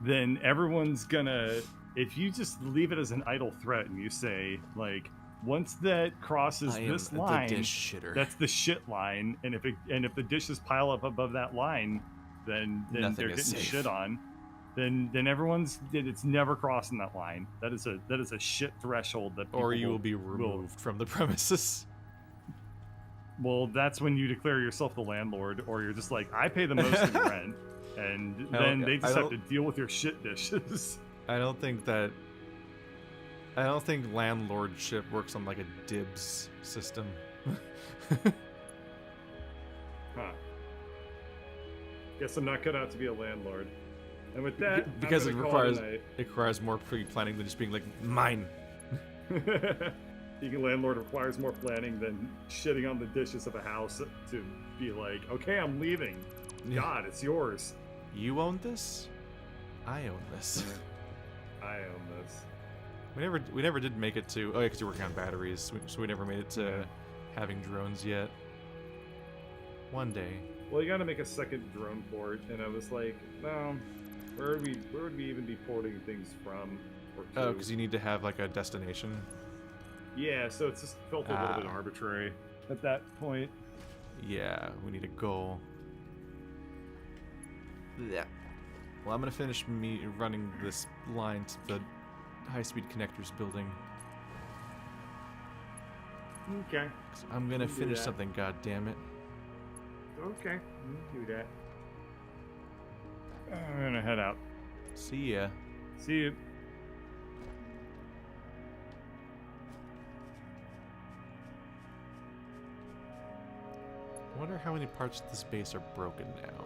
then everyone's gonna. If you just leave it as an idle threat and you say like, once that crosses I am this the line, dish shitter. that's the shit line, and if the dishes pile up above that line, then Nothing they're is getting safe. shit on. Then it's never crossing that line. That is a shit threshold that. Or people you will be removed from the premises. Well, that's when you declare yourself the landlord, or you're just like, I pay the most in rent, and I then don't- they I just have to don't- deal with your shit dishes. I don't think landlordship works on like a dibs system. Huh. Guess I'm not cut out to be a landlord. And with that, I'm because it gonna call it requires more pre-planning than just being like mine. a night. Being a landlord requires more planning than shitting on the dishes of a house to be like, okay, I'm leaving. God, it's yours. You own this. I own this. I own this. We never did make it to. Oh yeah, because you're working on batteries, so we never made it to Yeah. having drones yet. One day. Well, you gotta make a second drone port, and I was like, no, where would we even be porting things from? Or Oh, to? because you need to have like a destination. Yeah, so it's just felt a little bit arbitrary at that point. Yeah, we need a goal. Yeah. Well, I'm gonna finish me running this line to the high-speed connectors building. Okay. 'Cause I'm gonna You can do finish that. something, god damn it. Okay, you can do that. I'm gonna head out. See ya. See you. I wonder how many parts of this base are broken now.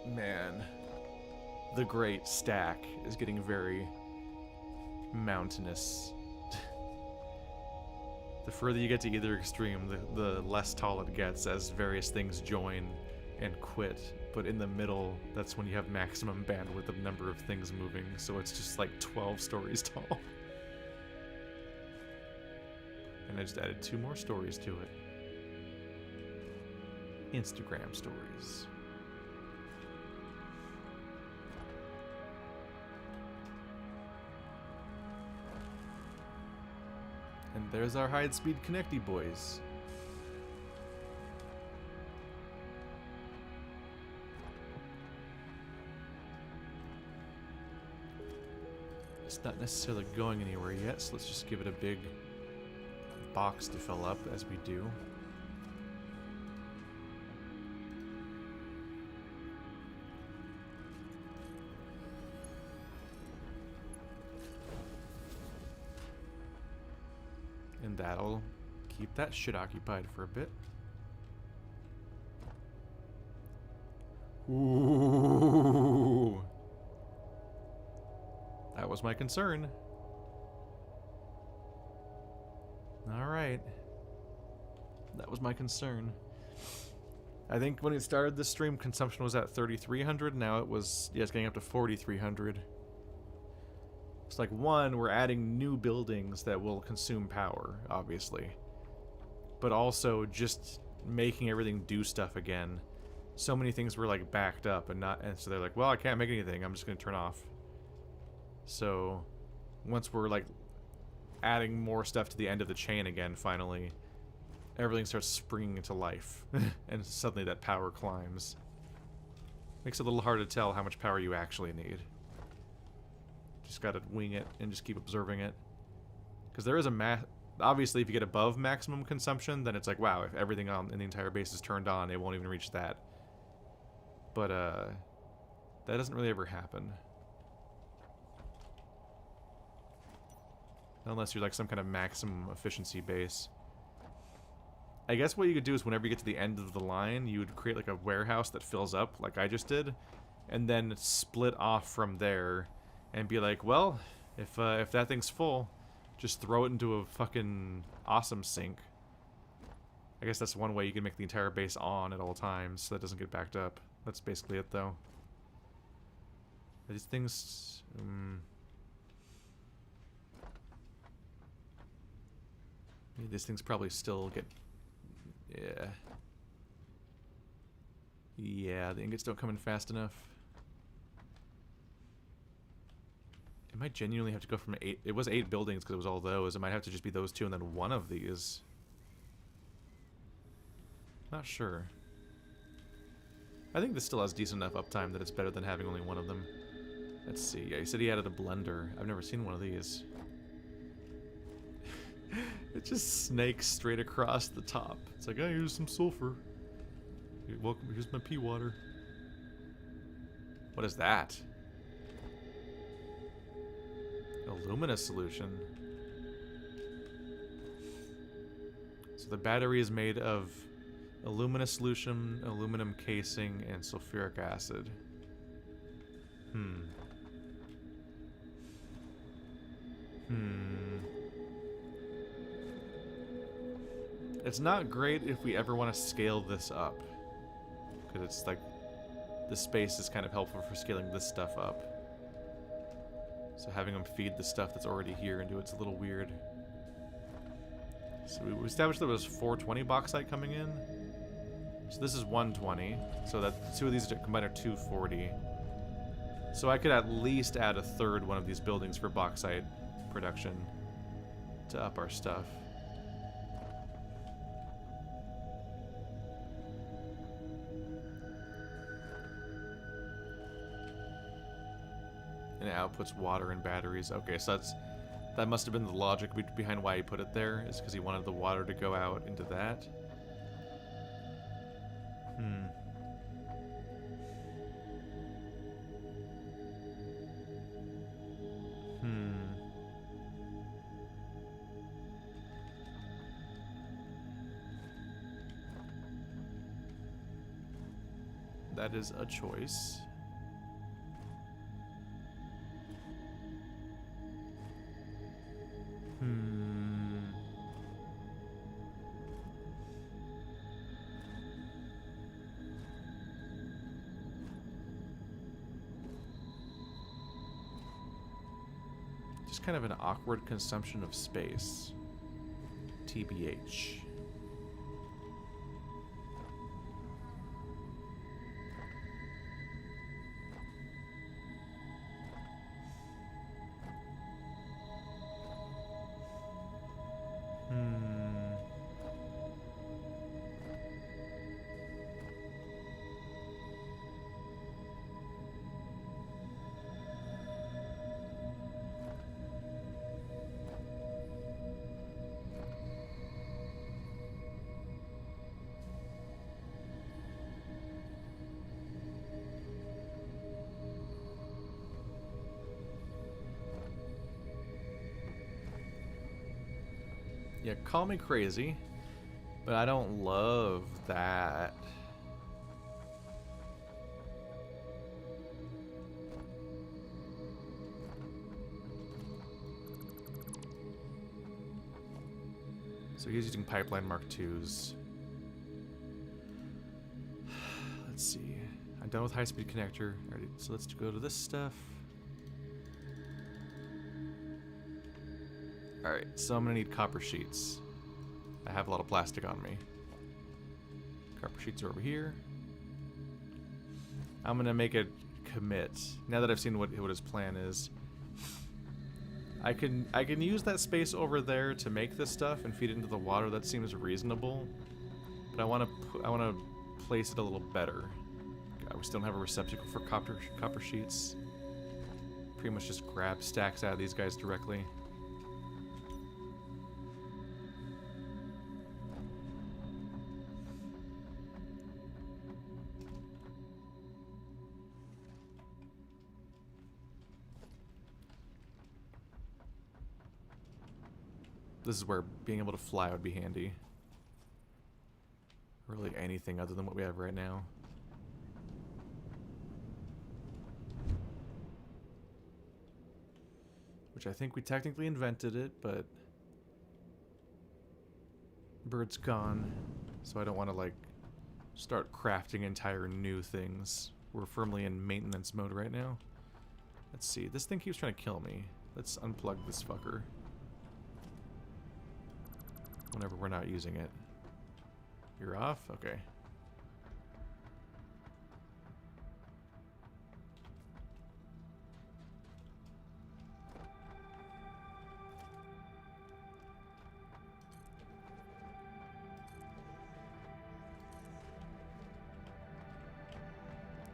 Man, the great stack is getting very mountainous. The further you get to either extreme, the less tall it gets as various things join and quit. But in the middle, that's when you have maximum bandwidth of number of things moving, so it's just like 12 stories tall. And I just added 2 more stories to it. Instagram stories. And there's our high-speed connecty boys. It's not necessarily going anywhere yet, so let's just give it a big box to fill up as we do. And that'll keep that shit occupied for a bit. Ooh. That was my concern. Alright. That was my concern. I think when it started, the stream consumption was at 3,300. Now it was, yeah, it's getting up to 4,300. It's like, one, we're adding new buildings that will consume power, obviously. But also just making everything do stuff again. So many things were like backed up and so they're like, well, I can't make anything, I'm just gonna turn off. So once we're like adding more stuff to the end of the chain again, finally, everything starts springing into life. And suddenly that power climbs. Makes it a little hard to tell how much power you actually need. Just gotta wing it and just keep observing it. Because there is a obviously, if you get above maximum consumption, then it's like, wow, if everything in the entire base is turned on, it won't even reach that. But, that doesn't really ever happen. Unless you're like some kind of maximum efficiency base. I guess what you could do is whenever you get to the end of the line, you would create like a warehouse that fills up, like I just did, and then split off from there and be like, well, if that thing's full, just throw it into a fucking awesome sink. I guess that's one way you can make the entire base on at all times so that doesn't get backed up. That's basically it, though. Are these things... these things probably still get... Yeah. Yeah, the ingots don't come in fast enough. It might genuinely have to go from 8... It was 8 buildings because it was all those. It might have to just be those 2 and then one of these. Not sure. I think this still has decent enough uptime that it's better than having only one of them. Let's see. Yeah, he said he added a blender. I've never seen one of these. It just snakes straight across the top. It's like, oh, here's some sulfur. Welcome, here's my pea water. What is that? Alumina solution. So the battery is made of alumina solution, aluminum casing, and sulfuric acid. It's not great if we ever want to scale this up. Because it's like, the space is kind of helpful for scaling this stuff up. So having them feed the stuff that's already here into it's a little weird. So we established there was 420 bauxite coming in. So this is 120. So that two of these combined are 240. So I could at least add a third one of these buildings for bauxite production to up our stuff. And it outputs water and batteries. Okay, so that must have been the logic behind why he put it there, is because he wanted the water to go out into that. That is a choice. Just kind of an awkward consumption of space. TBH. Yeah, call me crazy, but I don't love that. So he's using pipeline Mark IIs. Let's see. I'm done with high-speed connector. Alright, so let's go to this stuff. Alright, so I'm gonna need copper sheets. I have a lot of plastic on me. Copper sheets are over here. I'm gonna make a commit. Now that I've seen what his plan is. I can use that space over there to make this stuff and feed it into the water. That seems reasonable. But I wanna place it a little better. God, we still don't have a receptacle for copper sheets. Pretty much just grab stacks out of these guys directly. This is where being able to fly would be handy. Really anything other than what we have right now. Which I think we technically invented it, but Bird's gone, so I don't want to like start crafting entire new things. We're firmly in maintenance mode right now. Let's see, this thing keeps trying to kill me. Let's unplug this fucker. Whenever we're not using it. You're off? Okay.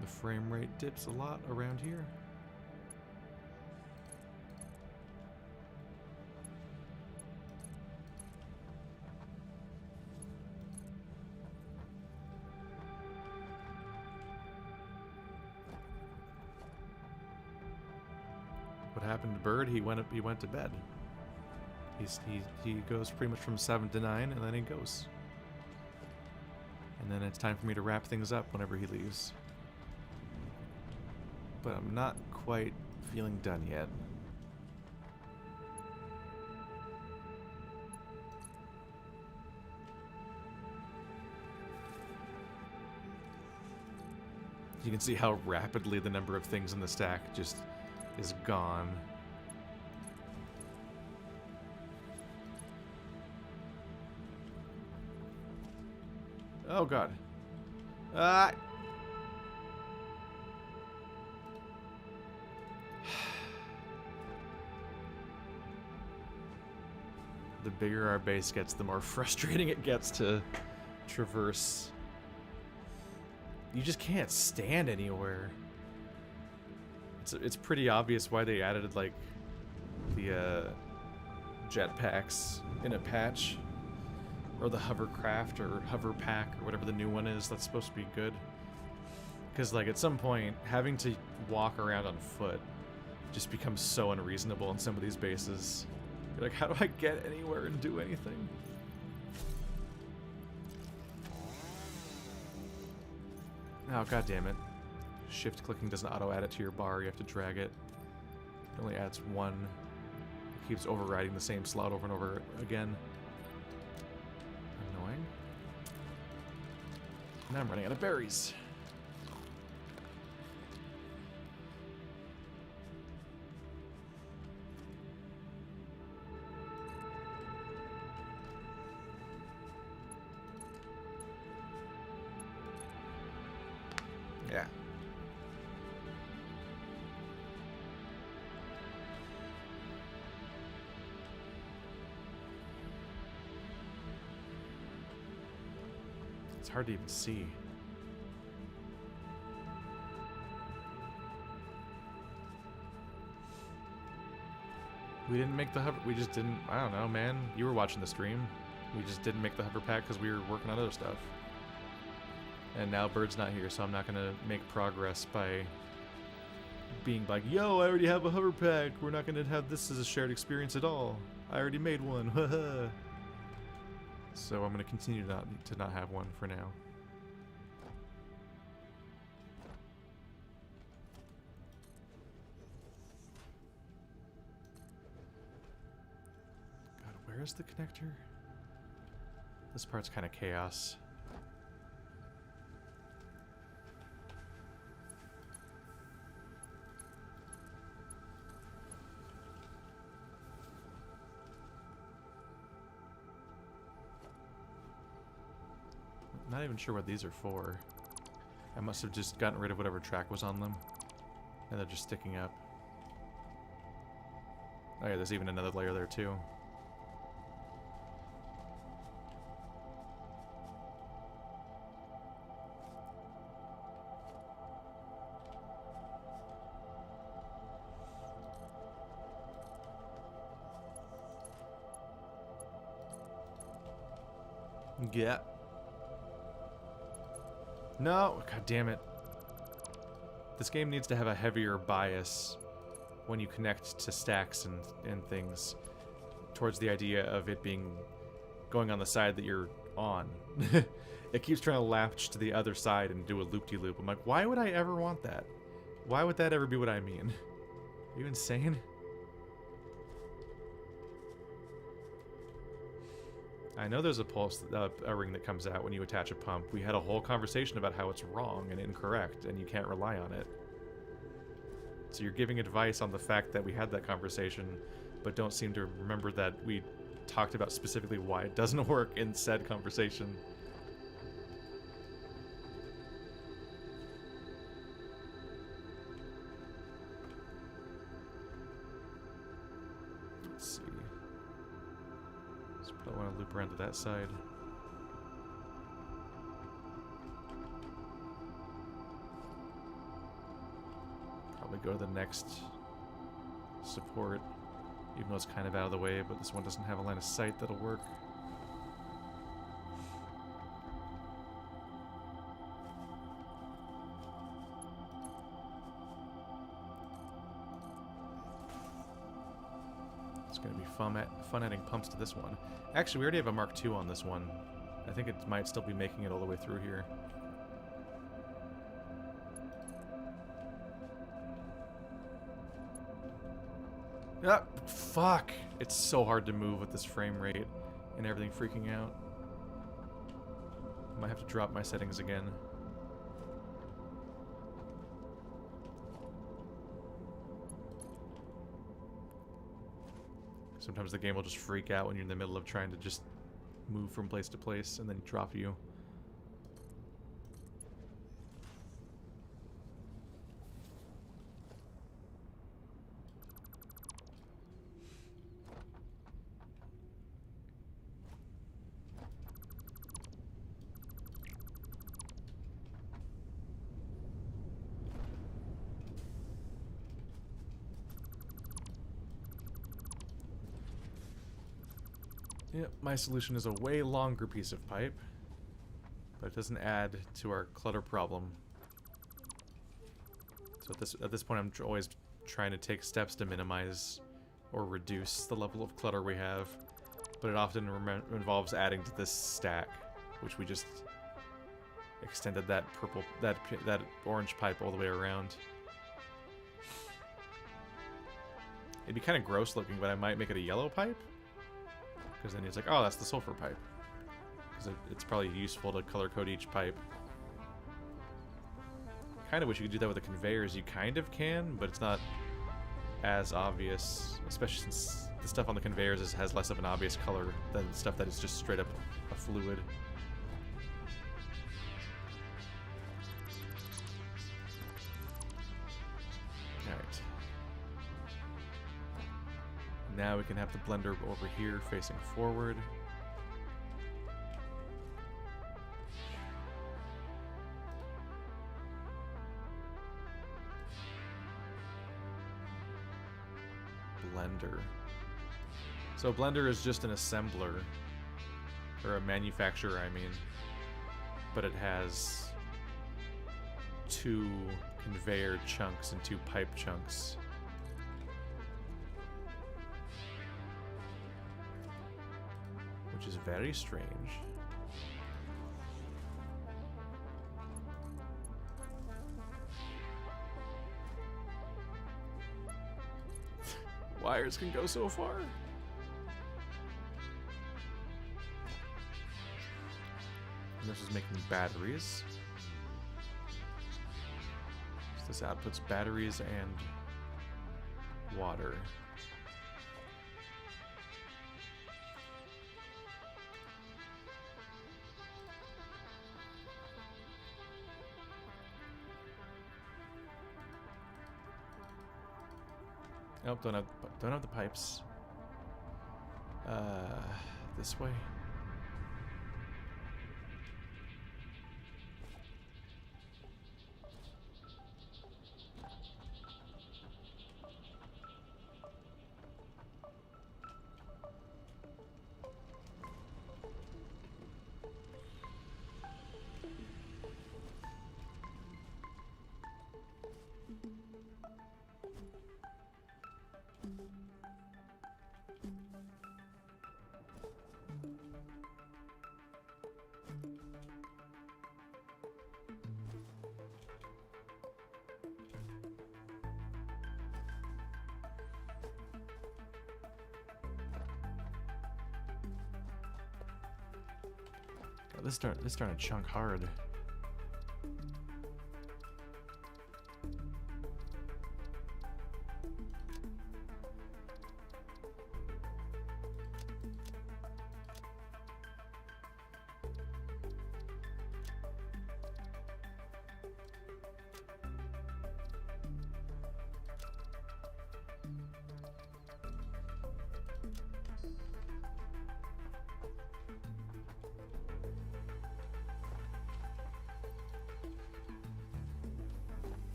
The frame rate dips a lot around here. What happened to Bird? He went to bed. He goes pretty much from 7 to 9, and then he goes. And then it's time for me to wrap things up whenever he leaves. But I'm not quite feeling done yet. You can see how rapidly the number of things in the stack just is gone. Oh god. Ah! The bigger our base gets, the more frustrating it gets to traverse. You just can't stand anywhere. It's pretty obvious why they added, like, the jetpacks in a patch. Or the hovercraft or hover pack or whatever the new one is that's supposed to be good. Because, like, at some point, having to walk around on foot just becomes so unreasonable in some of these bases. You're like, how do I get anywhere and do anything? Oh, god damn it. Shift clicking doesn't auto add it to your bar, you have to drag it. It only adds one. It keeps overriding the same slot over and over again. Annoying. Now I'm running out of berries. Yeah. It's hard to even see. We didn't make the hover. We just didn't. I don't know, man. You were watching the stream. We just didn't make the hover pack because we were working on other stuff. And now Bird's not here, so I'm not gonna make progress by being like, yo, I already have a hover pack. We're not gonna have this as a shared experience at all. I already made one. Haha. So I'm gonna continue to not have one for now. God, where is the connector? This part's kind of chaos. Not even sure what these are for. I must have just gotten rid of whatever track was on them. And they're just sticking up. Oh yeah, there's even another layer there too. Yeah. No, god damn it. This game needs to have a heavier bias when you connect to stacks and things towards the idea of it being going on the side that you're on. It keeps trying to latch to the other side and do a loop-de-loop. I'm like, why would I ever want that? Why would that ever be what I mean? Are you insane? I know there's a pulse, a ring that comes out when you attach a pump. We had a whole conversation about how it's wrong and incorrect, and you can't rely on it. So you're giving advice on the fact that we had that conversation, but don't seem to remember that we talked about specifically why it doesn't work in said conversation. Let's see. I want to loop around to that side. Probably go to the next support, even though it's kind of out of the way, but this one doesn't have a line of sight that'll work. It's going to be fun adding pumps to this one. Actually, we already have a Mark II on this one. I think it might still be making it all the way through here. Ah, fuck! It's so hard to move with this frame rate and everything freaking out. Might have to drop my settings again. Sometimes the game will just freak out when you're in the middle of trying to just move from place to place and then drop you. Yep, my solution is a way longer piece of pipe, but it doesn't add to our clutter problem. So at this point, I'm always trying to take steps to minimize or reduce the level of clutter we have, but it often involves adding to this stack, which we just extended that that orange pipe all the way around. It'd be kind of gross looking, but I might make it a yellow pipe, because then it's like, oh, that's the sulfur pipe, because it's probably useful to color code each pipe. Kind of wish you could do that with the conveyors. You kind of can, but it's not as obvious, especially since the stuff on the conveyors has less of an obvious color than the stuff that is just straight up a fluid. Alright. Now we can have the blender over here facing forward. Blender. So Blender is just an assembler, or a manufacturer, I mean, but it has 2 conveyor chunks and 2 pipe chunks. Which is very strange. Wires can go so far. And this is making batteries. So this outputs batteries and water. Nope, don't have the pipes. This way. This starting to chunk hard.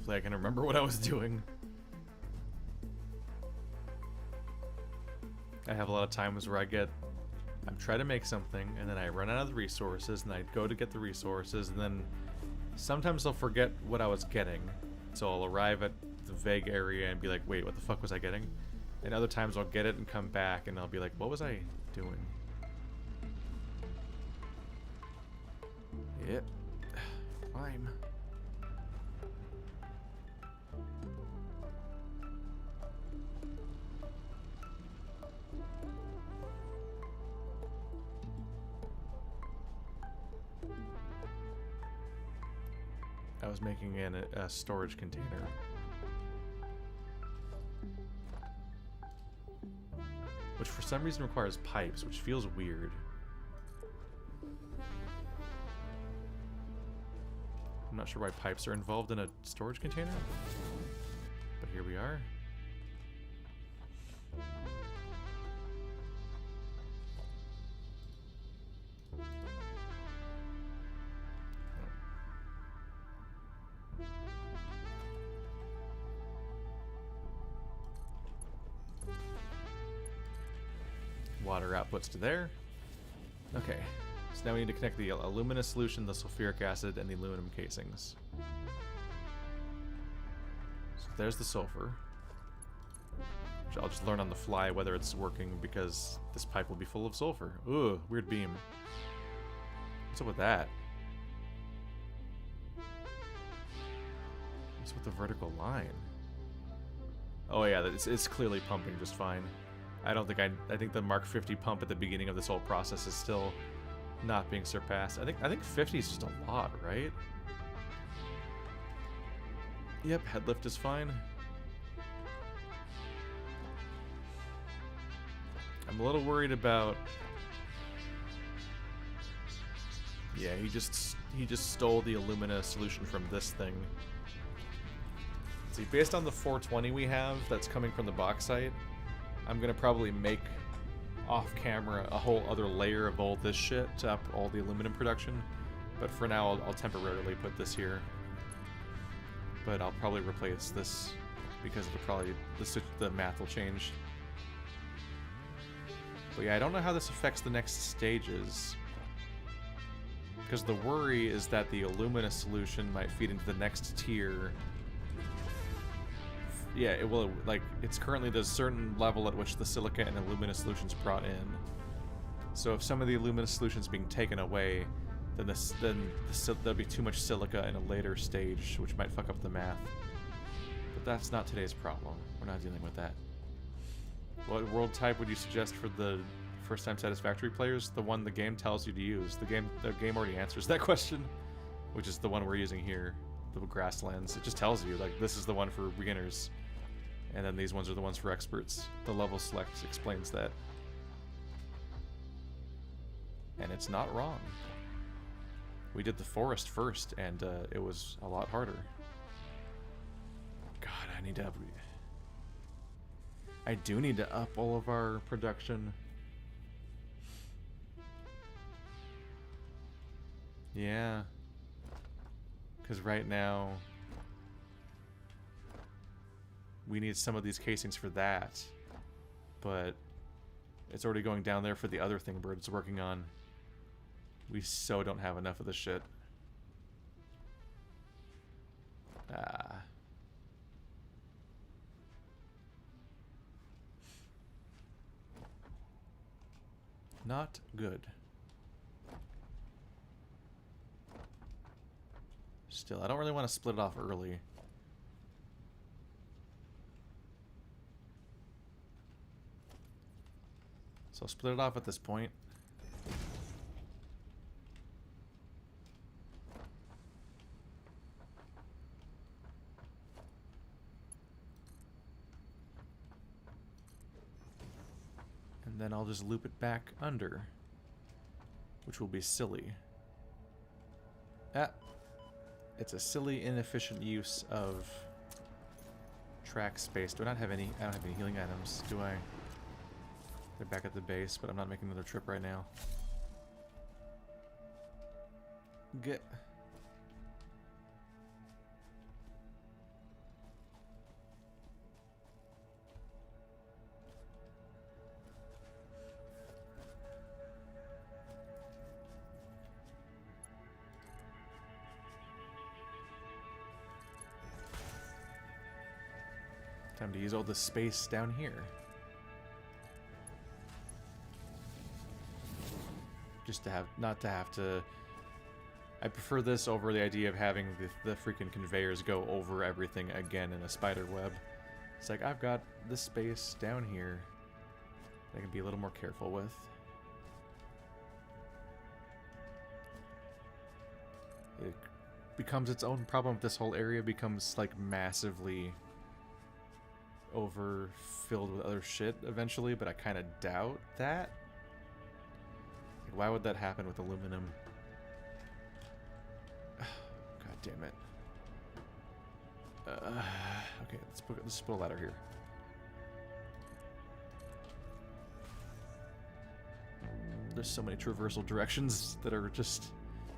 Hopefully I can remember what I was doing. I have a lot of times where I'm trying to make something, and then I run out of the resources, and I go to get the resources, and then sometimes I'll forget what I was getting. So I'll arrive at the vague area and be like, wait, what the fuck was I getting? And other times I'll get it and come back, and I'll be like, what was I doing? Yep. Climb. I was making a storage container. Which for some reason requires pipes, which feels weird. I'm not sure why pipes are involved in a storage container, but here we are. water outputs to there. Okay, so now we need to connect the alumina solution, the sulfuric acid, and the aluminum casings. So there's the sulfur. Which I'll just learn on the fly whether it's working because this pipe will be full of sulfur. Ooh, weird beam. What's up with that? What's with the vertical line? Oh yeah, it's clearly pumping just fine. I don't think I think the Mark 50 pump at the beginning of this whole process is still not being surpassed. I think 50 is just a lot, right? Yep, head lift is fine. I'm a little worried about. Yeah, he just stole the alumina solution from this thing. See, based on the 420 we have that's coming from the bauxite, I'm gonna probably make off camera a whole other layer of all this shit to up all the aluminum production. But for now, I'll temporarily put this here. But I'll probably replace this because it'll probably the math will change. But yeah, I don't know how this affects the next stages. Because the worry is that the alumina solution might feed into the next tier. Yeah, it will, like, it's currently there's a certain level at which the silica and alumina solution's brought in. So if some of the alumina solution's being taken away, then there'll be too much silica in a later stage, which might fuck up the math. But that's not today's problem. We're not dealing with that. What world type would you suggest for the first-time Satisfactory players? The one the game tells you to use. The game already answers that question, which is the one we're using here, the grasslands. It just tells you, like, this is the one for beginners, and then these ones are the ones for experts. The level select explains that. And it's not wrong. We did the forest first, and it was a lot harder. God, I do need to up all of our production. Yeah. Because right now, we need some of these casings for that. But it's already going down there for the other thing Bird's working on. We so don't have enough of this shit. Ah. Not good. Still, I don't really want to split it off early. So I'll split it off at this point. And then I'll just loop it back under, which will be silly. Ah, it's a silly, inefficient use of track space. Do I not have any? I don't have any healing items, do I? They're back at the base, but I'm not making another trip right now. Get. Time to use all the space down here. Just to have, not to have to... I prefer this over the idea of having the freaking conveyors go over everything again in a spider web. It's like, I've got this space down here that I can be a little more careful with. It becomes its own problem if this whole area becomes, like, massively overfilled with other shit eventually, but I kind of doubt that. Like, why would that happen with aluminum? God damn it. Okay, let's put a ladder here. There's so many traversal directions that are just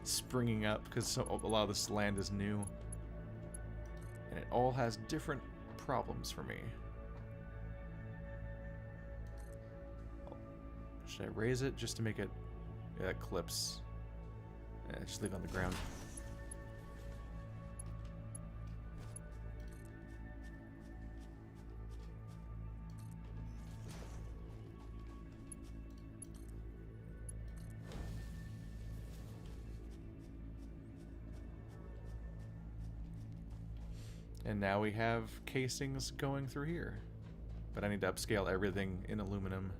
springing up because a lot of this land is new. And it all has different problems for me. Should I raise it just to make it... Yeah, it clips. Yeah, just leave it on the ground. And now we have casings going through here. But I need to upscale everything in aluminum.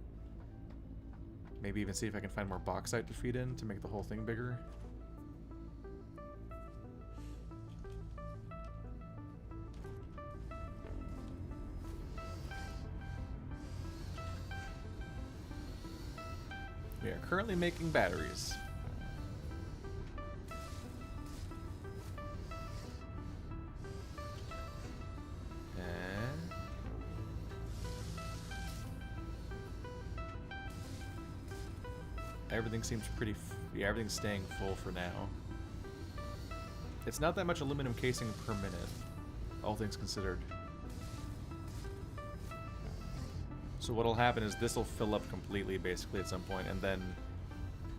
Maybe even see if I can find more bauxite to feed in to make the whole thing bigger. We are currently making batteries. Everything seems pretty... yeah, everything's staying full for now. It's not that much aluminum casing per minute, all things considered. So what'll happen is this'll fill up completely, basically, at some point, and then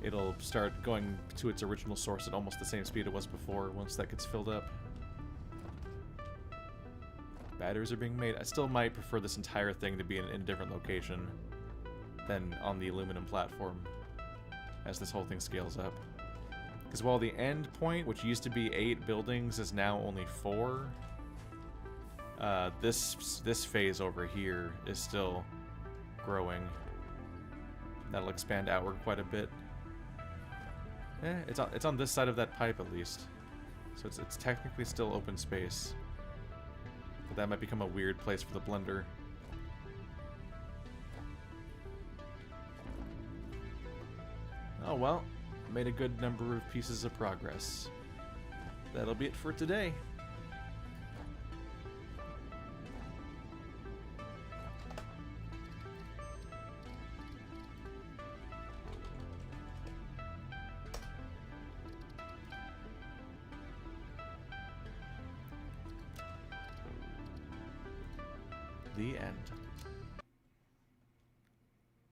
it'll start going to its original source at almost the same speed it was before once that gets filled up. Batteries are being made. I still might prefer this entire thing to be in a different location than on the aluminum platform as this whole thing scales up. Because while the end point, which used to be 8 buildings, is now only 4, this phase over here is still growing. That'll expand outward quite a bit. It's on this side of that pipe at least, so it's technically still open space. But that might become a weird place for the blender. Oh well, made a good number of pieces of progress. That'll be it for today. The end.